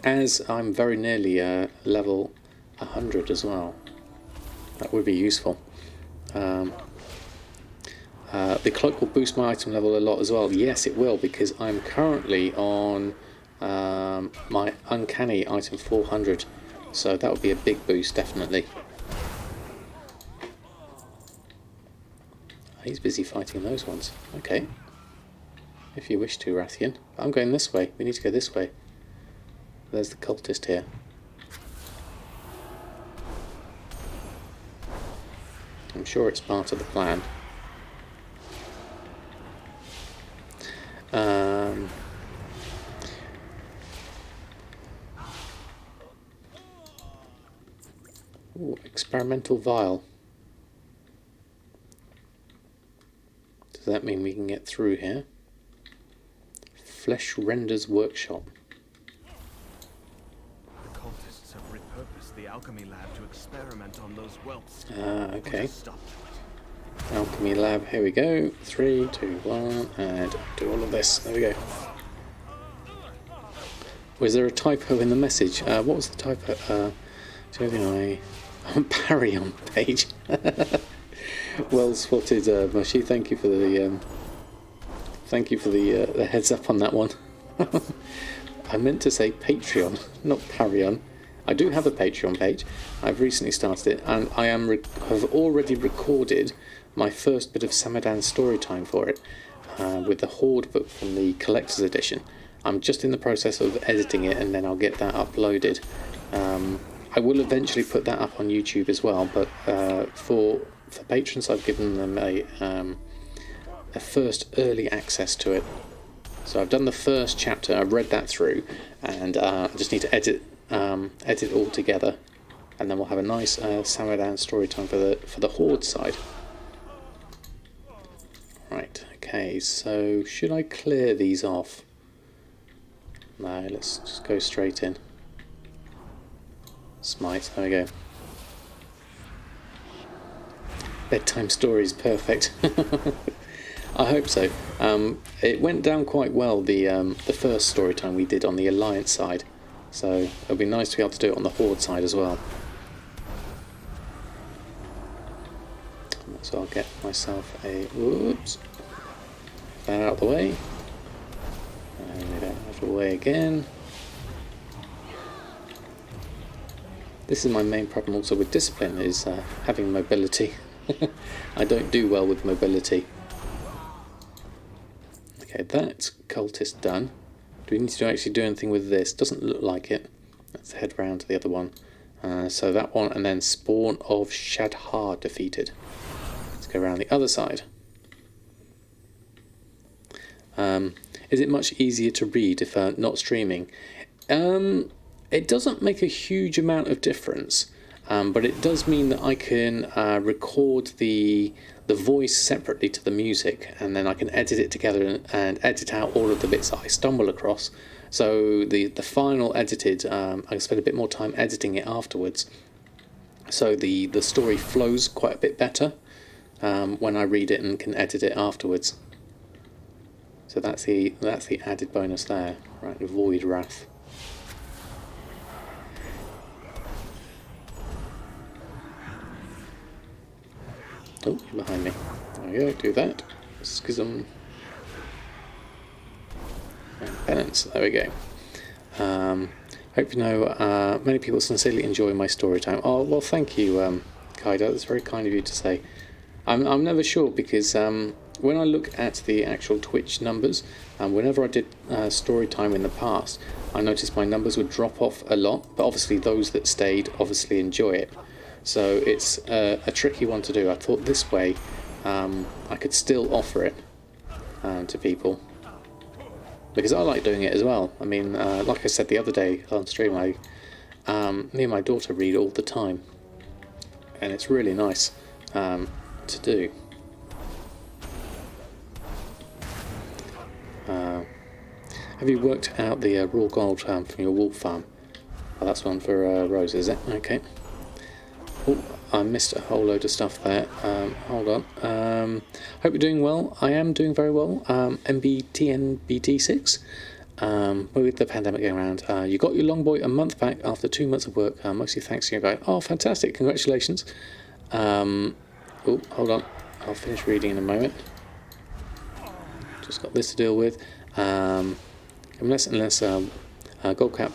As I'm very nearly level 100 as well. That would be useful. The cloak will boost my item level a lot as well. Yes, it will, because I'm currently on my uncanny item 400. So that would be a big boost, definitely. He's busy fighting those ones. Okay. if you wish to, Rathian. I'm going this way. We need to go this way. There's the cultist here. I'm sure it's part of the plan. Ooh, experimental vial. Does that mean we can get through here? Flesh Render's Workshop. The cultists have repurposed the alchemy lab to experiment on those whelps. Okay. Alchemy lab, here we go. 3, 2, 1, and do all of this. There we go. Was there a typo in the message? What was the typo? Parry on page. Well spotted, Mushy. Thank you for the the heads up on that one. I meant to say Patreon, not Parry-on. I do have a Patreon page. I've recently started it, and I have already recorded my first bit of Samadan story time for it, with the Horde book from the collector's edition. I'm just in the process of editing it, and then I'll get that uploaded. I will eventually put that up on YouTube as well, but for patrons, I've given them a first early access to it. So I've done the first chapter, I've read that through, and I just need to edit it all together, and then we'll have a nice Samadan story time for the Horde side. Right, okay, so should I clear these off? No, let's just go straight in. Smite, there we go. Bedtime stories, perfect. I hope so. It went down quite well, the first story time we did on the Alliance side, so it'll be nice to be able to do it on the Horde side as well. So I'll get myself a... whoops. That out of the way. And we don't have to way again. This is my main problem also with discipline, is having mobility. I don't do well with mobility. Okay, that's cultist done. Do we need to actually do anything with this? Doesn't look like it. Let's head round to the other one. So that one, and then Spawn of Shadhar defeated. Let's go around the other side. Is it much easier to read if not streaming? It doesn't make a huge amount of difference, but it does mean that I can record the voice separately to the music, and then I can edit it together and edit out all of the bits that I stumble across. So the final edited, I can spend a bit more time editing it afterwards. So the story flows quite a bit better when I read it and can edit it afterwards. So that's the added bonus there. Right, Void Wrath. Oh, you're behind me. There we go, do that. Schism. And penance, there we go. Hope you know, many people sincerely enjoy my story time. Oh, well, thank you, Kaido. That's very kind of you to say. I'm never sure, because when I look at the actual Twitch numbers, whenever I did story time in the past, I noticed my numbers would drop off a lot, but obviously those that stayed obviously enjoy it. So it's a tricky one to do. I thought this way I could still offer it to people, because I like doing it as well. I mean, like I said the other day on stream, me and my daughter read all the time, and it's really nice to do. Have you worked out the raw gold from your wolf farm? Oh, that's one for Rose, is it? Okay. Oh, I missed a whole load of stuff there. Hold on. Hope you're doing well. I am doing very well. MBTNBT6. With the pandemic going around, you got your long boy a month back after 2 months of work. Mostly thanks to you guys. Oh, fantastic! Congratulations. Oh, hold on. I'll finish reading in a moment. Just got this to deal with. Less and less gold cap.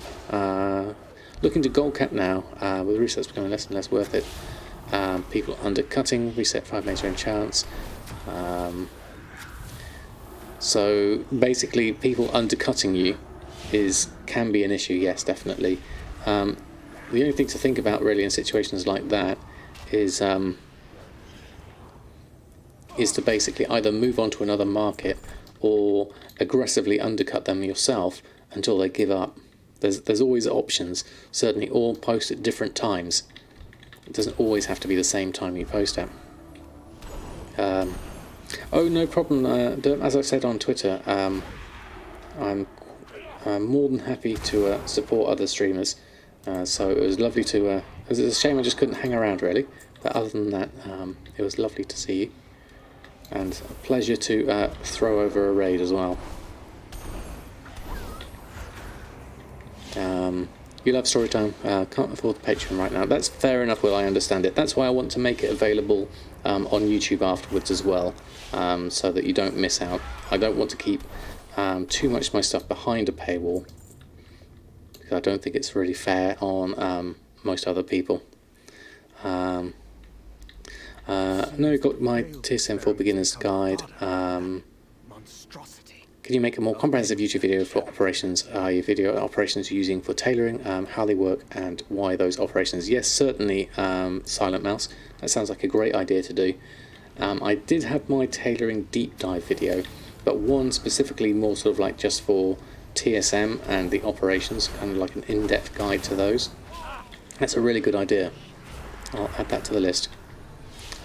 Looking to gold cap now, with resets becoming less and less worth it. People undercutting, reset 5 major enchants. So basically, people undercutting you can be an issue. Yes, definitely. The only thing to think about really in situations like that is to basically either move on to another market or aggressively undercut them yourself until they give up. There's always options, certainly, or post at different times. It doesn't always have to be the same time you post at. Oh, no problem. As I said on Twitter, I'm more than happy to support other streamers. So it was lovely to. It was a shame I just couldn't hang around really. But other than that, it was lovely to see you, and a pleasure to throw over a raid as well. You love Storytime, can't afford the Patreon right now. That's fair enough, Will, I understand it. That's why I want to make it available on YouTube afterwards as well, so that you don't miss out. I don't want to keep too much of my stuff behind a paywall, because I don't think it's really fair on most other people. No, you've got my TSM for Beginners guide. Can you make a more comprehensive YouTube video for operations? Your video operations you're using for tailoring, how they work, and why those operations? Yes, certainly, Silent Mouse. That sounds like a great idea to do. I did have my tailoring deep dive video, but one specifically more sort of like just for TSM and the operations, kind of like an in-depth guide to those. That's a really good idea. I'll add that to the list.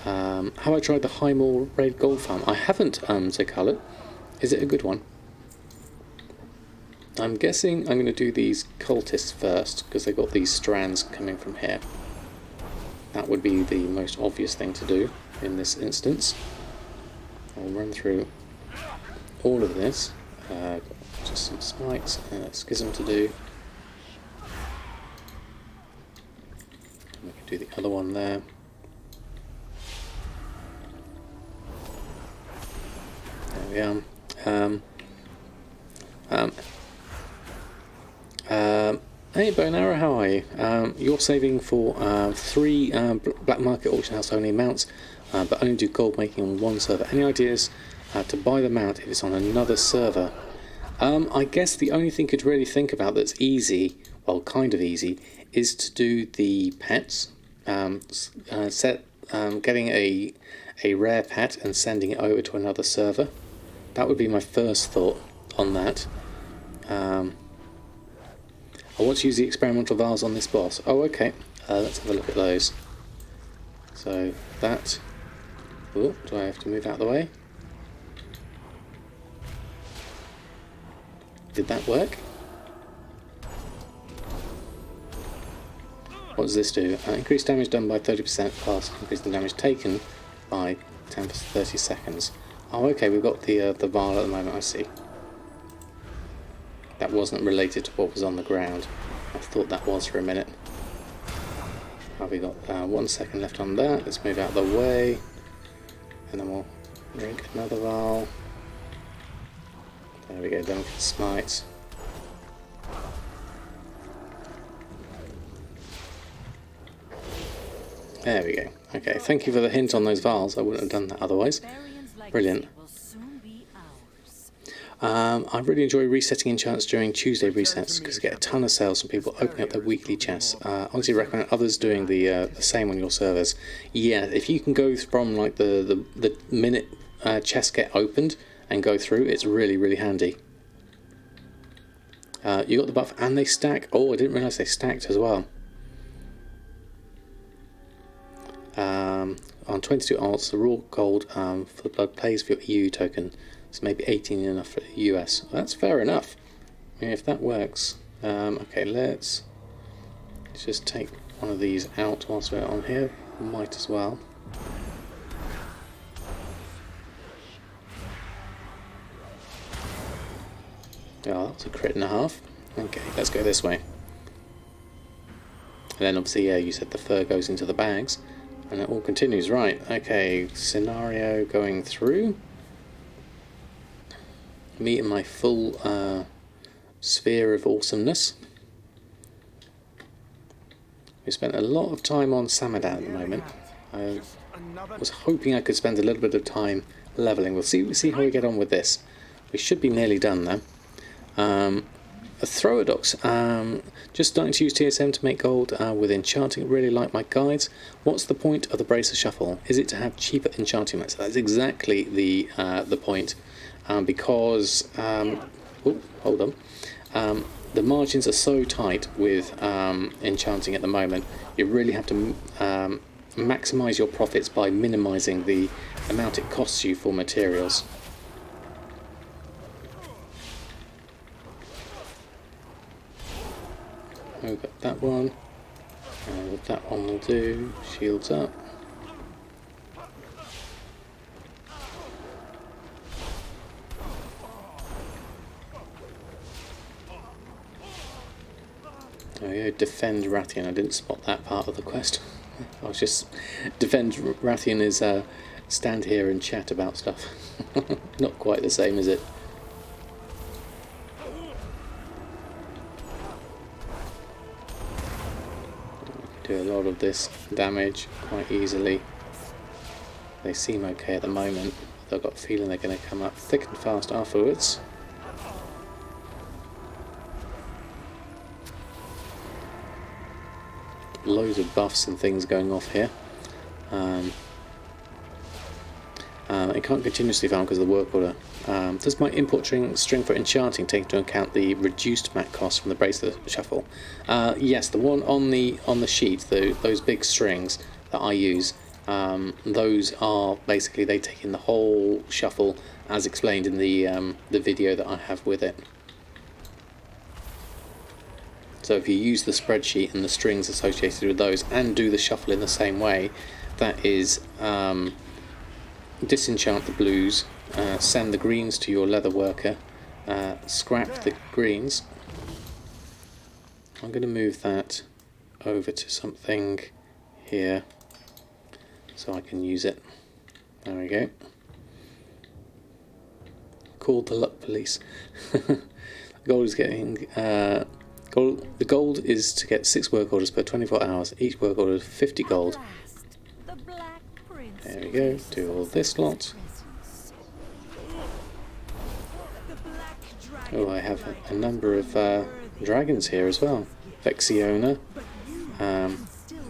Have I tried the Highmoor Raid Gold Farm? I haven't, Zekalit. Is it a good one? I'm guessing I'm going to do these cultists first, because they've got these strands coming from here. That would be the most obvious thing to do in this instance. I'll run through all of this. Just some spikes and a schism to do. We can do the other one there. There we are. Hey Bone Arrow, how are you? You're saving for 3 black market auction house only mounts, but only do gold making on one server. Any ideas to buy the mount if it's on another server? I guess the only thing you'd really think about that's easy, well, kind of easy, is to do the pets. Getting a rare pet and sending it over to another server. That would be my first thought on that. I want to use the experimental vials on this boss. Oh, okay. Let's have a look at those. So that. Oh, do I have to move out of the way? Did that work? What does this do? Increased damage done by 30% plus increase the damage taken by 10 for 30 seconds. Oh, okay, we've got the vial at the moment, I see. That wasn't related to what was on the ground. I thought that was for a minute. Oh, we got 1 second left on that. Let's move out of the way. And then we'll drink another vial. There we go, then we can smite. There we go. Okay, thank you for the hint on those vials. I wouldn't have done that otherwise. Brilliant. I really enjoy resetting enchants during Tuesday resets because I get a ton of sales from people opening up their weekly chests. Honestly, recommend others doing the same on your servers. Yeah, if you can go from like the minute chests get opened and go through, it's really, really handy. You got the buff and they stack. Oh, I didn't realise they stacked as well. On 22 alts, the raw gold for the blood plays for your EU token. It's maybe 18 enough for the US. That's fair enough. I mean, if that works. Okay, let's just take one of these out whilst we're on here. Might as well. Oh, that's a crit and a half. Okay, let's go this way. And then obviously, yeah, you said the fur goes into the bags. And it all continues. Right, okay, scenario going through. Me and my full sphere of awesomeness. We spent a lot of time on Samadan at the moment. I was hoping I could spend a little bit of time leveling. We'll see how we get on with this. We should be nearly done though. A thrower docks. Just starting to use TSM to make gold with enchanting. Really like my guides. What's the point of the bracer shuffle? Is it to have cheaper enchanting mats? That's exactly the point. Because hold on. The margins are so tight with enchanting at the moment. You really have to maximise your profits by minimising the amount it costs you for materials. We've got that one, and that one will do. Shields up. There we go, defend Rathian. I didn't spot that part of the quest. I was just... defend Rathian is stand here and chat about stuff. Not quite the same, is it? Do a lot of this damage quite easily. They seem okay at the moment, but I've got a feeling they're going to come up thick and fast afterwards. Loads of buffs and things going off here. I can't continuously farm because of the work order. Does my import string for enchanting take into account the reduced mat cost from the bracer shuffle? Yes, the one on the sheet, those big strings that I use, those are basically, they take in the whole shuffle as explained in the video that I have with it. So if you use the spreadsheet and the strings associated with those and do the shuffle in the same way, that is disenchant the blues, send the greens to your leather worker, scrap the greens. I'm going to move that over to something here so I can use it. There we go. Called the luck police. Gold is getting... the gold is to get 6 work orders per 24 hours. Each work order is 50 gold. There we go. Do all this lot. Oh, I have a number of dragons here as well. Vexiona,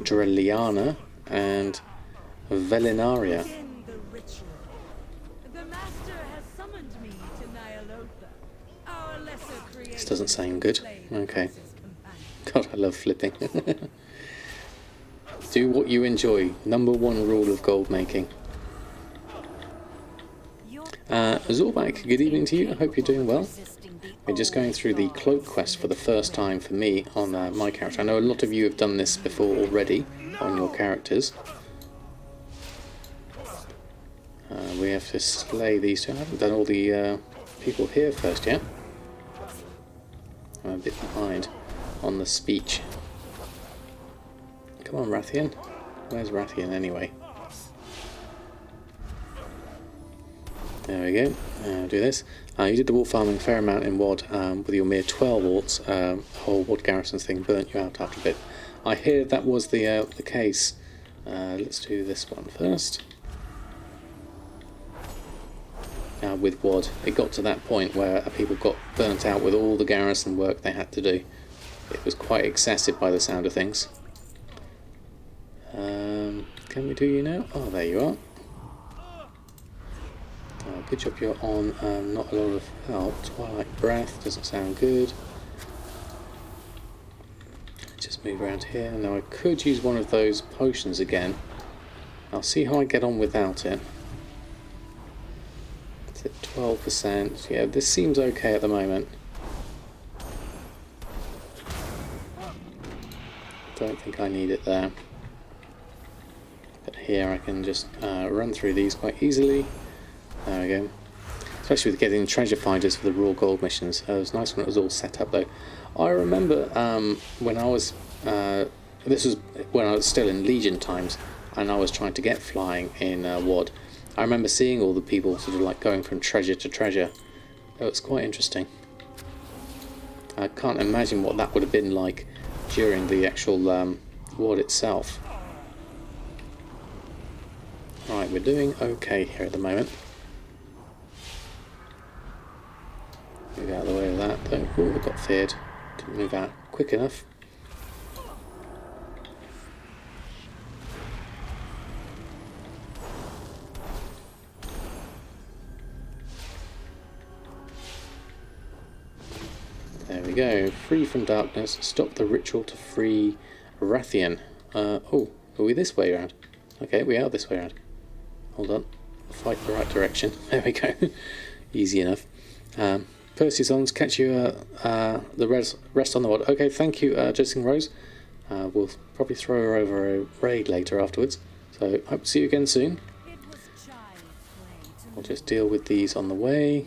Drelliana, and Velinaria. This doesn't sound good. Okay. God, I love flipping. Do what you enjoy. Number 1 rule of gold making. Zorbak, good evening to you. I hope you're doing well. We're just going through the Cloak quest for the first time for me on my character. I know a lot of you have done this before already on your characters. We have to slay these two. I haven't done all the people here first yet. I'm a bit behind on the speech. Come on, Rathian. Where's Rathian anyway? There we go. Do this. You did the wall farming a fair amount in WoD with your mere 12 warts. Whole WoD garrisons thing burnt you out after a bit. I hear that was the case. Let's do this one first. With WoD, it got to that point where people got burnt out with all the garrison work they had to do. It was quite excessive by the sound of things. Can we do you now? Oh, there you are. Good job you're on not a lot of help. Twilight Breath doesn't sound good. Just move around here. Now I could use one of those potions again. I'll see how I get on without it. It's at 12%. Yeah, this seems okay at the moment. Don't think I need it there. But here I can just run through these quite easily. There we go. Especially with getting treasure finders for the raw gold missions. It was nice when it was all set up though. I remember when I was... this was when I was still in Legion times and I was trying to get flying in WoD. I remember seeing all the people sort of like going from treasure to treasure. It was quite interesting. I can't imagine what that would have been like during the actual WoD itself. Right, we're doing okay here at the moment. Oh, I got feared. Didn't move out quick enough. There we go. Free from darkness. Stop the ritual to free Rathian. Oh, are we this way around? Okay, we are this way around. Hold on. Fight the right direction. There we go. Easy enough. Perseusons, catch you the rest on the wad. Okay, thank you, Jessing Rose. We'll probably throw her over a raid later afterwards. So hope to see you again soon. We'll just deal with these on the way.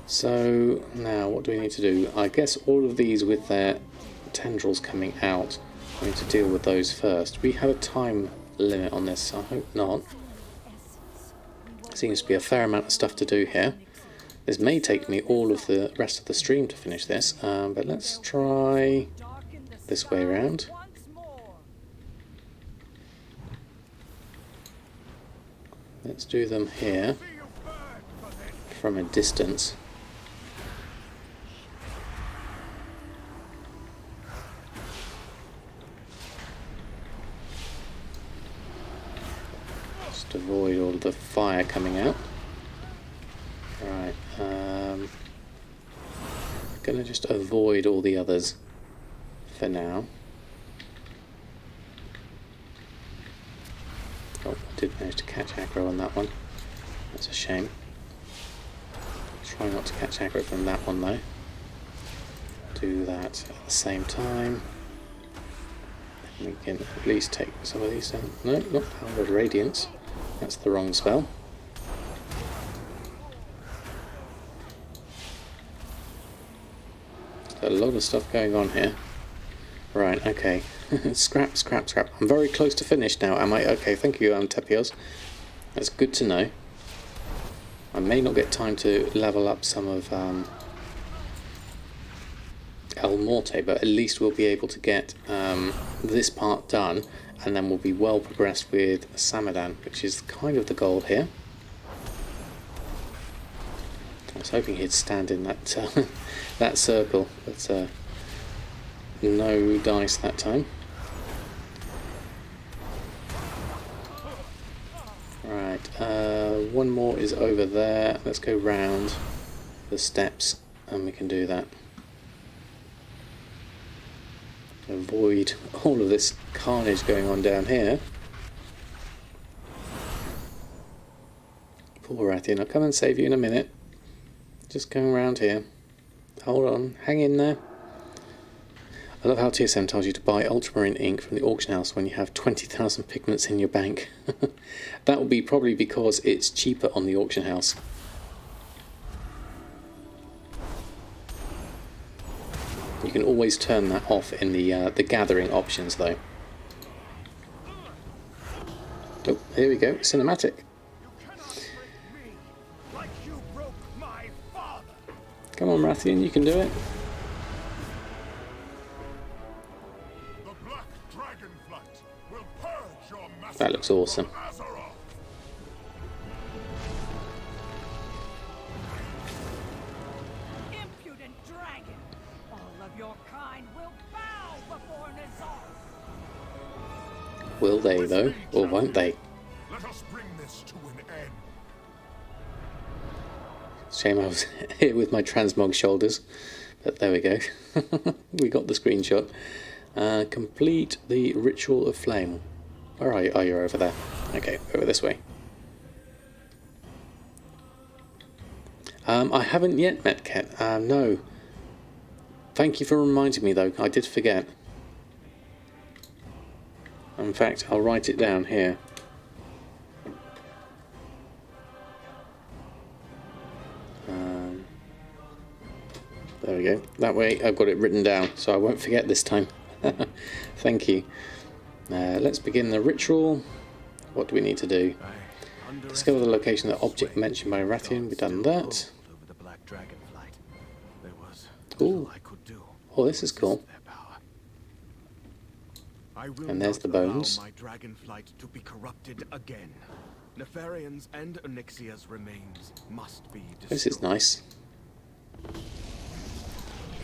So now what do we need to do? I guess all of these with their tendrils coming out, we need to deal with those first. We have a time limit on this, I hope not. Seems to be a fair amount of stuff to do here. This may take me all of the rest of the stream to finish this, but let's try this way around. Let's do them here from a distance. Just avoid all of the fire coming out. Right, gonna just avoid all the others for now. Oh, I did manage to catch aggro on that one. That's a shame. Try not to catch aggro from that one though. Do that at the same time. We can at least take some of these down. No, not Power of Radiance. That's the wrong spell. A lot of stuff going on here. Right, okay. Scrap, scrap, scrap. I'm very close to finish now, am I? Okay, thank you, Tepios. That's good to know. I may not get time to level up some of El Morte, but at least we'll be able to get this part done, and then we'll be well progressed with Samadan, which is kind of the goal here. I was hoping he'd stand in that that circle, but no dice that time. Right, one more is over there. Let's go round the steps and we can do that. Avoid all of this carnage going on down here. Poor Rathian, I'll come and save you in a minute. Just going around here. Hold on, hang in there. I love how TSM tells you to buy ultramarine ink from the auction house when you have 20,000 pigments in your bank. That will be probably because it's cheaper on the auction house. You can always turn that off in the gathering options though. Oh, here we go, cinematic. Come on, Rathian, you can do it. That looks awesome. Impudent dragon! All of your kind will bow before Nazar. Will they though, or won't they? Let us bring this to an end. Shame I was here with my transmog shoulders, but there we go. We got the screenshot. Complete the Ritual of Flame. Where are you? Oh, you're over there. Okay, over this way. I haven't yet met Ket. No. Thank you for reminding me though, I did forget. In fact, I'll write it down here. There we go. That way I've got it written down, so I won't forget this time. Thank you. Let's begin the ritual. What do we need to do? Discover the location of the object mentioned by Rathian. We've done that. Ooh. Oh, this is cool. And there's the bones. My dragon flight to be corrupted again. Nefarian's and Onyxia's remains must be destroyed. This is nice.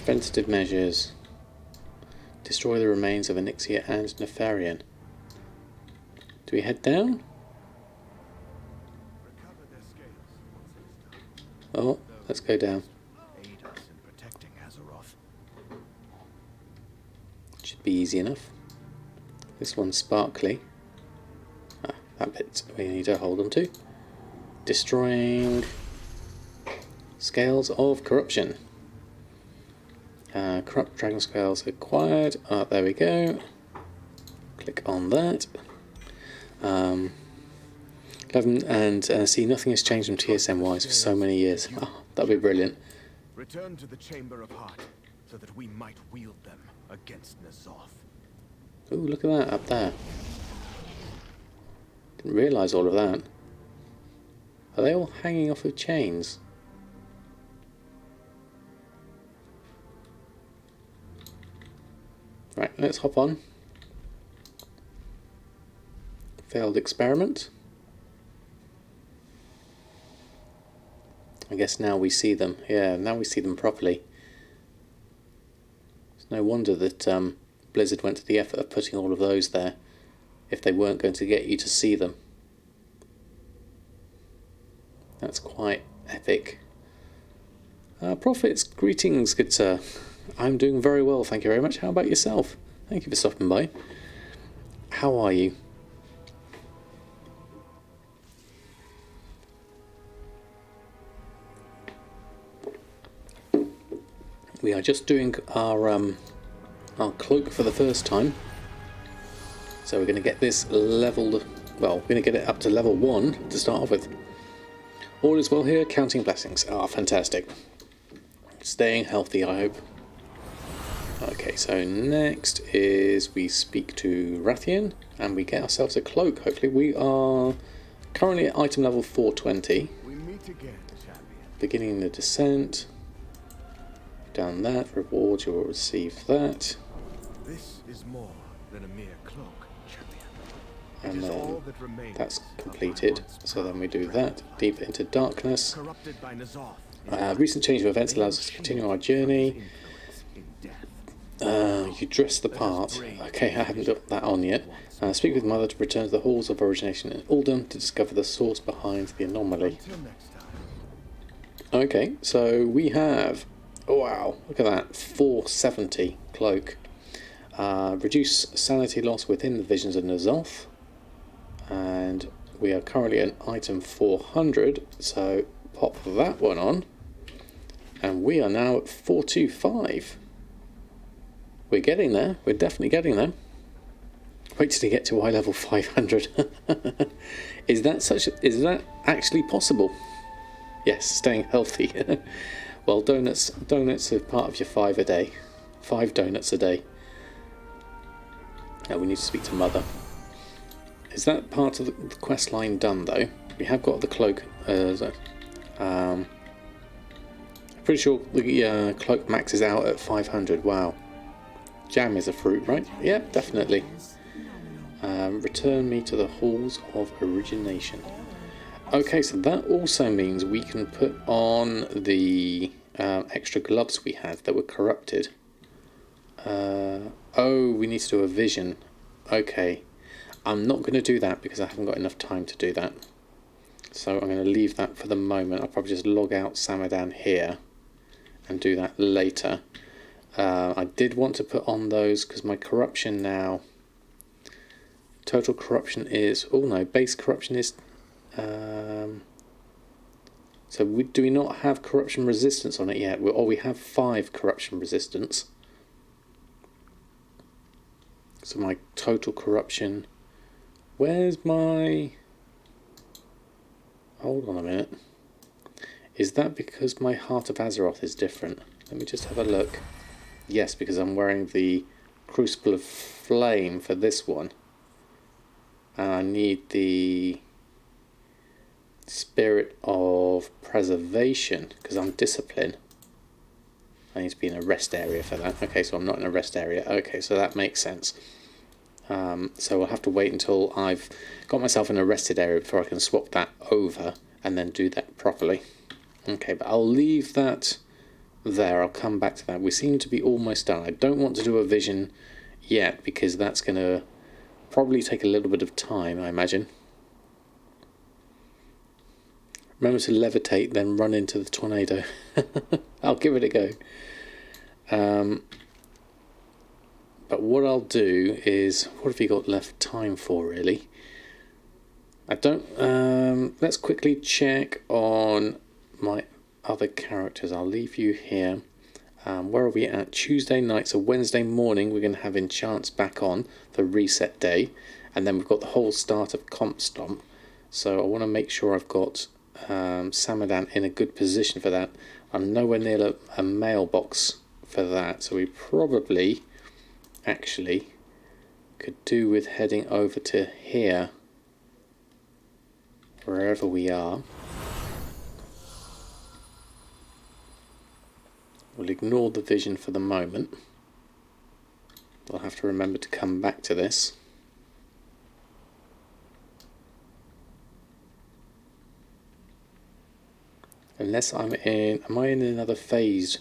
Preventative measures. Destroy the remains of Onyxia and Nefarian. Do we head down? Recover their scales once it is done. Oh, let's go down. Aid us in protecting Azeroth. Should be easy enough. This one's sparkly. Ah, that bit we need to hold on to. Destroying Scales of Corruption. Corrupt Dragon Scales acquired. There we go. Click on that. 11 and see, nothing has changed from TSM wise for so many years. Oh, that'd be brilliant. Return to the Chamber of Heart so that we might wield them against N'Zoth. Ooh, look at that up there. Didn't realise all of that. Are they all hanging off of chains? Right, let's hop on. Failed experiment. I guess now we see them. Yeah, now we see them properly. It's no wonder that Blizzard went to the effort of putting all of those there if they weren't going to get you to see them. That's quite epic. Prophets, greetings, good sir. I'm doing very well, thank you very much. How about yourself? Thank you for stopping by. How are you? We are just doing our cloak for the first time. So we're going to get this leveled, well, we're going to get it up to level 1 to start off with. All is well here, counting blessings. Ah, fantastic. Staying healthy, I hope. Okay, so next is we speak to Rathian and we get ourselves a cloak. Hopefully we are currently at item level 420. We meet again, champion. Beginning the descent. Down that, reward, you'll receive that. This is more than a mere cloak, champion. And It is then all that remains that's of my completed. once So then we proud do that. dragon. Deep into darkness. Corrupted by N'Zoth. Recent change of events allows us to continue our journey. In death. You dress the part. Okay, I haven't got that on yet. Speak with Mother to return to the halls of origination in Uldum to discover the source behind the anomaly. Until next time. Okay, so we have, oh wow, look at that, 470 cloak. Reduce sanity loss within the visions of N'Zoth. And we are currently at item 400, so pop that one on. And we are now at 425. We're getting there. We're definitely getting there. Wait till you get to eye level 500. Is that actually possible? Yes, staying healthy. Well, donuts are part of your 5 a day. 5 donuts a day. Now we need to speak to Mother. Is that part of the quest line done though? We have got the cloak. Pretty sure the cloak maxes out at 500. Wow. Jam is a fruit, right? Yep, definitely. Return me to the halls of origination. Okay, so that also means we can put on the extra gloves we had that were corrupted. Oh, we need to do a vision. Okay. I'm not going to do that because I haven't got enough time to do that. So I'm going to leave that for the moment. I'll probably just log out Samadan here and do that later. I did want to put on those because my corruption now, total corruption is, oh no, base corruption is, so do we not have corruption resistance on it yet? Or we have 5 corruption resistance. So my total corruption, where's my, hold on a minute. Is that because my Heart of Azeroth is different? Let me just have a look. Yes, because I'm wearing the Crucible of Flame for this one. And I need the Spirit of Preservation because I'm Discipline. I need to be in a rest area for that. Okay, so I'm not in a rest area. Okay, so that makes sense. So I'll have to wait until I've got myself in a rested area before I can swap that over and then do that properly. Okay, but I'll leave that there. I'll come back to that. We seem to be almost done. I don't want to do a vision yet because that's going to probably take a little bit of time, I imagine. Remember to levitate, then run into the tornado. I'll give it a go. But what I'll do is, what have you got left time for, really? I don't... let's quickly check on my other characters. I'll leave you here. Where are we at? Tuesday night, so Wednesday morning we're going to have Enchants back on for reset day. And then we've got the whole start of Comp Stomp. So I want to make sure I've got Samadan in a good position for that. I'm nowhere near a mailbox for that, so we probably actually could do with heading over to here, wherever we are. We'll ignore the vision for the moment. I'll have to remember to come back to this. Unless I'm in... Am I in another phase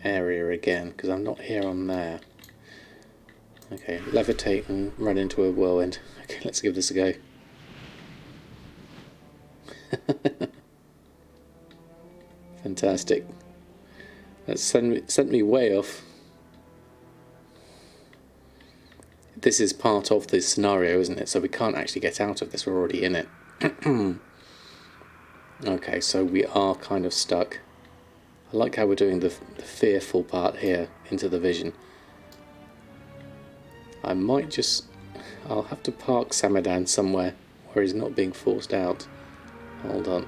area again? Because I'm not here on there. Okay, levitate and run into a whirlwind. Okay, let's give this a go. Fantastic. That sent me way off. This is part of this scenario, isn't it? So we can't actually get out of this. We're already in it. Okay, so we are kind of stuck. I like how we're doing the fearful part here into the vision. I might just... I'll have to park Samadan somewhere where he's not being forced out. Hold on.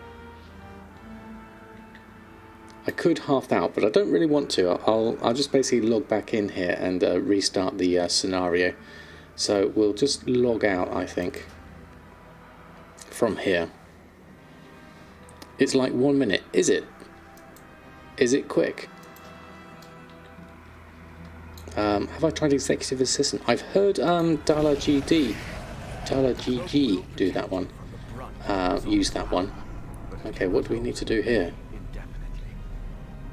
I could half out, but I don't really want to. I'll just basically log back in here and restart the scenario. So we'll just log out, I think, from here. It's like 1 minute. Is it? Is it quick? Have I tried Executive Assistant? I've heard Dala GG do that one. Use that one. Okay, what do we need to do here?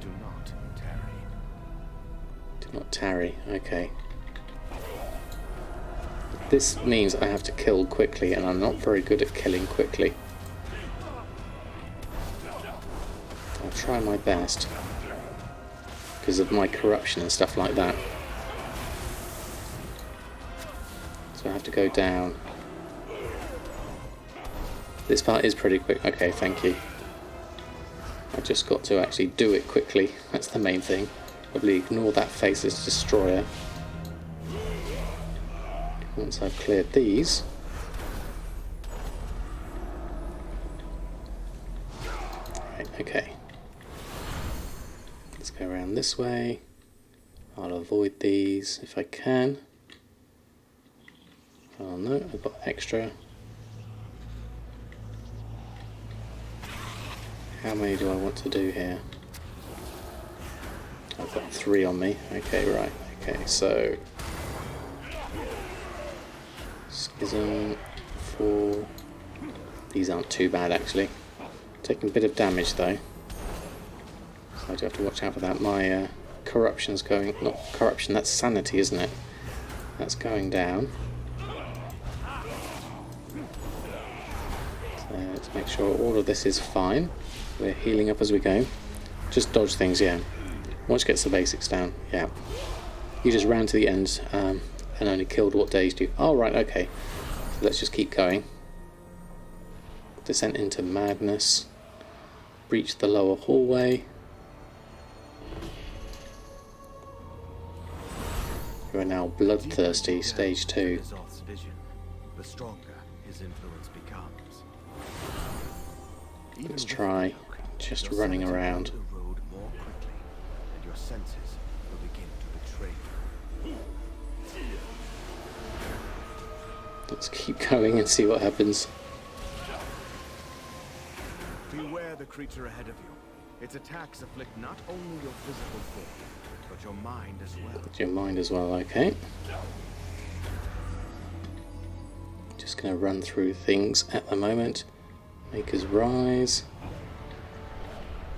Do not tarry. Do not tarry. Okay. This means I have to kill quickly, and I'm not very good at killing quickly. I'll try my best because of my corruption and stuff like that. So I have to go down. This part is pretty quick. Okay, thank you. I just got to actually do it quickly. That's the main thing. Probably ignore that Faceless Destroyer. Once I've cleared these. Right, okay. Let's go around this way. I'll avoid these if I can. Oh no, I've got extra. How many do I want to do here? I've got 3 on me. Okay, right. Okay, so Schism, 4. These aren't too bad actually. Taking a bit of damage though. So I do have to watch out for that. My corruption's going... Not corruption, that's sanity, isn't it? That's going down. So let's make sure all of this is fine. We're healing up as we go. Just dodge things, yeah. Once gets the basics down, yeah. You just ran to the end and only killed what days do. Oh, right, okay. So let's just keep going. Descent into madness. Breach the lower hallway. You are now bloodthirsty, stage 2. The stronger his influence becomes. Let's try just running around. The road more quickly, and your senses will begin to betray you. Let's keep going and see what happens. Beware the creature ahead of you. Its attacks afflict not only your physical form, but your mind as well. Your mind as well, okay. Just going to run through things at the moment. Make us rise.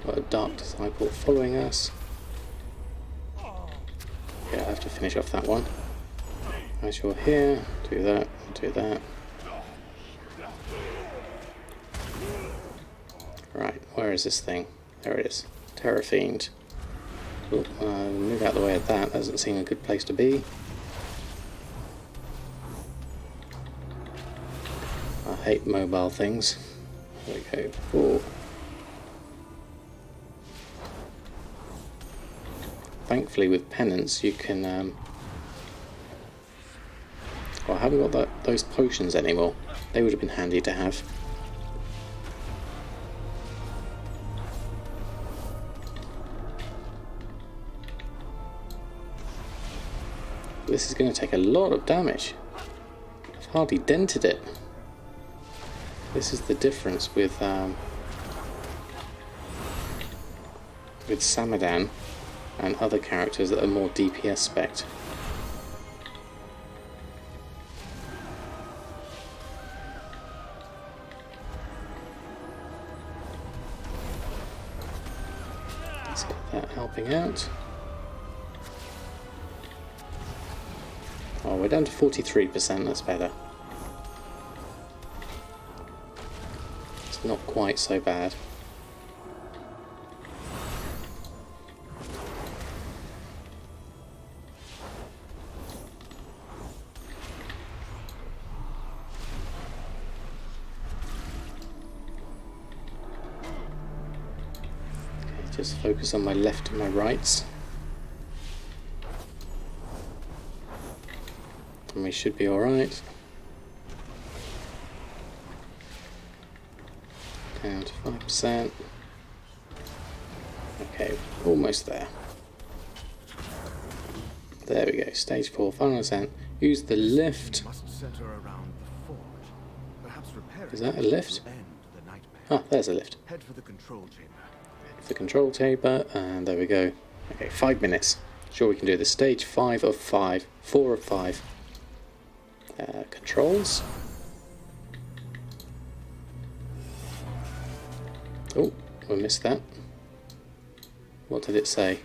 Got a dark disciple following us. Yeah, I'll have to finish off that one. As you're here, do that, do that. Right, where is this thing? There it is. Terror Fiend. Oh, move out of the way of that. That doesn't seem a good place to be. I hate mobile things. There we go. Oh. Thankfully with penance you can well, I haven't got those potions anymore. They would have been handy to have. This is going to take a lot of damage. I've hardly dented it. This is the difference with Samadan and other characters that are more DPS spec'd. Let's get that helping out. Oh, we're down to 43%, that's better. It's not quite so bad. Just focus on my left and my rights. And we should be alright. Down to 5%. Okay, almost there. There we go, stage 4, final ascent. Use the lift. Must center around the forge. Perhaps repair it Is that a lift? will end the nightmare. Ah, there's a lift. Head for the control chamber. The control chamber, and there we go. Okay, 5 minutes. Sure, we can do this. Stage 5 of 5, 4 of 5. Controls. Oh, we missed that. What did it say?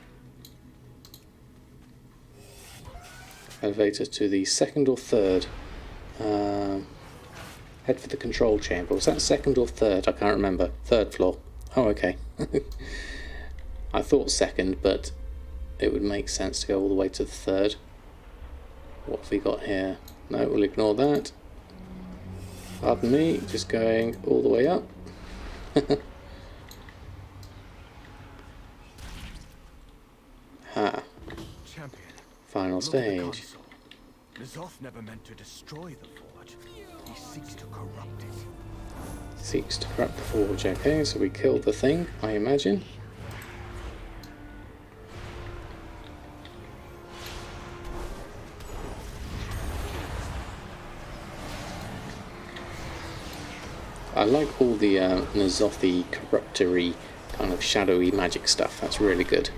Elevator to the second or third. Head for the control chamber. Was that second or third? I can't remember. Third floor. Oh, okay. I thought second, but it would make sense to go all the way to the third. What have we got here? No, we'll ignore that. Pardon me, just going all the way up. Ha. Champion. Final Look at the stage. console. N'Zoth never meant to destroy the forge. He seeks to corrupt it. Seeks to corrupt the forge. Okay, so we killed the thing, I imagine. I like all the N'Zothy corruptory kind of shadowy magic stuff. That's really good.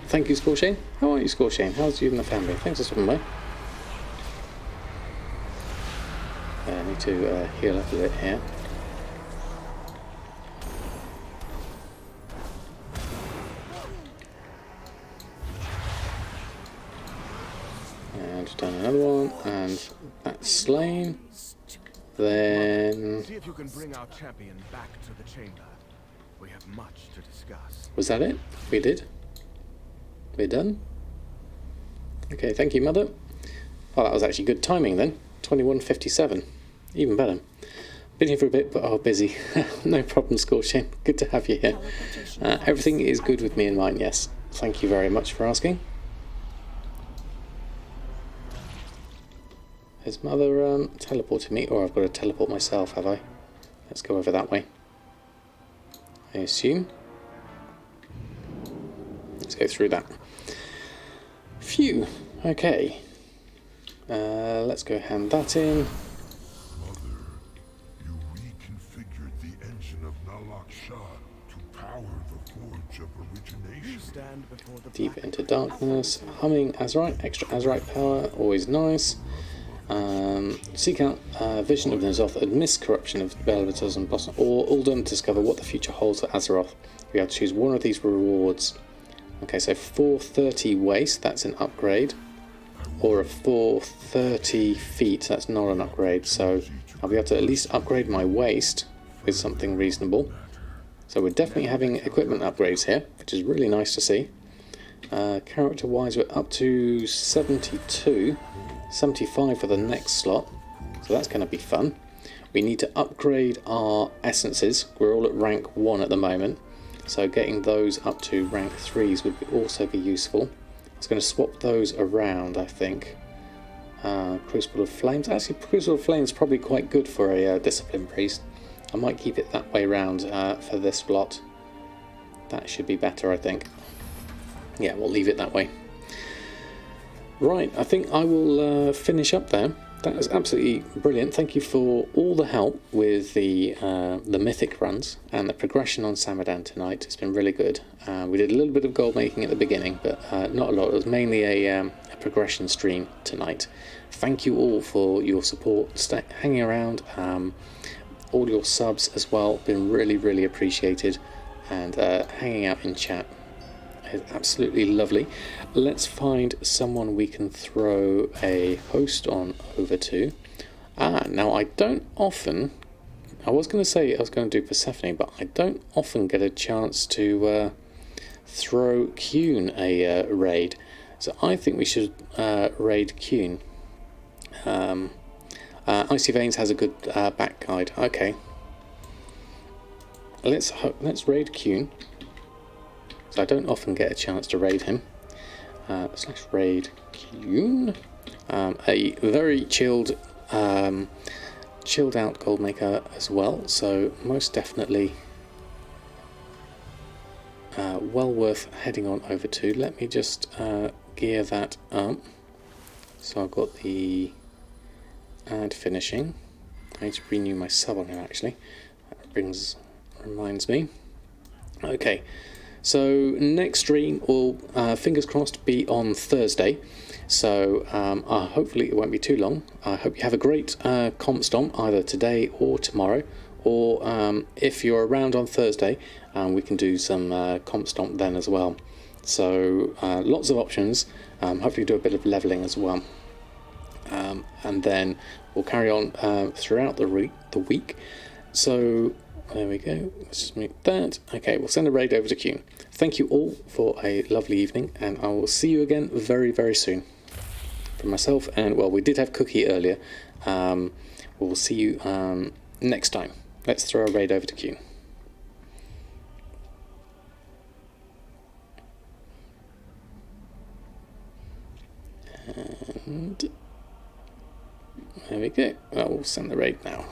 Thank you, Scorchane. How are you, Scorchane? How's you and the family? Thanks for stopping by. I need to heal up a bit here. And done another one, and that's slain. Then See if you can bring our champion back to the chamber. We have much to discuss. was that it? We did. We're done. Okay, thank you, Mother. Oh, that was actually good timing then. 21:57, even better. Been here for a bit, but busy. No problem, Scorching. Good to have you here. Everything is good with me and mine. Yes. Thank you very much for asking. Has Mother teleported me, or I've got to teleport myself, have I? Let's go over that way. I assume. Let's go through that. Phew. Okay. Let's go hand that in. Mother, you reconfigured the engine of Nalak Shah to power the forge of origination. Stand before the Deep into darkness. Humming Azurite. Extra Azurite power. Always nice. Seek out vision of Nazoth, amidst corruption of Belvators and Boss, or Uldum, discover what the future holds for Azeroth. We have to choose one of these rewards. Okay, so 430 waste, that's an upgrade. Or a 430 feet, that's not an upgrade. So I'll be able to at least upgrade my waste with something reasonable. So we're definitely having equipment upgrades here, which is really nice to see. Character-wise, we're up to 72. 75 for the next slot, so that's going to be fun. We need to upgrade our essences. We're all at rank 1 at the moment, so getting those up to rank 3s would also be useful. I was going to swap those around, I think. Crucible of Flames. Actually, Crucible of Flames is probably quite good for a Discipline Priest. I might keep it that way around for this slot. That should be better, I think. Yeah, we'll leave it that way. Right, I think I will finish up there. That was absolutely brilliant. Thank you for all the help with the Mythic runs and the progression on Samadan tonight. It's been really good. We did a little bit of gold making at the beginning, but not a lot. It was mainly a progression stream tonight. Thank you all for your support, hanging around, all your subs as well. Been really, really appreciated, and hanging out in chat. It's absolutely lovely. Let's find someone we can throw a host on over to. Now I don't often... I was going to say I was going to do Persephone, but I don't often get a chance to throw Kuhn a raid. So I think we should raid Kuhn. Icy Veins has a good back guide. Okay. Let's raid Kuhn. So I don't often get a chance to raid him. Slash raid Kuhn. A very chilled out Goldmaker as well. So most definitely well worth heading on over to. Let me just gear that up. So I've got the ad finishing. I need to renew my sub on him actually. That reminds me. Okay. So next stream will, fingers crossed, be on Thursday. So hopefully it won't be too long. I hope you have a great comp stomp either today or tomorrow. Or if you're around on Thursday, we can do some comp stomp then as well. So lots of options. Hopefully do a bit of leveling as well. And then we'll carry on throughout the week. So... there we go. Let's just mute that. Okay, we'll send a raid over to Kuhn. Thank you all for a lovely evening, and I will see you again very, very soon. From myself, and well, we did have Cookie earlier. We'll see you next time. Let's throw a raid over to Kuhn. And there we go. Well, we'll send the raid now.